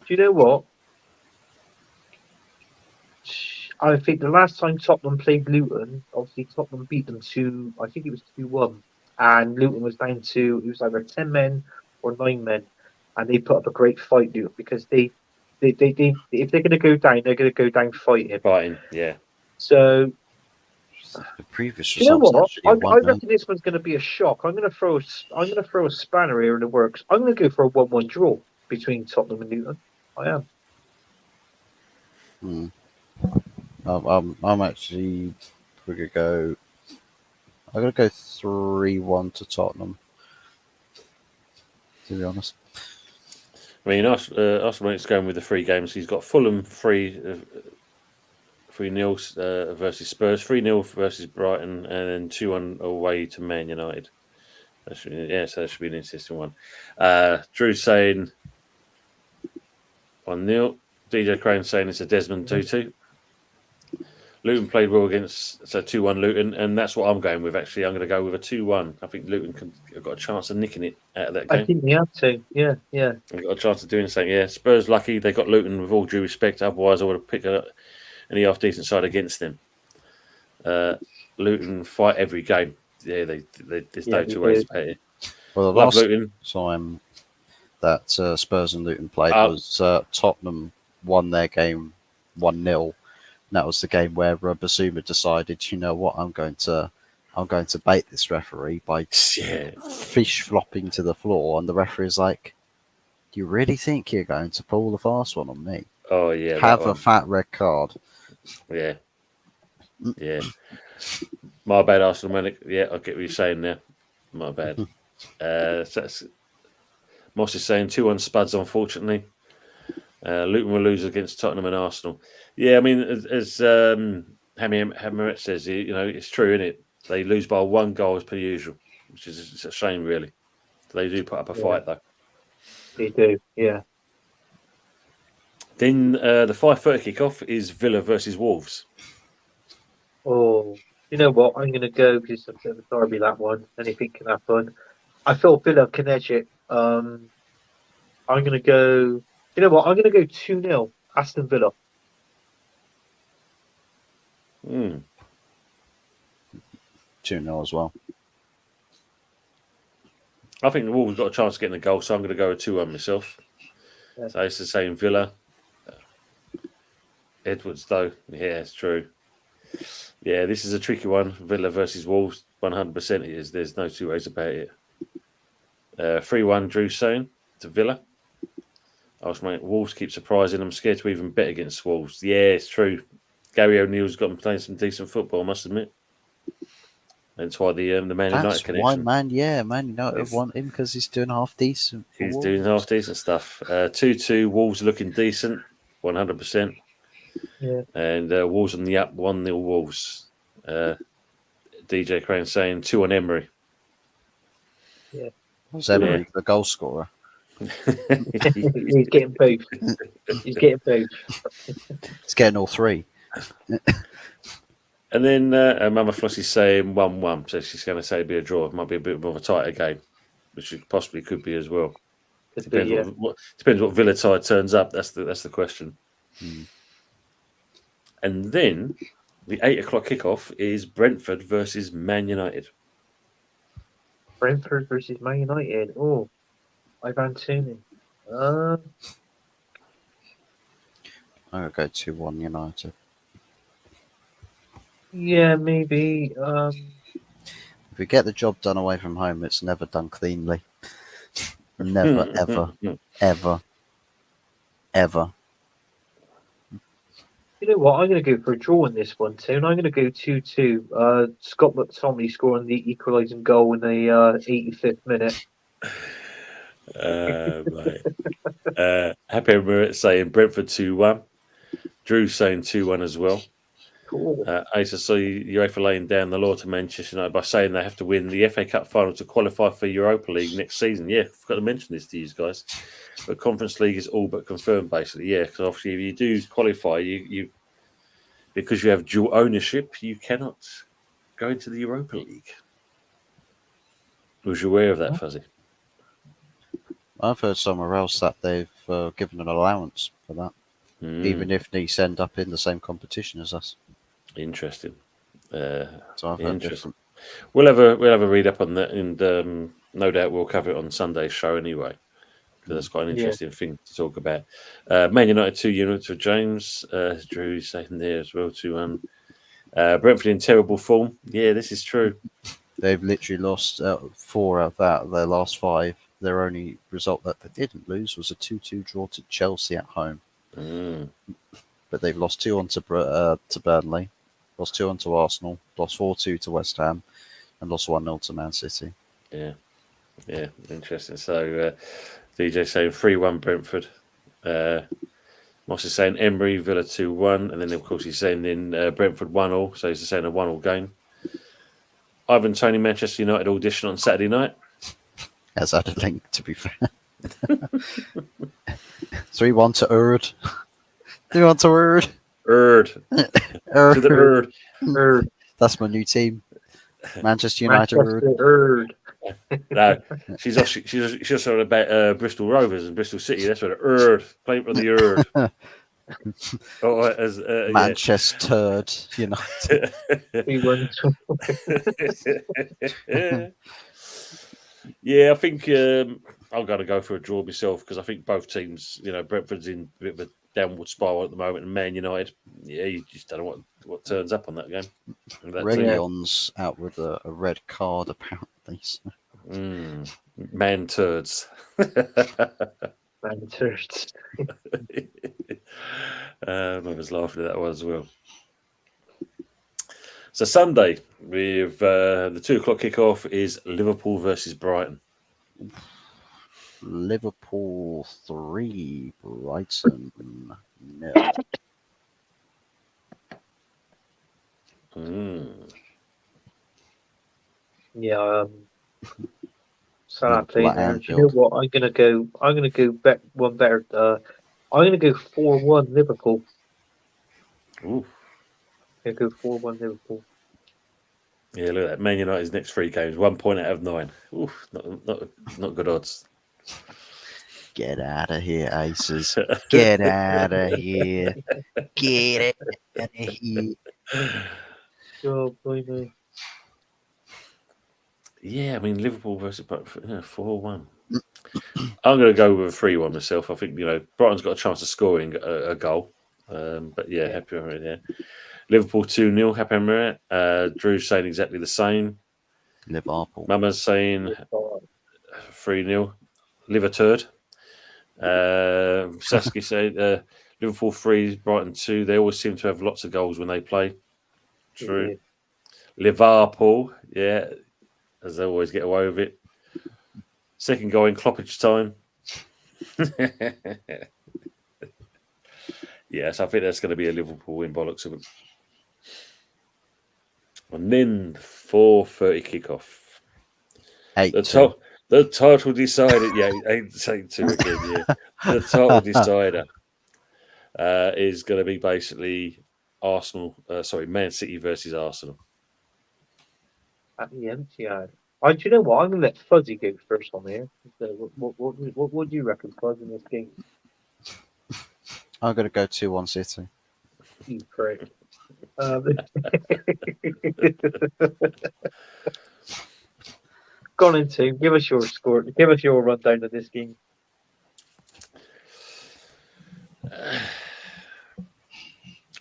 do you know what? I think the last time Tottenham played Luton, obviously Tottenham beat them 2-1, and Luton was down to it was either 10 men or 9 men, and they put up a great fight, Luton, because they if they're going to go down, they're going to go down fighting. Fighting, yeah. So the previous you know what? I reckon this one's going to be a shock. I'm going to throw a spanner here in the works. I'm going to go for a 1-1 draw between Tottenham and Luton. I am. I'm actually I'm going to go 3-1 to Tottenham, to be honest. I mean, Arsenal's going with the 3 games. He's got Fulham 3-0 versus Spurs, 3-0 versus Brighton, and then 2-1 away to Man United. So that should be an interesting one. Drew's saying 1-0. DJ Crane saying it's a Desmond 2-2. Luton played well against 2-1 Luton, and that's what I'm going with. Actually, I'm going to go with a 2-1. I think Luton have got a chance of nicking it out of that game. I think they have to. Yeah. They've got a chance of doing something. Yeah, Spurs lucky they got Luton with all due respect. Otherwise, I would have picked any half decent side against them. Luton fight every game. Yeah, there's no two ways about it. Well, the last time that Spurs and Luton played was Tottenham won their game 1-0. That was the game where Basuma decided, you know what, I'm going to bait this referee by Yeah. fish flopping to the floor, and the referee's like, "Do you really think you're going to pull the fast one on me? Oh yeah. Have a fat red card." Yeah. Yeah. My bad, Arsenal Manic. Yeah, I get what you're saying there. My bad. So that's Moss is saying 2-1 Spuds, unfortunately. Luton will lose against Tottenham and Arsenal. Yeah, I mean, as Hammer says, it's true, isn't it? They lose by 1 goal as per usual, which is it's a shame, really. They do put up a fight, though. They do, yeah. Then the 5:30 kickoff is Villa versus Wolves. Oh, you know what? I'm going to go because it's a bit of a derby, that one. Anything can happen. I feel Villa can edge it. I'm going to go. You know what? I'm going to go 2-0 Aston Villa. Hmm. 2-0 as well. I think the Wolves got a chance of getting a goal, so I'm going to go with 2-1 myself. Yeah. So it's the same Villa. Edwards, though. Yeah, it's true. Yeah, this is a tricky one. Villa versus Wolves. 100% it is. There's no two ways about it. 3-1 Drew saying to Villa. Wolves keep surprising. I'm scared to even bet against Wolves. Yeah, it's true. Gary O'Neill's got them playing some decent football, I must admit. That's why the Man United That's connection. why Man United want him, because he's doing half decent. He's doing half decent stuff. 2-2, Wolves looking decent, 100%. Yeah. And Wolves on the up, 1-0 Wolves. DJ Crane saying 2 on Emery. Was Emery the goal scorer? He's getting both. He's getting both. He's getting all 3. And then Mama Flossie's saying 1-1. So she's going to say it'd be a draw. It might be a bit more of a tighter game, which it possibly could be as well. Depends what Villa side turns up. That's the question. And then the 8 o'clock kickoff is Brentford versus Man United. Brentford versus Man United. Oh, Ivan Toney. I'm going to go 2-1 United. Yeah, maybe. If we get the job done away from home, it's never done cleanly. Never, ever, ever, ever. You know what? I'm going to go for a draw in this one, too. And I'm going to go 2-2. Scott McTominay scoring the equalising goal in the 85th minute. Right. Happy Emirates saying Brentford 2-1. Drew saying 2-1 as well. Cool. I saw UEFA laying down the law to Manchester United by saying they have to win the FA Cup final to qualify for Europa League next season. Yeah, I've got to mention this to you guys. But Conference League is all but confirmed, basically. Yeah, because obviously if you do qualify, you because you have dual ownership, you cannot go into the Europa League. Was you aware of that, Fuzzy? I've heard somewhere else that they've given an allowance for that, even if Nice end up in the same competition as us. Interesting. So I've heard different. We'll have a read up on that, and no doubt we'll cover it on Sunday's show anyway. Because that's quite an interesting thing to talk about. Man United 2 units for James. Drew saying there as well to Brentford in terrible form. Yeah, this is true. They've literally lost 4 out of their last 5. Their only result that they didn't lose was a 2-2 draw to Chelsea at home. But they've lost 2-1 to Burnley, lost 2-1 to Arsenal, lost 4-2 to West Ham, and lost 1-0 to Man City. Yeah, interesting. So DJ saying 3-1 Brentford. Moss is saying Emery, Villa 2-1, and then of course he's saying then Brentford 1-1, so he's saying a 1-1 game. Ivan Toney, Manchester United audition on Saturday night. As I think, to be fair. 3-1 to Erd. 3-1 to Erd. Erd. To the Erd. Erd. That's my new team. Manchester United. Erd. No, she's also about Bristol Rovers and Bristol City. That's what Erd. Playing for the Erd. Manchester United. Yeah, I think I'm going to go for a draw myself because I think both teams, Brentford's in a bit of downward spiral at the moment. And Man United, yeah, you just don't know what turns up on that game. Reguilon's out with a red card, apparently. So. Man turds. Man turds. I was laughing at that one as well. So Sunday, with the 2:00 kickoff is Liverpool versus Brighton. Liverpool 3, Brighton 0. Yeah. Sadly, Like man. You know what? I'm gonna go bet one better. I'm gonna go 4-1 Liverpool. Ooh. I'm gonna go 4-1 Liverpool. Yeah, look at that. Man United's next 3 games, 1 point out of 9. Ooh, not good odds. Get out of here, Aces. Get out of here. Get out of here. Oh, boy, me. Yeah, I mean, Liverpool versus 4-1. I'm going to go with a 3-1 myself. I think, Brighton's got a chance of scoring a goal. But yeah, happy with it, yeah. Liverpool 2-0, happy with it. Drew's saying exactly the same. Liverpool. Mama's saying 3-0. Liver turd. Saskia said Liverpool 3, Brighton 2. They always seem to have lots of goals when they play. True. Yeah. Liverpool, yeah, as they always get away with it. Second goal in Kloppage time. Yes, I think that's going to be a Liverpool win, bollocks of it. And then 4:30 kickoff. 8-2. The title decider, yeah, 8-2 again, yeah. The title decider is going to be basically Man City versus Arsenal. At the empty eye. Do you know what? I'm gonna let Fuzzy go first on here. So what do you reckon, Fuzz, in this game? I'm going to go 2-1 City. You prick. Go on into. Give us your score. Give us your rundown of this game.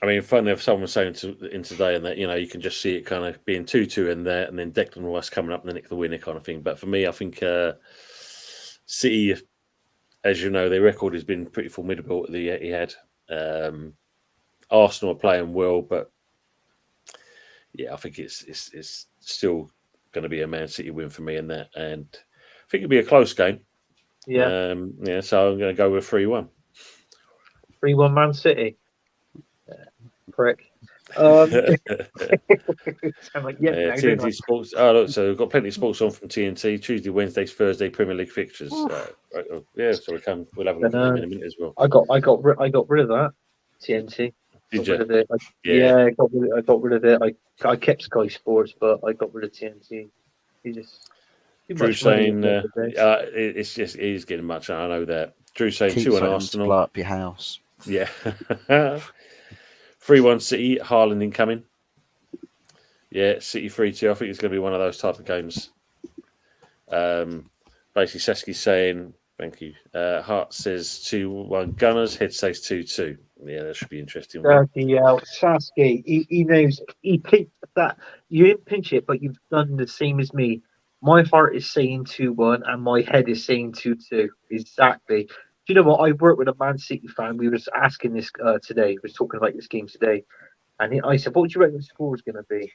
I mean, funny if someone was saying in today and that, you can just see it kind of being 2-2 in there and then Declan Rice coming up and then nick the winner kind of thing. But for me, I think City, as you know, their record has been pretty formidable at the Etihad. Arsenal are playing well, but yeah, I think it's still going to be a Man City win for me in that. And I think it'll be a close game. Yeah. So I'm going to go with 3-1. 3-1 Man City. Prick. TNT Sports. Oh, look, so we've got plenty of sports on from TNT. Tuesday, Wednesday, Thursday, Premier League fixtures. So we'll have a look at them in a minute as well. I got rid of that TNT. Did you? Rid of it. I got rid of it. I kept Sky Sports, but I got rid of TNT. Drew saying he's getting much. I know that. Drew saying Keep 2-1 Arsenal. Blow up your house. Yeah. 3-1 City, Haaland incoming. Yeah, City 3-2. I think it's going to be one of those type of games. Basically, Seski's saying, thank you. Hart says 2-1 Gunners, Head says 2-2. Yeah, that should be interesting. Sasuke, he knows. He pinched that. You didn't pinch it, but you've done the same as me. My heart is saying 2-1 and my head is saying 2-2. Exactly. Do you know what? I worked with a Man City fan. We was asking this today. We was talking about this game today. And I said, what do you reckon the score is going to be?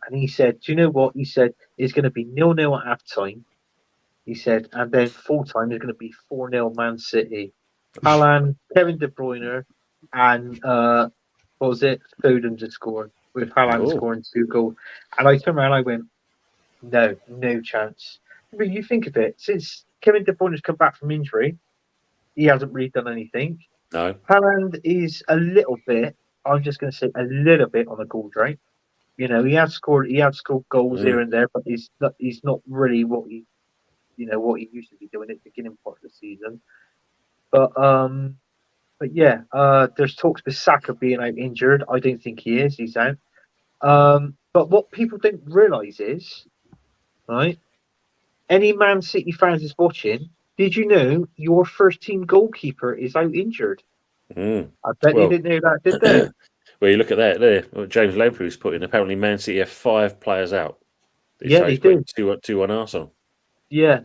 And he said, do you know what? He said, it's going to be 0-0 at half time. He said, and then full time is going to be 4-0 Man City. Haaland, Kevin De Bruyne, and what was it? Foden to score, with Haaland scoring 2 goals. And I turned around and I went, no chance. But you think of it, since Kevin De Bruyne's come back from injury, he hasn't really done anything. No. Haaland is a little bit, I'm just going to say a little bit on the goal rate. He has scored goals here and there, but he's not really what he used to be doing at the beginning part of the season. But yeah, there's talks with Saka being out injured. I don't think he is. He's out. But what people don't realise is, right? Any Man City fans is watching. Did you know your first team goalkeeper is out injured? I bet Well- you didn't know that, did they? Well, you look at that there. What James Lamprey's put in. Apparently, Man City have 5 players out. Yeah, So they he's putting do. 2-1 Arsenal. Yeah.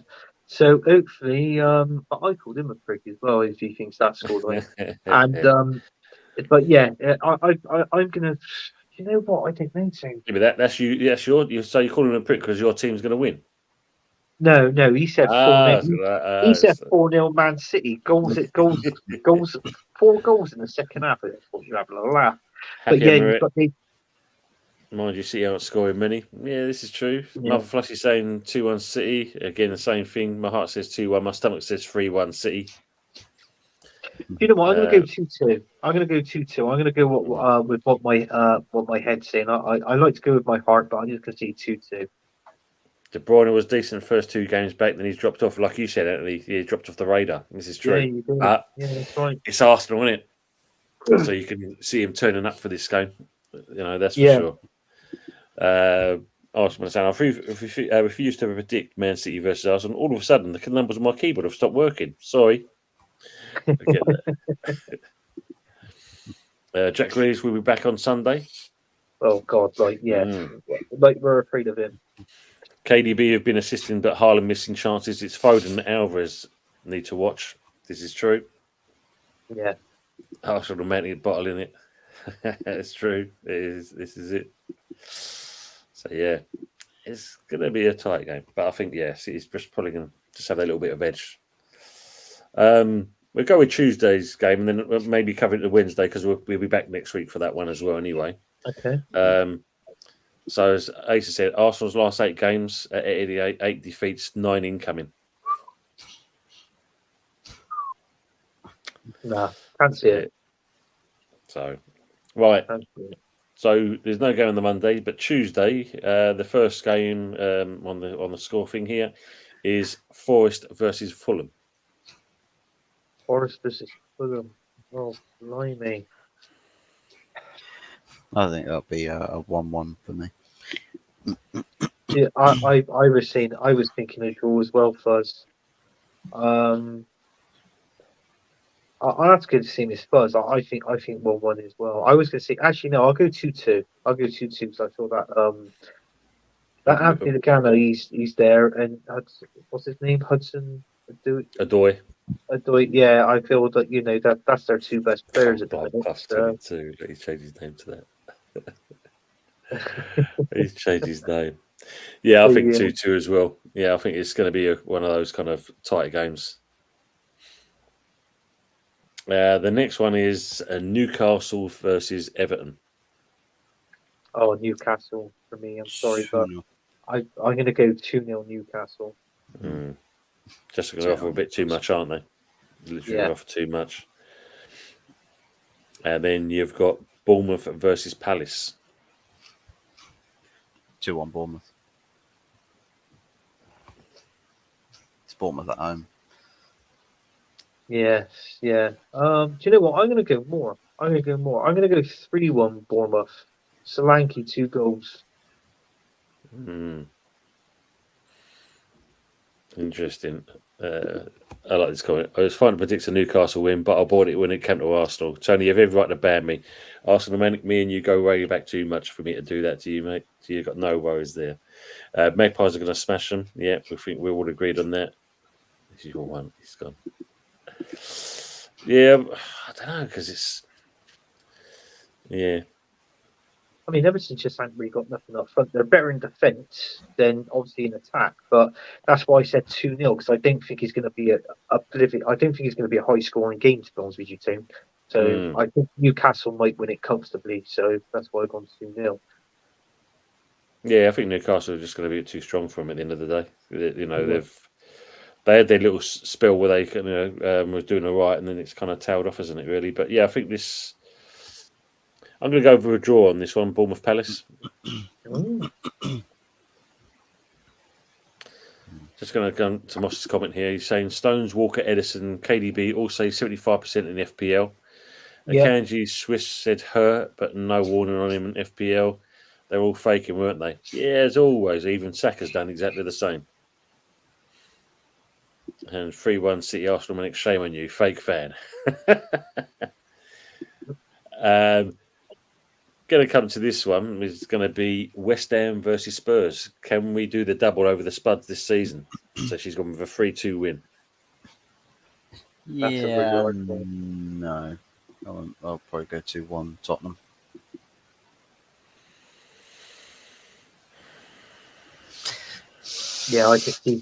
So hopefully, I called him a prick as well if he thinks that scoreline. And but yeah, I'm gonna. You know what? I don't know, James. Yeah, but that's you. That's your. So you're calling him a prick because your team's going to win. No, he said 4-0. He said so- 4-0 Man City. Goals, 4 goals in the second half. I thought you were having a laugh. But Happy yeah, Emirates. you've got the Mind you, City aren't scoring many. Yeah, this is true. Yeah. Mother Flush is saying 2-1 City. Again, the same thing. My heart says 2-1. My stomach says 3-1 City. You know what? I'm going to go 2-2. I'm going to go 2-2. I'm going to go with what my head's saying. I like to go with my heart, but I'm just going to say 2-2. De Bruyne was decent the first 2 games back, then he's dropped off, like you said, Anthony. He dropped off the radar. This is true. Yeah, you do. But Yeah, that's right. it's Arsenal, isn't it? So you can see him turning up for this game. You know, that's for Yeah. sure. Arsenal, I refused to predict Man City versus Arsenal. All of a sudden, the numbers on my keyboard have stopped working. Sorry. I get that. Jack Grealish will be back on Sunday. Oh God, like like we're afraid of him. KDB have been assisting, but Haaland missing chances. It's Foden and Alvarez need to watch. This is true. Yeah. Arsenal romantic bottle in it. It's true. It is. This is it. So yeah, it's going to be a tight game, but I think yes, it's just probably going to just have a little bit of edge. We'll go with Tuesday's game, and then we'll maybe cover it to Wednesday because we'll be back next week for that one as well. Anyway. Okay. So as Asa said, Arsenal's last 8 games at 8 defeats, 9 incoming. Nah, can't see it. So, right. Can't see it. So there's no game on the Monday, but Tuesday, the first game on the score thing here is Forest versus Fulham. Forest versus Fulham. Oh, blimey. I think that'll be a 1-1 for me. Yeah, I was thinking a draw as well, Fuzz. I'll have to go to see Miss Fuzz. I think 1-1 as well. I was going to say actually no, I'll go 2-2. I'll go 2-2 because I thought that Anthony Lugano, he's there, and what's his name, Hudson Odoi. Yeah, I feel that that's their 2 best players at the minute. Puff's 22. He's changed his name to that. He's changed his name. Yeah, I think 2-2 as well. Yeah, I think it's going to be one of those kind of tight games. The next one is Newcastle versus Everton. Oh, Newcastle for me. I'm sorry, but I'm going to go 2-0 Newcastle. Just going to offer a bit too much, aren't they? Literally offer too much. And then you've got Bournemouth versus Palace. 2-1 Bournemouth. It's Bournemouth at home. Yes, yeah. Do you know what? I'm going to go more. I'm going to go 3-1 Bournemouth. Solanke 2 goals. Interesting. I like this comment. I was trying to predict a Newcastle win, but I bought it when it came to Arsenal. Tony, you have every right to ban me. Arsenal, me and you go way back too much for me to do that to you, mate. So you've got no worries there. Magpies are going to smash them. Yeah, we think we all agreed on that. This is your one. He's gone. Yeah, I don't know because it's. Yeah. I mean, Everton just haven't really got nothing up front. They're better in defence than obviously in attack, but that's why I said 2-0 because I don't think it's going to be I don't think it's going to be a high scoring game, to be honest with you, Tim. So I think Newcastle might win it comfortably. So that's why I've gone 2-0. Yeah, I think Newcastle are just going to be too strong for them at the end of the day. They had their little spell where they was doing all right, and then it's kind of tailed off, isn't it? Really, but yeah, I think this. I'm going to go for a draw on this one, Bournemouth Palace. Just going to go to Moss's comment here. He's saying Stones, Walker, Edison, KDB all say 75% in FPL. Akanji, Swiss said hurt, but no warning on him in FPL. They're all faking, weren't they? Yeah, as always. Even Saka's done exactly the same. And 3-1 City Arsenal, shame on you, fake fan. Going to come to this one is going to be West Ham versus Spurs. Can we do the double over the Spuds this season? So she's gone with a 3-2 win. That's a really Yeah, hard one. no. I'll probably go 2-1 Tottenham. Yeah, I can see.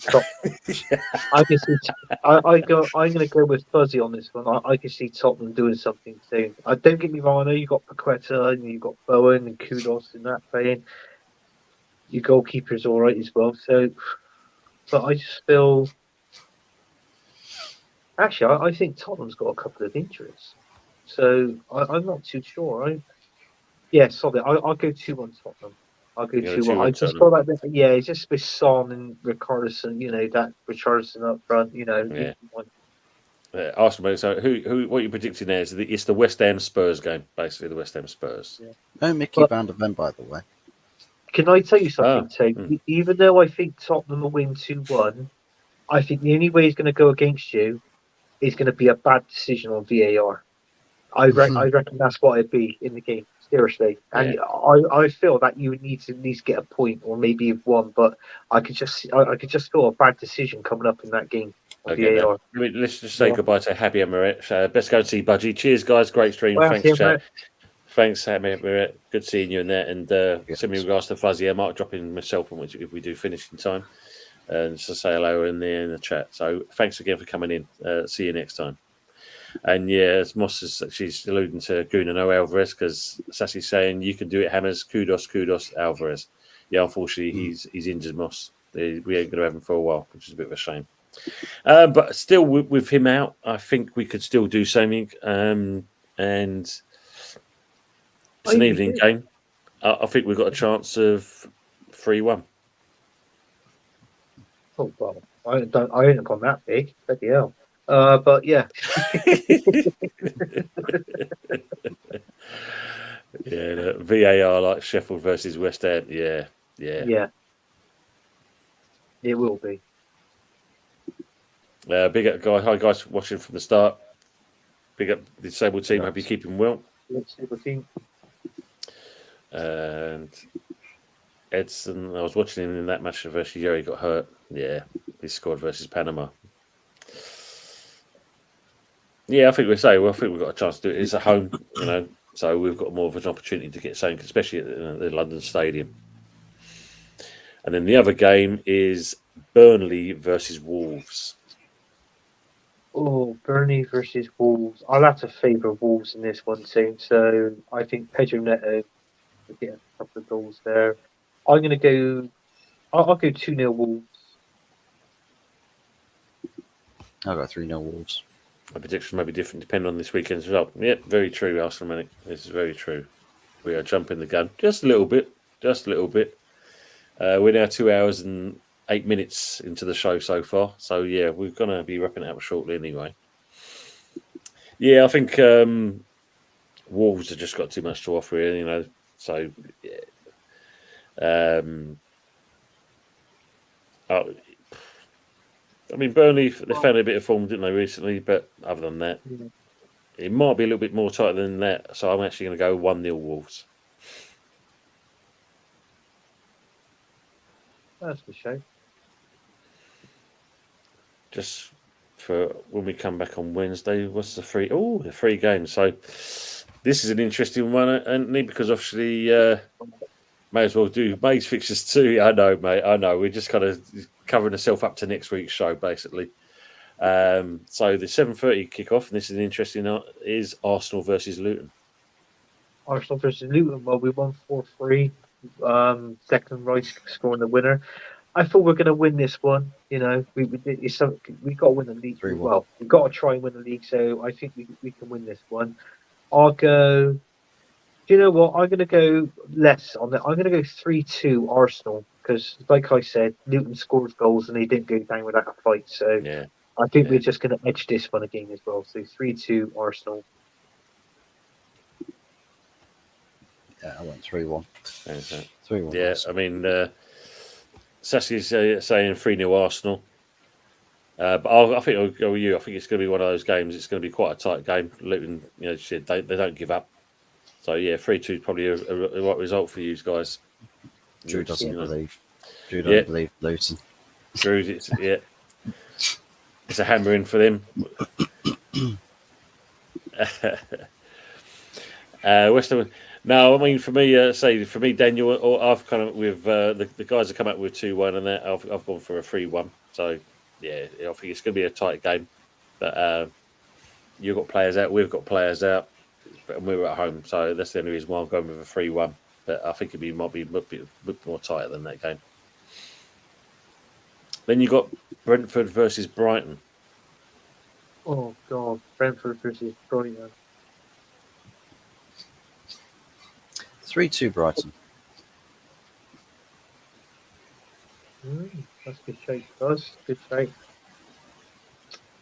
I can see. I'm going to go with Fuzzy on this one. I can see Tottenham doing something soon. Don't get me wrong. I know you got Paqueta and you got Bowen and Kudos in that playing. Your goalkeeper's all right as well. So, but I just feel. Actually, I think Tottenham's got a couple of injuries, so I'm not too sure. Yeah, solid. I'll go 2-1 Tottenham. I'll go You're 2-1. I 2-1 just Tottenham. feel like it's just with Son and Richarlison. That Richarlison up front. Yeah. Arsenal. So who? What you're predicting there is it's the West Ham Spurs game, basically the West Ham Spurs. Yeah. No Mickey But- Van der Ven, by the way. Can I tell you something, Tate? mm. Even though I think Tottenham will win 2-1, I think the only way he's going to go against you is going to be a bad decision on VAR. I reckon that's what it'd be in the game, seriously. And I feel that you would need to at least get a point or maybe you've won, but I could just feel a bad decision coming up in that game on Okay, VAR. let's just say Yeah. goodbye to Happy Emirates. Best go and see Budgie. Cheers, guys. Great stream. Well, Thanks, yeah, chat. mate. Thanks, Happy Emirates. Good seeing you in there. And send me regards to Fuzzy. I might drop in myself if we do finish in time. And just say hello in there in the chat. So thanks again for coming in. See you next time. And yeah, as Moss is, she's alluding to Gunnar Alvarez because Sassy's saying you can do it, Hammers. Kudos, Alvarez. Yeah, unfortunately, he's injured, Moss. We ain't going to have him for a while, which is a bit of a shame. But still, with him out, I think we could still do something. And it's an evening game. I think we've got a chance of 3-1. Oh well, I ain't gone that big. Bloody hell. But yeah. Yeah, the VAR like Sheffield versus West Ham. Yeah. Yeah. It will be. Big up, guys. Hi, guys, watching from the start. Big up the disabled team. Hope you keep him well. Let's see what team. And Edson, I was watching him in that match versus Yuri, got hurt. Yeah, he scored versus Panama. Yeah, I think we've got a chance to do it. It's at home, so we've got more of an opportunity to get something, especially at the London Stadium. And then the other game is Burnley versus Wolves. Oh, Burnley versus Wolves. I'll have to favour Wolves in this one too. So I think Pedro Neto will get a couple of goals there. I'm going to go. I'll go 2-0 Wolves. I'll go 3-0 Wolves. My predictions may be different depending on this weekend's result. Yep, very true, Arsenal Manic. This is very true. We are jumping the gun just a little bit. We're now 2 hours and 8 minutes into the show so far. So, yeah, we're going to be wrapping it up shortly anyway. Yeah, I think Wolves have just got too much to offer here, So, yeah. I mean, Burnley, they found a bit of form, didn't they, recently? But other than that, it might be a little bit more tighter than that. So I'm actually going to go 1-0 Wolves. That's the show. Just for when we come back on Wednesday, what's the free? Oh, the free game. So this is an interesting one, Anthony, because obviously may as well do May's fixtures too. I know, mate. I know. We're just kind of covering ourselves up to next week's show, basically. So the 7:30 kickoff, and this is an interesting one, is Arsenal versus Luton. Arsenal versus Luton. Well, we won 4-3. Declan Rice scoring the winner. I thought we are going to win this one. We got to win the league. 3-1. Well, we've got to try and win the league. So I think we can win this one. I'll go. Do you know what? I'm going to go less on that. I'm going to go 3-2 Arsenal because, like I said, Luton scored goals and they didn't go down without a fight. So Yeah. I think we're just going to edge this one again as well. So 3-2 Arsenal. Yeah, I went 3-1. 3-1. Yeah, I mean, Sassy's saying 3-0 Arsenal. But I think I'll go with you. I think it's going to be one of those games. It's going to be quite a tight game. Luton, they don't give up. So yeah, 3-2 is probably a right result for you guys. Drew doesn't You know. believe. Drew Yeah. doesn't believe Luton. Drew's, it's a hammering for them. West Ham. No, I mean for me, Daniel, or I've kind of with the guys have come up with 2-1, and that I've gone for a 3-1. So yeah, I think it's going to be a tight game. But you've got players out, we've got players out, and we're at home, so that's the only reason why I'm going with a 3-1. But I think might be a bit more tighter than that game. Then you got Brentford versus Brighton. Oh God, Brentford versus Brighton. 3-2 Brighton. That's a good shape. That's a good shape.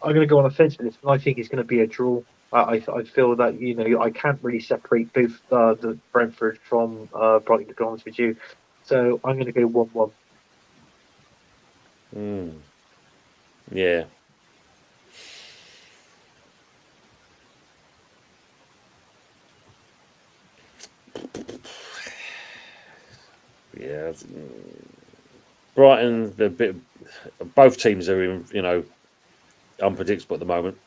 I'm going to go on a fence with this, and I think it's going to be a draw. I feel that I can't really separate both the Brentford from Brighton, to be honest with you. So I'm going to go 1-1. Yeah. Yeah. Brighton, both teams are in, unpredictable at the moment.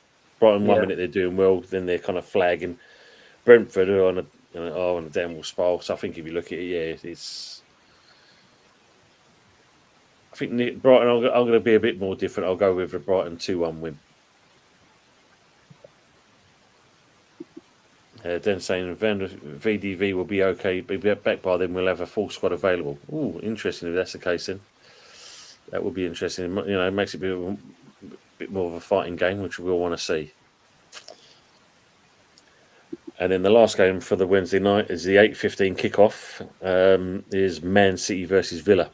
Brighton, 1 minute they're doing well, then they're kind of flagging. Brentford are on a downward spiral. So I think if you look at it, it's. I think Brighton. I'm going to be a bit more different. I'll go with a Brighton 2-1 win. Then saying VDV will be okay, be back by then. We'll have a full squad available. Oh, interesting if that's the case. Then that would be interesting. It makes it a bit more of a fighting game, which we all want to see. And then the last game for the Wednesday night is the 8:15 kickoff. Is Man City versus Villa.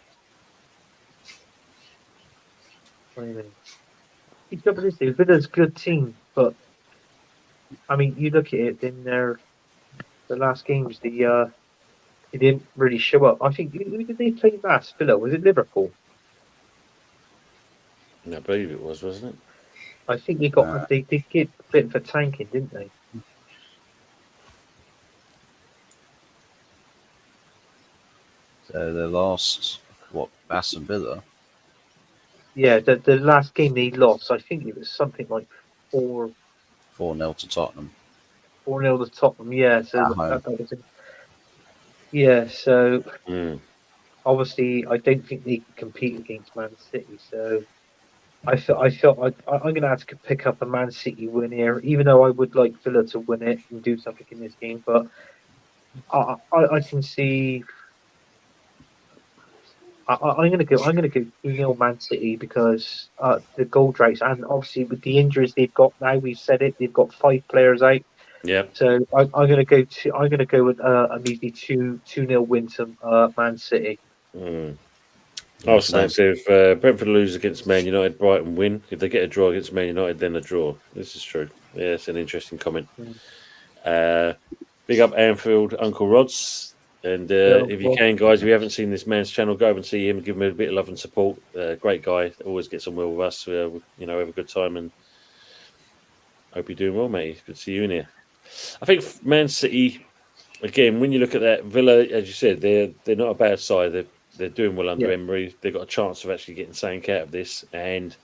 Villa's a good team, but I mean, you look at it in the last games, they didn't really show up. I think who did they play last? Villa, was it Liverpool? I believe it was, wasn't it? I think they did get a bit for tanking, didn't they? So the last, Aston Villa? Yeah, the last game they lost, I think it was something like 4-0 4-0 to Tottenham. to Tottenham. Yeah, so At home. that was yeah. So Mm. obviously, I don't think they can compete against Man City. So I felt I'm going to have to pick up a Man City win here, even though I would like Villa to win it and do something in this game. But I can see. I'm going to go 2-0 Man City because the goal droughts, and obviously with the injuries they've got now, we've said it, they've got 5 players out. Yeah. So I'm going to go with a measly 2-0 win to Man City. Also, so if Brentford lose against Man United, Brighton win. If they get a draw against Man United, then a draw. This is true. Yeah, it's an interesting comment. Big up Anfield, Uncle Rods. And if you can, guys, if you haven't seen this man's channel, go over and see him and give him a bit of love and support. Great guy. Always gets on well with us. Have a good time and hope you're doing well, mate. Good to see you in here. I think Man City, again, when you look at that, Villa, as you said, they're not a bad side. They're doing well under Emery. They've got a chance of actually getting something out of this. And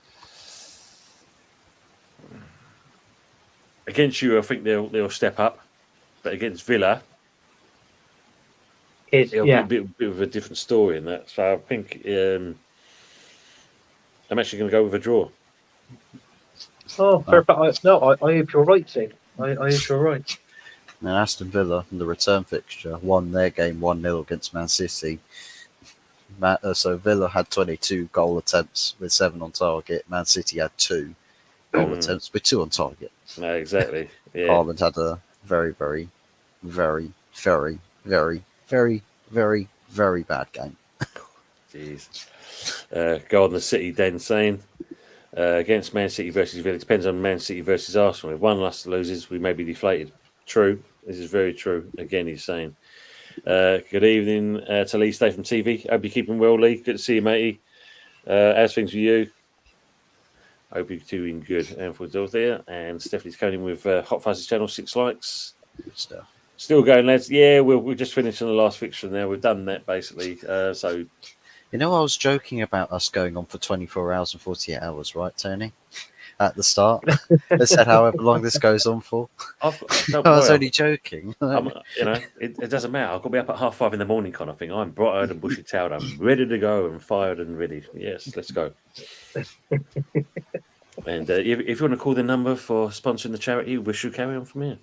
against you, I think they'll step up. But against Villa, it'll be a bit of a different story in that. So I think I'm actually going to go with a draw. Oh, perfect. I hope you're right, Tim. I hope you're right. And Aston Villa in the return fixture won their game 1-0 against Man City. So Villa had 22 goal attempts with 7 on target. Man City had 2 goal attempts with 2 on target. No, exactly. Yeah. Haaland had a very, very, very, very, very, very, very, very bad game. Jeez. Go on the City then saying against Man City versus Villa. It depends on Man City versus Arsenal. If one of us loses, we may be deflated. True. This is very true. Again, he's saying. Good evening to Lee Stay from TV. Hope you're keeping well, Lee. Good to see you, matey. How's things with you? Hope you're doing good. And for there, and Stephanie's coming in with HotFuzz channel 6 likes. Good stuff. Still going, lads. Yeah, we're just finishing the last fixture now. We've done that basically. So You know, I was joking about us going on for 24 hours and 48 hours, right, Tony? At the start, I said however long this goes on for. don't I was worry, only joking. it doesn't matter. I've got to be up at 5:30 in the morning, kind of thing. I'm bright-eyed and bushy-tailed. I'm ready to go and fired and ready. Yes, let's go. And if you want to call the number for sponsoring the charity, we should carry on from here.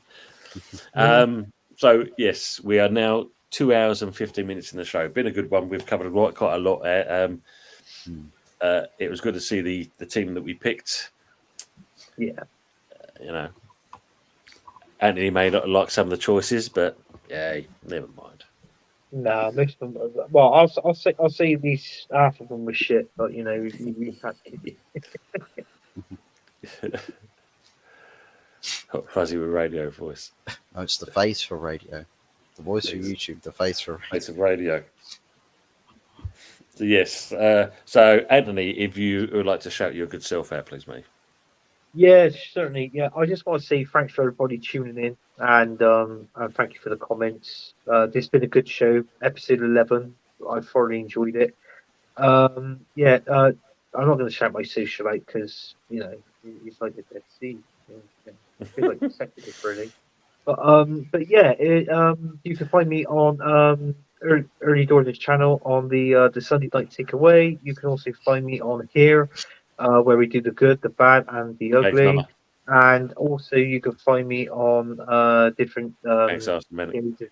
So yes, we are now 2 hours and 15 minutes in the show. Been a good one. We've covered quite a lot. It was good to see the team that we picked. Yeah. Anthony may not like some of the choices, but yeah, never mind. No, most of them. Well, I'll say these half of them were shit, but we had. Hot Fuzzy with radio voice. Oh, it's the face for radio. The voice for YouTube, the face for radio. Face of radio. So, yes. So, Anthony, if you would like to shout your good self out, please, mate. Yeah, certainly. Yeah, I just want to say thanks for everybody tuning in, and thank you for the comments. This has been a good show, episode 11. I thoroughly enjoyed it. I'm not going to shout my social out because it's like the Dead Sea. I feel like consecutive, really. But yeah, you can find me on Early Doors channel on the Sunday Night Takeaway. You can also find me on here. Where we do the good, the bad, and the ugly. And also, you can find me on different games as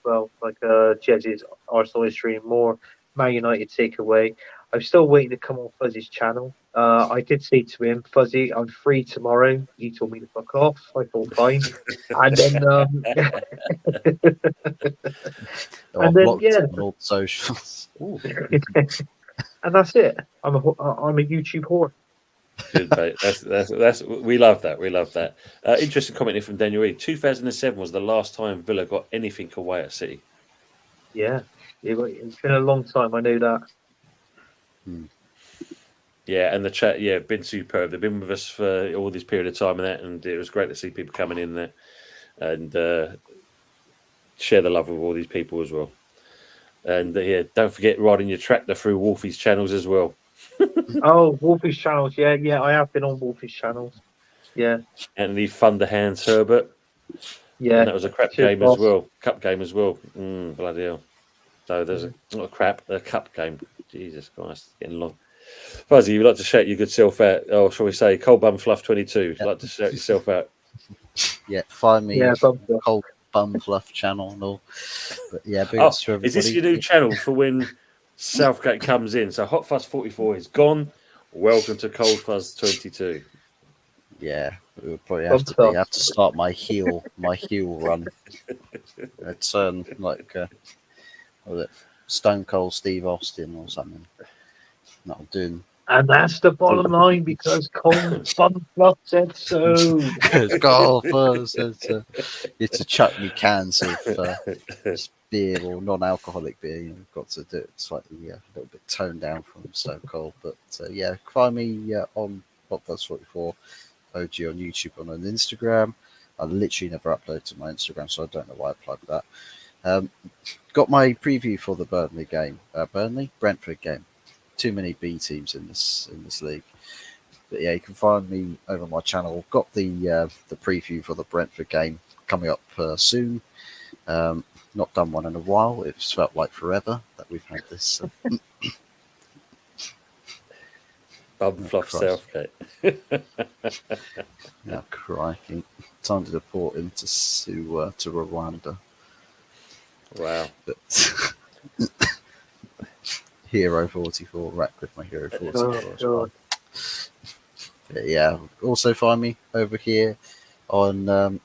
well, like Jez's Arsenal History and more, Man United Takeaway. I'm still waiting to come on Fuzzy's channel. I did say to him, Fuzzy, I'm free tomorrow. He told me to fuck off. I thought, fine. And then, on all socials. And that's it. I'm a YouTube whore. Good, mate. That's we love that. We love that. Interesting comment here from Daniel E. 2007 was the last time Villa got anything away at City. Yeah, it's been a long time. I know that. Yeah, and the chat, been superb. They've been with us for all this period of time and it was great to see people coming in there and share the love with all these people as well. And don't forget riding your tractor through Wolfie's channels as well. Oh, Wolfie's channels, yeah, I have been on Wolfie's channels. Yeah. And the Thunder Hands Herbert. Yeah. And that was a crap game as well. Cup game as well. Bloody hell. So there's a cup game. Jesus Christ, getting long. Fuzzy, you'd like to shout your good self out, or shall we say Cold Bum Fluff 22? You'd like to shout yourself out. Yeah, find me Cold Bum Fluff channel and all. But yeah, is this your new channel for when Southgate comes in? So HotFuzz44 is gone. Welcome to Cold Fuzz 22. Yeah, we would probably have to start my heel run. I turn like Stone Cold Steve Austin or something. Not doing. And that's the bottom line because Cold Bum Fluff said so. Cold Fuzz said so. You to chuck me cans of beer or non-alcoholic beer. You've got to do it slightly a little bit toned down from Stone Cold. But find me on HotFuzz44 OG on YouTube and on Instagram. I literally never upload to my Instagram, so I don't know why I plugged that. Got my preview for the Brentford game. Too many B teams in this league. But yeah, you can find me over on my channel. Got the preview for the Brentford game coming up soon. Not done one in a while. It's felt like forever that we've had this. Bum Fluff Southgate. Now, crikey. Time to deport him to Rwanda. Wow. But Hero 44, Ratcliffe, my Hero 44 as well. But yeah, also find me over here on the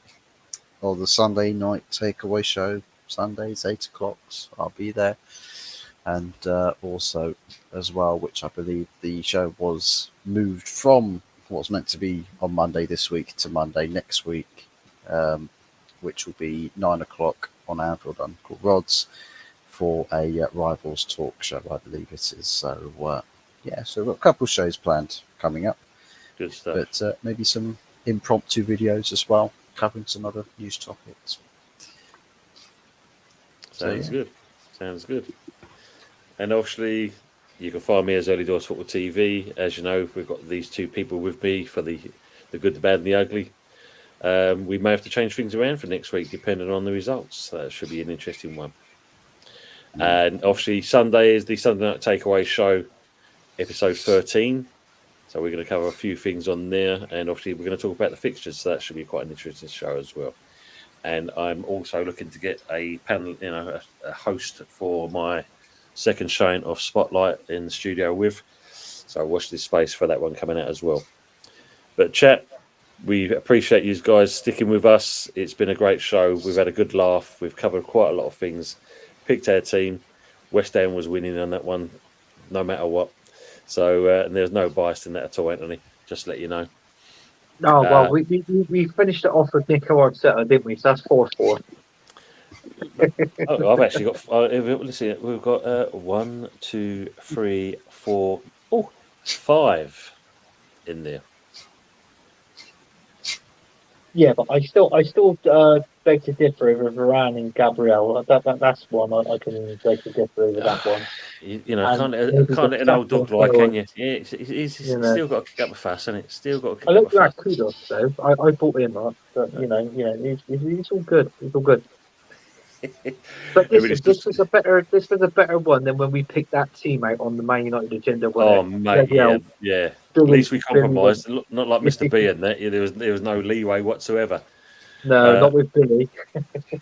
Sunday night takeaway show, Sundays, 8 o'clock. I'll be there. And also as well, which I believe the show was moved from what was meant to be on Monday this week to Monday next week, which will be 9 o'clock on Anfield Uncle Rod's for a Rivals talk show, I believe it is. So, so we've got a couple of shows planned coming up. Good stuff. But maybe some impromptu videos as well, covering some other news topics. Sounds good. Sounds good. And obviously, you can find me as Early Doors Football TV. As you know, we've got these two people with me for the good, the bad, and the ugly. We may have to change things around for next week, depending on the results. That should be an interesting one. And obviously, Sunday is the Sunday Night Takeaway Show, episode 13. So we're going to cover a few things on there. And obviously, we're going to talk about the fixtures. So that should be quite an interesting show as well. And I'm also looking to get a panel, a host for my second showing of Spotlight in the studio with. So watch this space for that one coming out as well. But chat, we appreciate you guys sticking with us. It's been a great show. We've had a good laugh. We've covered quite a lot of things. Picked our team. West Ham was winning on that one, no matter what. So and there's no bias in that at all, Anthony. Just to let you know. Oh, well, we finished it off with Nico Arteta, didn't we? So that's 4-4. I've actually got. Let's see. We've got 1, 2, 3, 4. 5 in there. Yeah, but I still beg to differ over Varane and Gabriel. That's one I can beg to differ over that one. You know, can't let an old dog lie, can you? Yeah, he's still got to kick up a fuss, and it's still got to kick I up a look at fuss. kudos though. I bought him up, but he's all good. He's all good. But this was a better one than when we picked that team out on the Man United agenda. Oh mate, yeah. At least we compromised. Not like Mr. B and that. Yeah, there was no leeway whatsoever. No, not with Billy.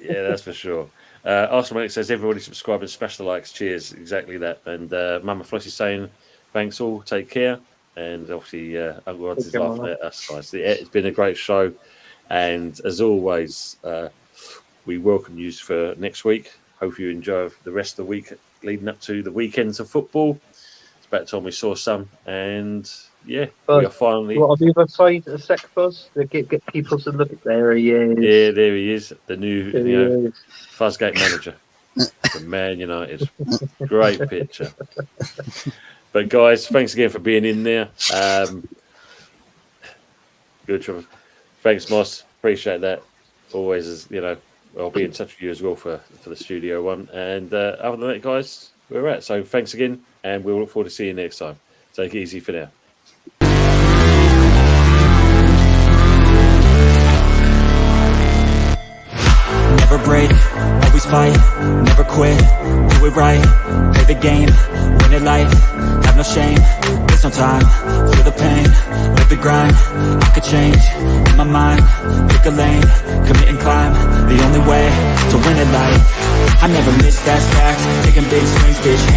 Yeah, that's for sure. Arsenal Manic says everybody subscribe and smash the likes. Cheers, exactly that. And Mama Floss is saying thanks all, take care. And obviously Uncle Rods is laughing at us guys. Yeah, it's been a great show, and as always, we welcome you for next week. Hope you enjoy the rest of the week leading up to the weekends of football. It's about time we saw some, and yeah, we are finally. You want to move aside a sec, Fuzz? To get people to look at there he is. Yeah, there he is, the new Fuzzgate manager for Man United. Great picture. But guys, thanks again for being in there. Good job. Thanks, Moss. Appreciate that. Always, as you know, I'll be in touch with you as well for the studio one. And other than that, guys, we're at. So thanks again, and we'll look forward to seeing you next time. Take it easy for now. Never break, always fight, never quit, do it right, play the game, win it life, have no shame, there's no time, feel the pain, live the grind, I could change, in my mind, pick a lane, commit and climb, the only way to win it life, I never miss, that's fact, taking big swings, bitch.